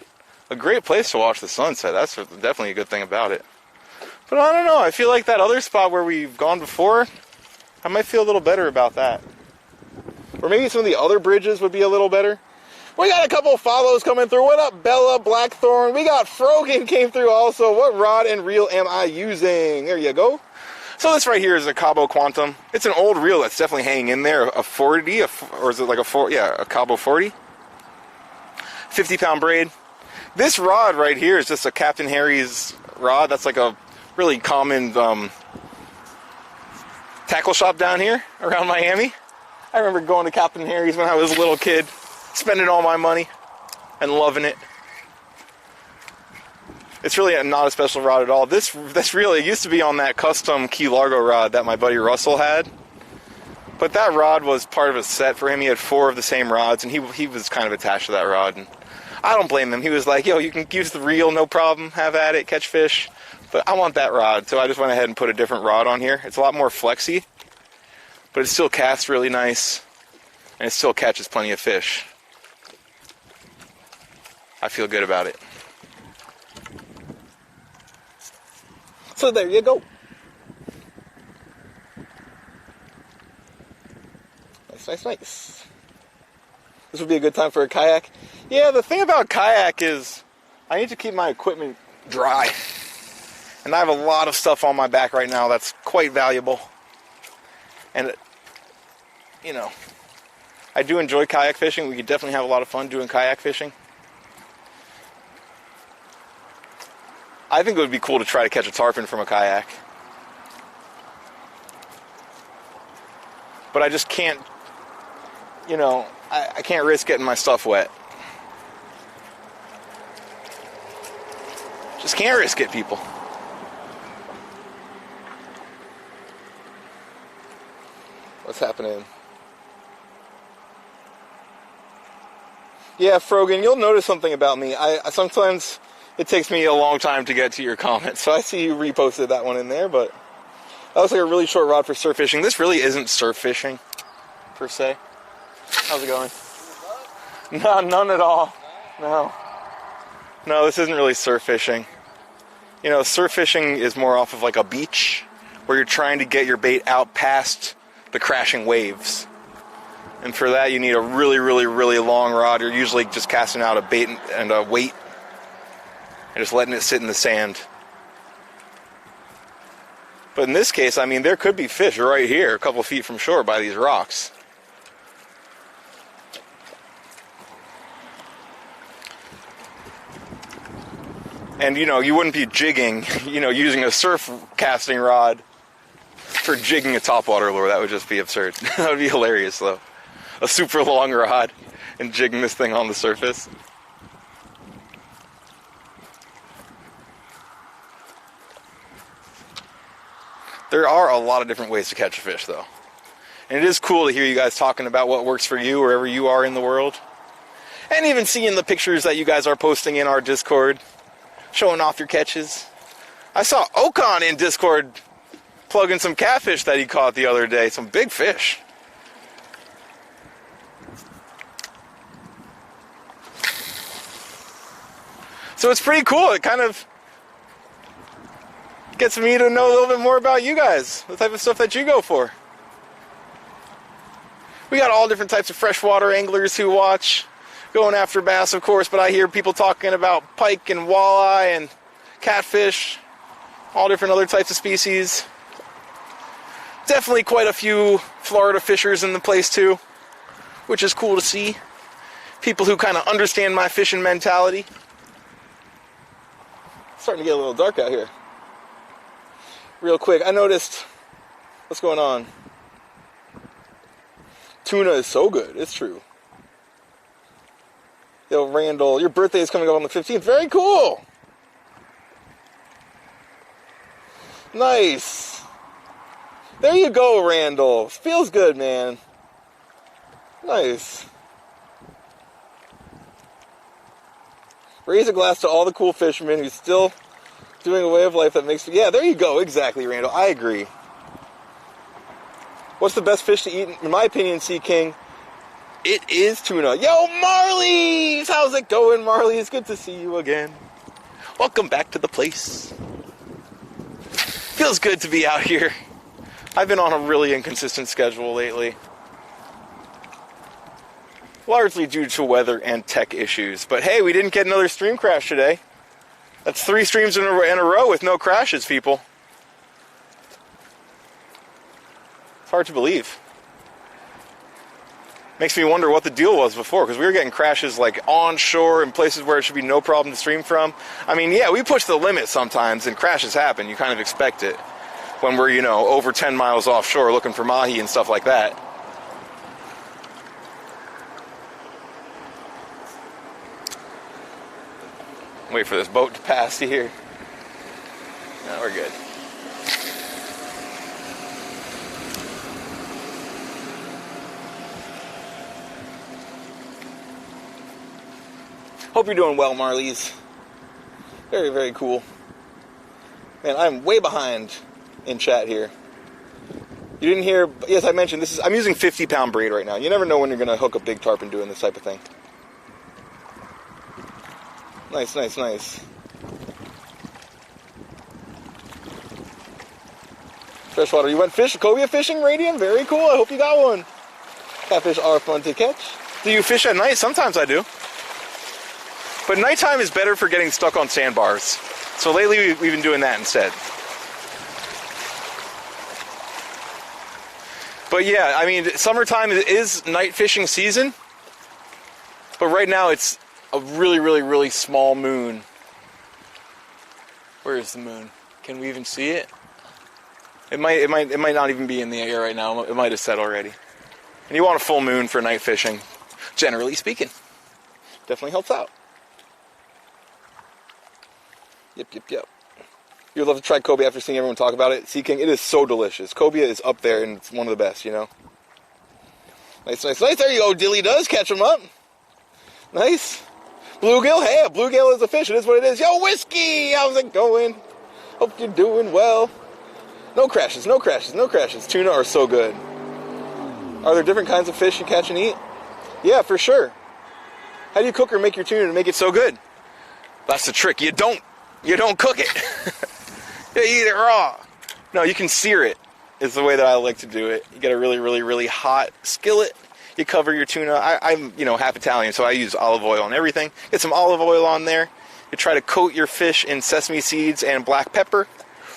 Speaker 1: A great place to watch the sunset. That's definitely a good thing about it. But I don't know. I feel like that other spot where we've gone before, I might feel a little better about that. Or maybe some of the other bridges would be a little better. We got a couple of follows coming through. What up, Bella Blackthorn? We got Frogan came through also. What rod and reel am I using? There you go. So this right here is a Cabo Quantum. It's an old reel that's definitely hanging in there. A 40, or is it like a 4? Yeah, a Cabo 40. 50-pound braid. This rod right here is just a Captain Harry's rod. That's like a really common tackle shop down here around Miami. I remember going to Captain Harry's when I was a little kid, spending all my money and loving it. It's really not a special rod at all. This really, it used to be on that custom Key Largo rod that my buddy Russell had. But that rod was part of a set for him. He had 4 of the same rods, and he was kind of attached to that rod. And I don't blame him. He was like, yo, you can use the reel, no problem. Have at it, catch fish. But I want that rod, so I just went ahead and put a different rod on here. It's a lot more flexy, but it still casts really nice, and it still catches plenty of fish. I feel good about it. So there you go. Nice. This would be a good time for a kayak. Yeah, the thing about kayak is I need to keep my equipment dry. And I have a lot of stuff on my back right now that's quite valuable. And, you know, I do enjoy kayak fishing. We could definitely have a lot of fun doing kayak fishing. I think it would be cool to try to catch a tarpon from a kayak. But I just can't, you know, I can't risk getting my stuff wet. Just can't risk it, people. What's happening? Yeah, Frogan, you'll notice something about me. I sometimes it takes me a long time to get to your comments. So I see you reposted that one in there, but that looks like a really short rod for surf fishing. This really isn't surf fishing, per se. How's it going? No, none at all. No, this isn't really surf fishing. You know, surf fishing is more off of like a beach where you're trying to get your bait out past the crashing waves. And for that, you need a really, really, really long rod. You're usually just casting out a bait and a weight and just letting it sit in the sand. But in this case, I mean, there could be fish right here, a couple feet from shore by these rocks. And, you know, you wouldn't be jigging, you know, using a surf casting rod for jigging a topwater lure. That would just be absurd. That would be hilarious, though. A super long rod and jigging this thing on the surface. There are a lot of different ways to catch a fish, though. And it is cool to hear you guys talking about what works for you wherever you are in the world. And even seeing the pictures that you guys are posting in our Discord, showing off your catches. I saw Okan in Discord plugging some catfish that he caught the other day. Some big fish. So it's pretty cool. It kind of gets me to know a little bit more about you guys, the type of stuff that you go for. We got all different types of freshwater anglers who watch, going after bass, of course, but I hear people talking about pike and walleye and catfish, all different other types of species. Definitely quite a few Florida fishers in the place too, which is cool to see. People who kind of understand my fishing mentality. It's starting to get a little dark out here. Real quick, I noticed, what's going on? Tuna is so good, it's true. Yo, Randall, your birthday is coming up on the 15th. Very cool. Nice. There you go, Randall. Feels good, man. Nice. Raise a glass to all the cool fishermen who's still doing a way of life that makes... Yeah, there you go. Exactly, Randall. I agree. What's the best fish to eat? In my opinion, Sea King, it is tuna. Yo, Marlies! How's it going, Marley? It's good to see you again. Welcome back to the place. Feels good to be out here. I've been on a really inconsistent schedule lately. Largely due to weather and tech issues. But hey, we didn't get another stream crash today. That's 3 streams in a row with no crashes, people. It's hard to believe. Makes me wonder what the deal was before, because we were getting crashes like onshore in places where it should be no problem to stream from. I mean, yeah, we push the limit sometimes and crashes happen. You kind of expect it when we're, you know, over 10 miles offshore looking for mahi and stuff like that. Wait for this boat to pass here. No, we're good. Hope you're doing well, Marlies. Very, very cool. Man, I'm way behind in chat here. You didn't hear, yes, I mentioned this is, I'm using 50-pound braid right now. You never know when you're going to hook a big tarpon doing this type of thing. Nice, nice, nice. Freshwater, you went cobia fishing, Radium? Very cool, I hope you got one. Catfish are fun to catch. Do you fish at night? Sometimes I do. But nighttime is better for getting stuck on sandbars. So lately we've been doing that instead. But yeah, I mean, summertime is night fishing season. But right now it's a really, really, really small moon. Where is the moon? Can we even see it? It might not even be in the air right now. It might have set already. And you want a full moon for night fishing, generally speaking. Definitely helps out. Yep, yep, yep. You'd love to try cobia after seeing everyone talk about it. Sea King, it is so delicious. Cobia is up there and it's one of the best, you know. Nice, nice, nice. There you go. Dilly does catch them up. Nice. Bluegill, hey, a bluegill is a fish. It is what it is. Yo, Whiskey, how's it going? Hope you're doing well. No crashes, no crashes, no crashes. Tuna are so good. Are there different kinds of fish you catch and eat? Yeah, for sure. How do you cook or make your tuna to make it so good? That's the trick. You don't cook it. You eat it raw. No, you can sear it, is the way that I like to do it. You get a really, really, really hot skillet. You cover your tuna. I'm, half Italian, so I use olive oil on everything. Get some olive oil on there. You try to coat your fish in sesame seeds and black pepper.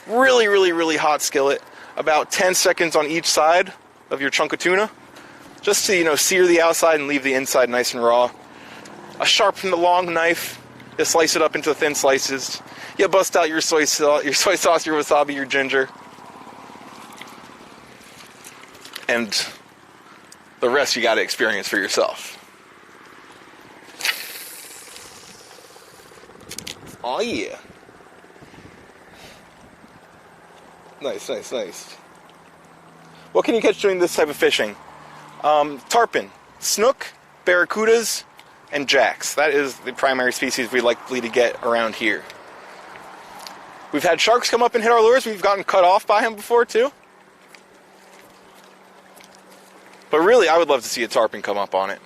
Speaker 1: Really, really, really hot skillet. About 10 seconds on each side of your chunk of tuna. Just to, sear the outside and leave the inside nice and raw. A sharp and long knife. You slice it up into thin slices. You bust out your soy sauce, your wasabi, your ginger. And the rest you got to experience for yourself. Oh yeah. Nice, nice, nice. What can you catch doing this type of fishing? Tarpon, snook, barracudas, and jacks. That is the primary species we're likely to get around here. We've had sharks come up and hit our lures. We've gotten cut off by them before too. But really, I would love to see a tarpon come up on it.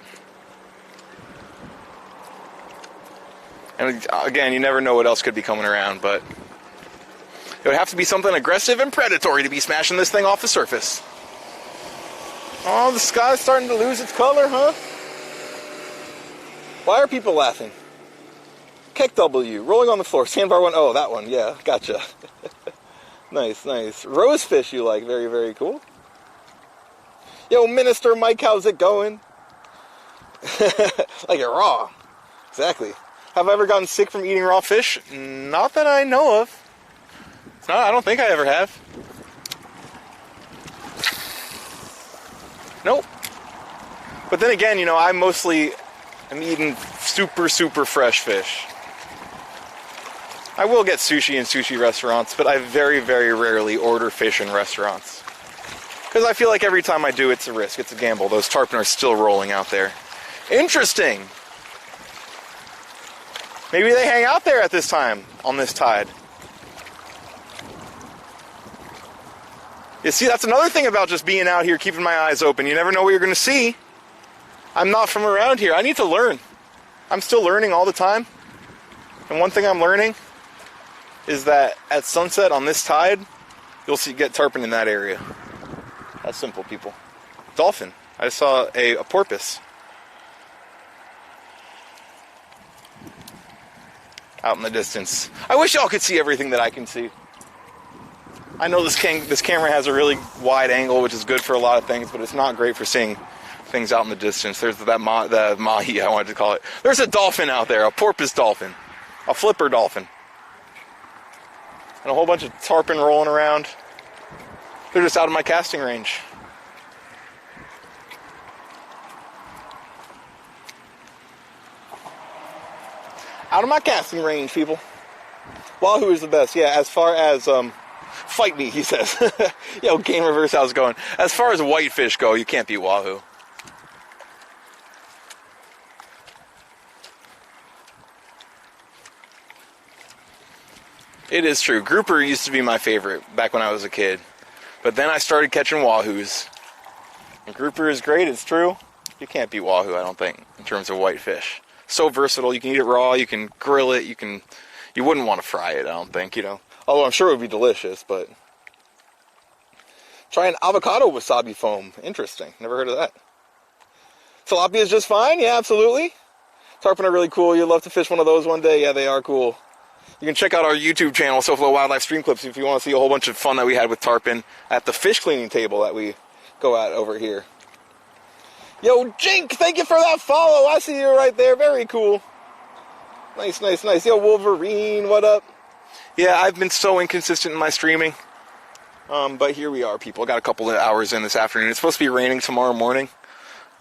Speaker 1: And again, you never know what else could be coming around, but it would have to be something aggressive and predatory to be smashing this thing off the surface. Oh, the sky's starting to lose its color, huh? Why are people laughing? Keck W, rolling on the floor, sandbar one. Oh, that one, yeah, gotcha. Nice, nice. Rosefish you like, very, very cool. Yo, Minister Mike, how's it going? Like it raw. Exactly. Have I ever gotten sick from eating raw fish? Not that I know of. No, I don't think I ever have. Nope. But then again, I mostly am eating super, super fresh fish. I will get sushi in sushi restaurants, but I very, very rarely order fish in restaurants. Because I feel like every time I do, it's a risk, it's a gamble. Those tarpon are still rolling out there. Interesting. Maybe they hang out there at this time, on this tide. You see, that's another thing about just being out here, keeping my eyes open. You never know what you're going to see. I'm not from around here. I need to learn. I'm still learning all the time. And one thing I'm learning is that at sunset on this tide, you'll get tarpon in that area. That's simple, people. Dolphin. I just saw a porpoise. Out in the distance. I wish y'all could see everything that I can see. I know this camera has a really wide angle, which is good for a lot of things, but it's not great for seeing things out in the distance. There's the mahi, I wanted to call it. There's a dolphin out there, a porpoise dolphin, a flipper dolphin, and a whole bunch of tarpon rolling around. They're just out of my casting range. Out of my casting range, people. Wahoo is the best. Yeah, as far as fight me, he says. Yo, Game Reverse, how's it going? As far as whitefish go, you can't beat wahoo. It is true. Grouper used to be my favorite back when I was a kid. But then I started catching wahoos. And grouper is great, it's true. You can't beat wahoo, I don't think, in terms of white fish. So versatile. You can eat it raw, you can grill it, you wouldn't want to fry it, I don't think, you know. Although I'm sure it would be delicious, but... Try an avocado wasabi foam. Interesting. Never heard of that. Tilapia is just fine? Yeah, absolutely. Tarpon are really cool. You'd love to fish one of those one day. Yeah, they are cool. You can check out our YouTube channel, SoFlo Wildlife Stream Clips, if you want to see a whole bunch of fun that we had with tarpon at the fish cleaning table that we go at over here. Yo, Jink, thank you for that follow. I see you right there. Very cool. Nice, nice, nice. Yo, Wolverine, what up? Yeah, I've been so inconsistent in my streaming. But here we are, people. I got a couple of hours in this afternoon. It's supposed to be raining tomorrow morning.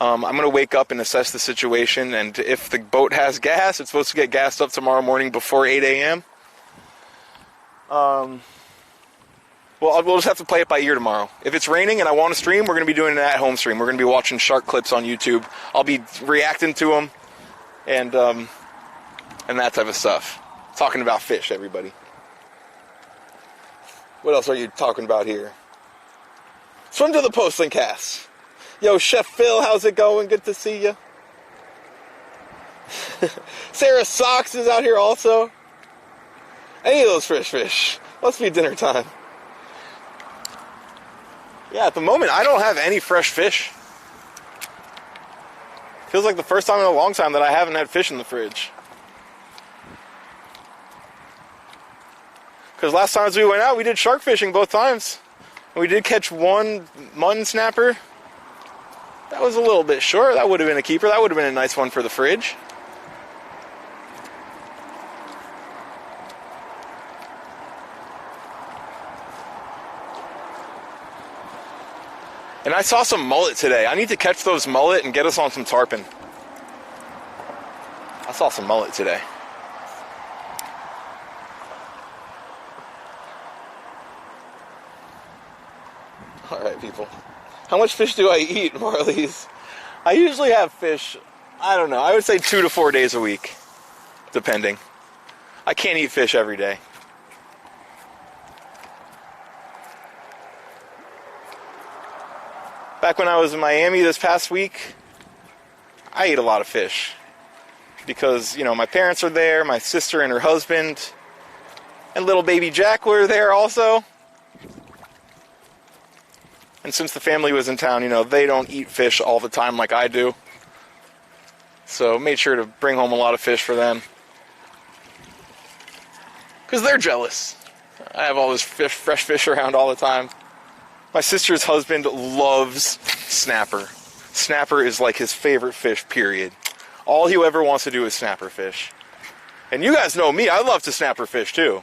Speaker 1: I'm going to wake up and assess the situation, and if the boat has gas, it's supposed to get gassed up tomorrow morning before 8 a.m. Well, we'll just have to play it by ear tomorrow. If it's raining and I want to stream, we're going to be doing an at-home stream. We're going to be watching shark clips on YouTube. I'll be reacting to them and that type of stuff. Talking about fish, everybody. What else are you talking about here? Swim to the post and cast. Yo, Chef Phil, how's it going? Good to see you. Sarah Socks is out here also. Any of those fish. Must be dinner time. Yeah, at the moment, I don't have any fresh fish. Feels like the first time in a long time that I haven't had fish in the fridge. Because last times we went out, we did shark fishing both times. And we did catch one mutton snapper. That was a little bit short. That would have been a keeper. That would have been a nice one for the fridge. And I saw some mullet today. I need to catch those mullet and get us on some tarpon. I saw some mullet today. Alright, people. How much fish do I eat, Marlies? I usually have fish, I don't know, I would say 2 to 4 days a week. Depending. I can't eat fish every day. Back when I was in Miami this past week, I ate a lot of fish. Because, you know, my parents are there, my sister and her husband, and little baby Jack were there also. And since the family was in town, you know, they don't eat fish all the time like I do. So made sure to bring home a lot of fish for them. Because they're jealous. I have all this fish, fresh fish around all the time. My sister's husband loves snapper. Snapper is like his favorite fish, period. All he ever wants to do is snapper fish. And you guys know me, I love to snapper fish too.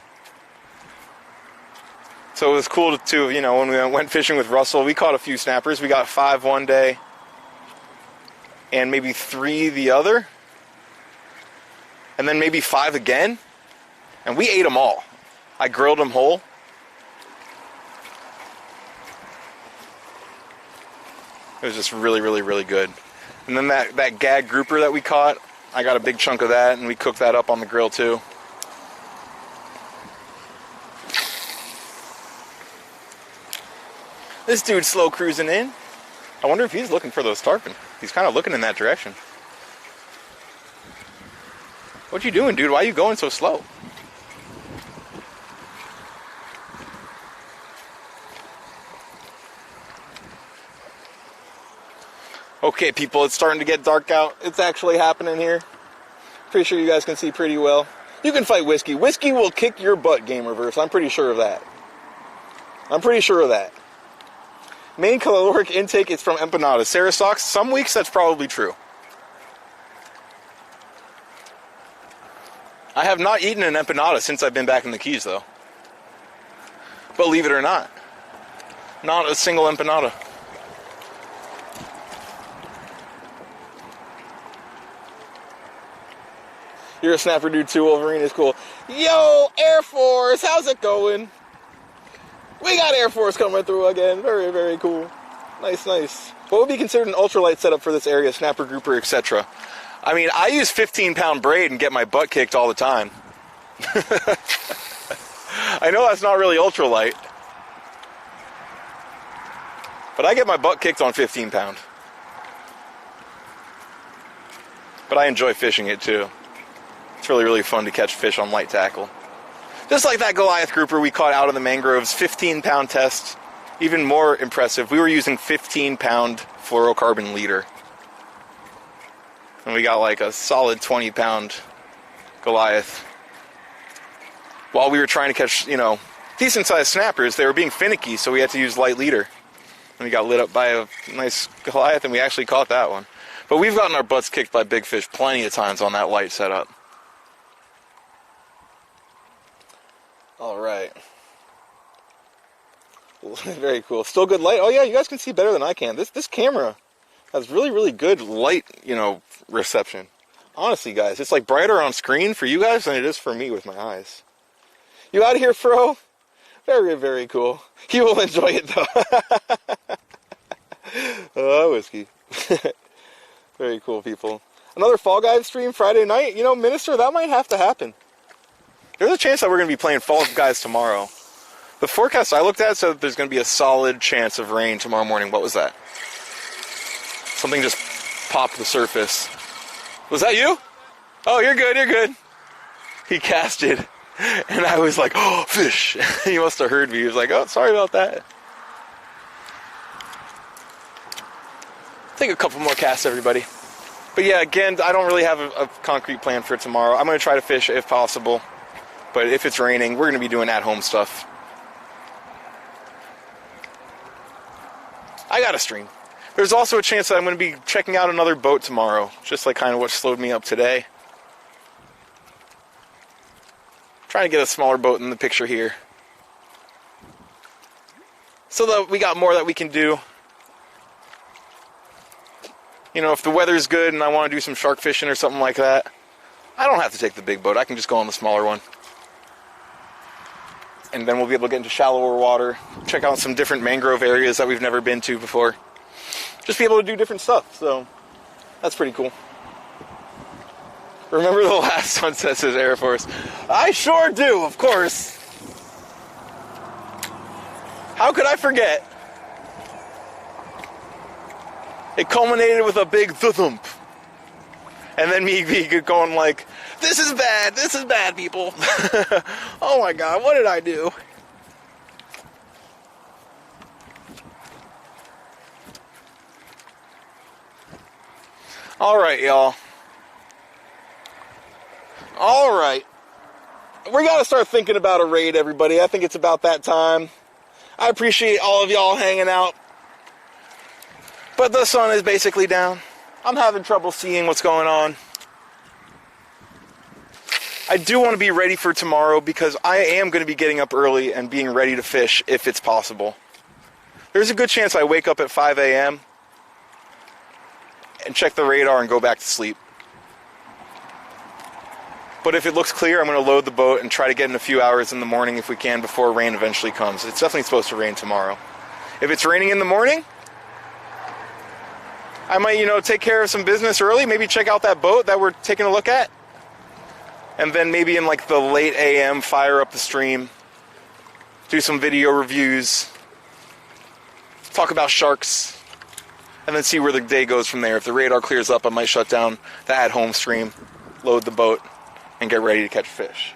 Speaker 1: So it was cool to, you know, when we went fishing with Russell, we caught a few snappers. We got 5 one day and maybe 3 the other. And then maybe 5 again. And we ate them all. I grilled them whole. It was just really, really, really good. And then that gag grouper that we caught, I got a big chunk of that and we cooked that up on the grill too. This dude's slow cruising in. I wonder if he's looking for those tarpon. He's kind of looking in that direction. What you doing, dude? Why are you going so slow? Okay, people, it's starting to get dark out. It's actually happening here. Pretty sure you guys can see pretty well. You can fight Whiskey. Whiskey will kick your butt, Game Reverse. I'm pretty sure of that. I'm pretty sure of that. Main caloric intake is from empanadas. Sarah Socks, some weeks that's probably true. I have not eaten an empanada since I've been back in the Keys, though. Believe it or not. Not a single empanada. You're a snapper dude too, Wolverine is cool. Yo, Air Force, how's it going? We got Air Force coming through again. Very, very cool. Nice, nice. What would be considered an ultralight setup for this area? Snapper, grouper, etc. I mean, I use 15-pound braid and get my butt kicked all the time. I know that's not really ultralight, but I get my butt kicked on 15 pound. But I enjoy fishing it too. It's really, really fun to catch fish on light tackle. Just like that Goliath grouper we caught out in the mangroves, 15 pound test. Even more impressive, we were using 15 pound fluorocarbon leader. And we got like a solid 20 pound Goliath. While we were trying to catch, you know, decent sized snappers, they were being finicky, so we had to use light leader. And we got lit up by a nice Goliath, and we actually caught that one. But we've gotten our butts kicked by big fish plenty of times on that light setup. All right. Very cool. Still good light. Oh yeah, you guys can see better than I can. This camera has really, really good light, you know, reception. Honestly, guys, it's like brighter on screen for you guys than it is for me with my eyes. You out of here, Fro? Very, very cool. You will enjoy it though. Oh, whiskey. Very cool, people. Another Fall Guys stream Friday night. You know, Minister, that might have to happen. There's a chance that we're going to be playing Fall Guys tomorrow. The forecast I looked at said that there's going to be a solid chance of rain tomorrow morning. What was that? Something just popped the surface. Was that you? Oh, you're good, you're good. He casted, and I was like, oh, fish. He must have heard me. He was like, oh, sorry about that. Take a couple more casts, everybody. But yeah, again, I don't really have a concrete plan for tomorrow. I'm going to try to fish if possible. But if it's raining, we're going to be doing at-home stuff. I got a stream. There's also a chance that I'm going to be checking out another boat tomorrow. Just like kind of what slowed me up today. Trying to get a smaller boat in the picture here. So that we got more that we can do. You know, if the weather's good and I want to do some shark fishing or something like that, I don't have to take the big boat. I can just go on the smaller one. And then we'll be able to get into shallower water, check out some different mangrove areas that we've never been to before. Just be able to do different stuff, so that's pretty cool. Remember the last sunset, says Air Force. I sure do, of course. How could I forget? It culminated with a big thump. And then me going like, this is bad, people. Oh my God, what did I do? All right, y'all. All right. We got to start thinking about a raid, everybody. I think it's about that time. I appreciate all of y'all hanging out. But the sun is basically down. I'm having trouble seeing what's going on. I do want to be ready for tomorrow because I am going to be getting up early and being ready to fish if it's possible. There's a good chance I wake up at 5 a.m. and check the radar and go back to sleep. But if it looks clear, I'm going to load the boat and try to get in a few hours in the morning if we can before rain eventually comes. It's definitely supposed to rain tomorrow. If it's raining in the morning, I might, take care of some business early, maybe check out that boat that we're taking a look at. And then maybe in like the late AM, fire up the stream, do some video reviews, talk about sharks, and then see where the day goes from there. If the radar clears up, I might shut down the at-home stream, load the boat, and get ready to catch fish.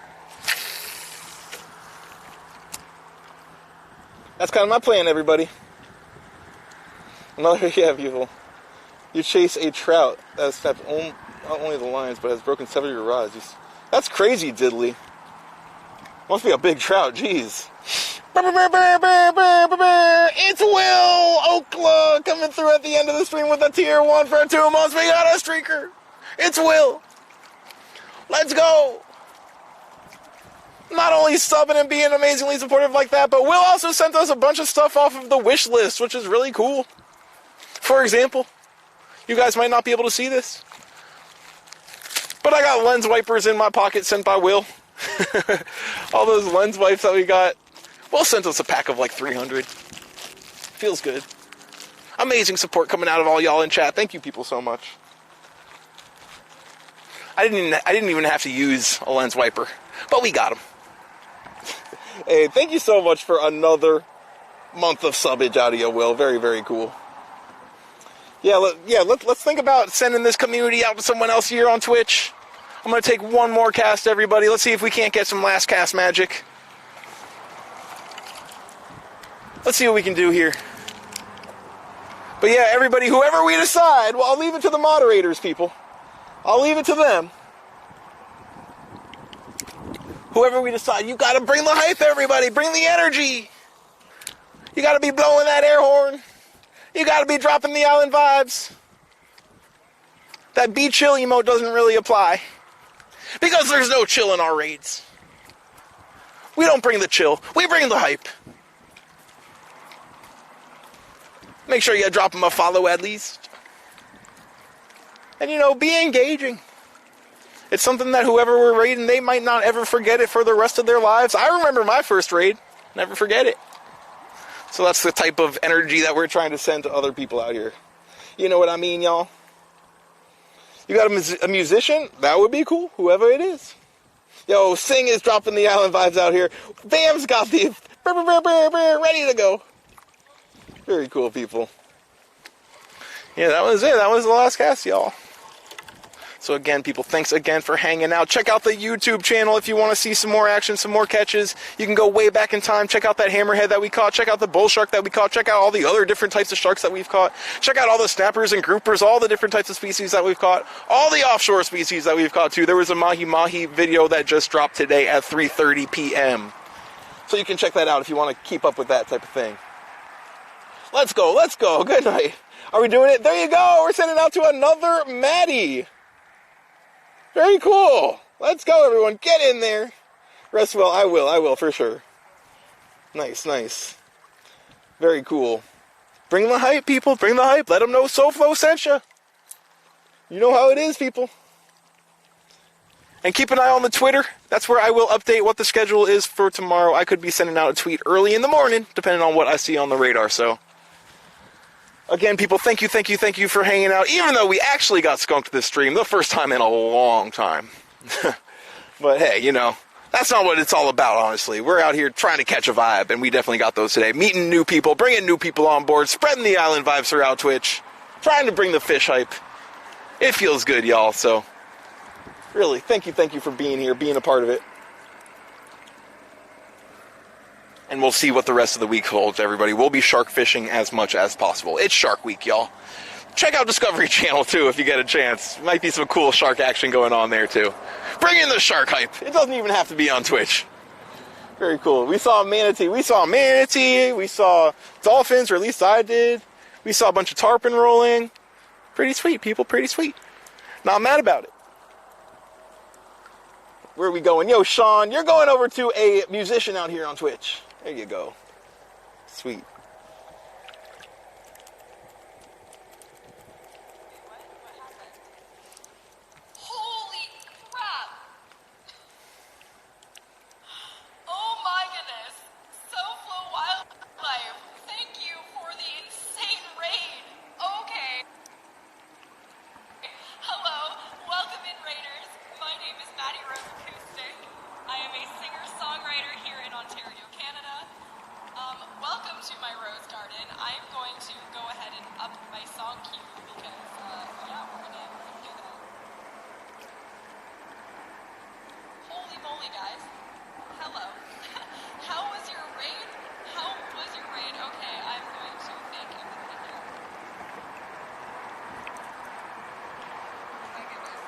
Speaker 1: That's kind of my plan, everybody. Another, people. You chase a trout that has snapped not only the lines, but has broken several of your rods. That's crazy, Diddley. Must be a big trout, jeez. It's Will Okla coming through at the end of the stream with a tier 1 for 2 months. We got a streaker. It's Will. Let's go. Not only subbing and being amazingly supportive like that, but Will also sent us a bunch of stuff off of the wish list, which is really cool. For example, you guys might not be able to see this, but I got lens wipers in my pocket sent by Will. All those lens wipes that we got. Will sent us a pack of like 300. Feels good. Amazing support coming out of all y'all in chat. Thank you people so much. I didn't even have to use a lens wiper, but we got them. Hey, thank you so much for another month of subbage out of you, Will. Very, very cool. Yeah, let's think about sending this community out to someone else here on Twitch. I'm going to take one more cast, everybody. Let's see if we can't get some last cast magic. Let's see what we can do here. But yeah, everybody, whoever we decide, well, I'll leave it to the moderators, people. I'll leave it to them. Whoever we decide, you got to bring the hype, everybody. Bring the energy. You got to be blowing that air horn. You got to be dropping the island vibes. That be chill emote doesn't really apply. Because there's no chill in our raids. We don't bring the chill. We bring the hype. Make sure you drop them a follow at least. And, you know, be engaging. It's something that whoever we're raiding, they might not ever forget it for the rest of their lives. I remember my first raid. Never forget it. So that's the type of energy that we're trying to send to other people out here. You know what I mean, y'all? You got a musician? That would be cool, whoever it is. Yo, Sing is dropping the island vibes out here. Bam's got the ready to go. Very cool, people. Yeah, that was it. That was the last cast, y'all. So again, people, thanks again for hanging out. Check out the YouTube channel if you want to see some more action, some more catches. You can go way back in time. Check out that hammerhead that we caught. Check out the bull shark that we caught. Check out all the other different types of sharks that we've caught. Check out all the snappers and groupers, all the different types of species that we've caught. All the offshore species that we've caught, too. There was a mahi-mahi video that just dropped today at 3:30 p.m. So you can check that out if you want to keep up with that type of thing. Let's go. Let's go. Good night. Are we doing it? There you go. We're sending out to another Maddie. Very cool. Let's go, everyone. Get in there. Rest well. I will, for sure. Nice, nice. Very cool. Bring the hype, people. Bring the hype. Let them know SoFlo sent you. You know how it is, people. And keep an eye on the Twitter. That's where I will update what the schedule is for tomorrow. I could be sending out a tweet early in the morning, depending on what I see on the radar, so... Again, people, thank you for hanging out. Even though we actually got skunked this stream, the first time in a long time. But hey, you know, that's not what it's all about, honestly. We're out here trying to catch a vibe, and we definitely got those today. Meeting new people, bringing new people on board, spreading the island vibes throughout Twitch, trying to bring the fish hype. It feels good, y'all, so really, thank you for being here, being a part of it. And we'll see what the rest of the week holds, everybody. We'll be shark fishing as much as possible. It's Shark Week, y'all. Check out Discovery Channel, too, if you get a chance. Might be some cool shark action going on there, too. Bring in the shark hype. It doesn't even have to be on Twitch. Very cool. We saw a manatee. We saw dolphins, or at least I did. We saw a bunch of tarpon rolling. Pretty sweet, people. Pretty sweet. Not mad about it. Where are we going? Yo, Sean, you're going over to a musician out here on Twitch. There you go. Sweet.
Speaker 2: What happened? Holy crap! Oh my goodness! SoFlo Wildlife, thank you for the insane raid! Okay. Hello, welcome in raiders. My name is Maddie Rose Acoustic. I am a singer-songwriter here in Ontario, Canada. Welcome to my rose garden. I am going to go ahead and up my song queue because, yeah, we're gonna do that. Holy moly, guys. Hello. How was your raid? Okay, I'm going to thank everybody here. Oh my goodness.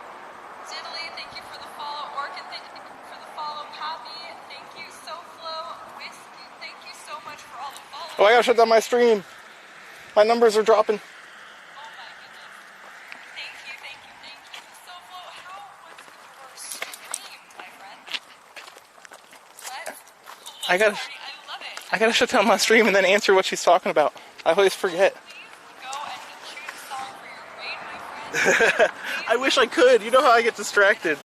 Speaker 2: Diddly, thank you for the follow. Orchid, thank you for the follow. Pappy, thank you. SoFlo, Whiskey, thank you so much for all the follows.
Speaker 1: Oh, I gotta shut down my stream. My numbers are dropping.
Speaker 2: Oh my goodness. Thank you. SoFlo, how was your stream, my friend? What?
Speaker 1: I gotta
Speaker 2: love it.
Speaker 1: I gotta shut down my stream and then answer what she's talking about. I always forget.
Speaker 2: Please go and choose a song for your raid, my friend.
Speaker 1: I wish I could. You know how I get distracted.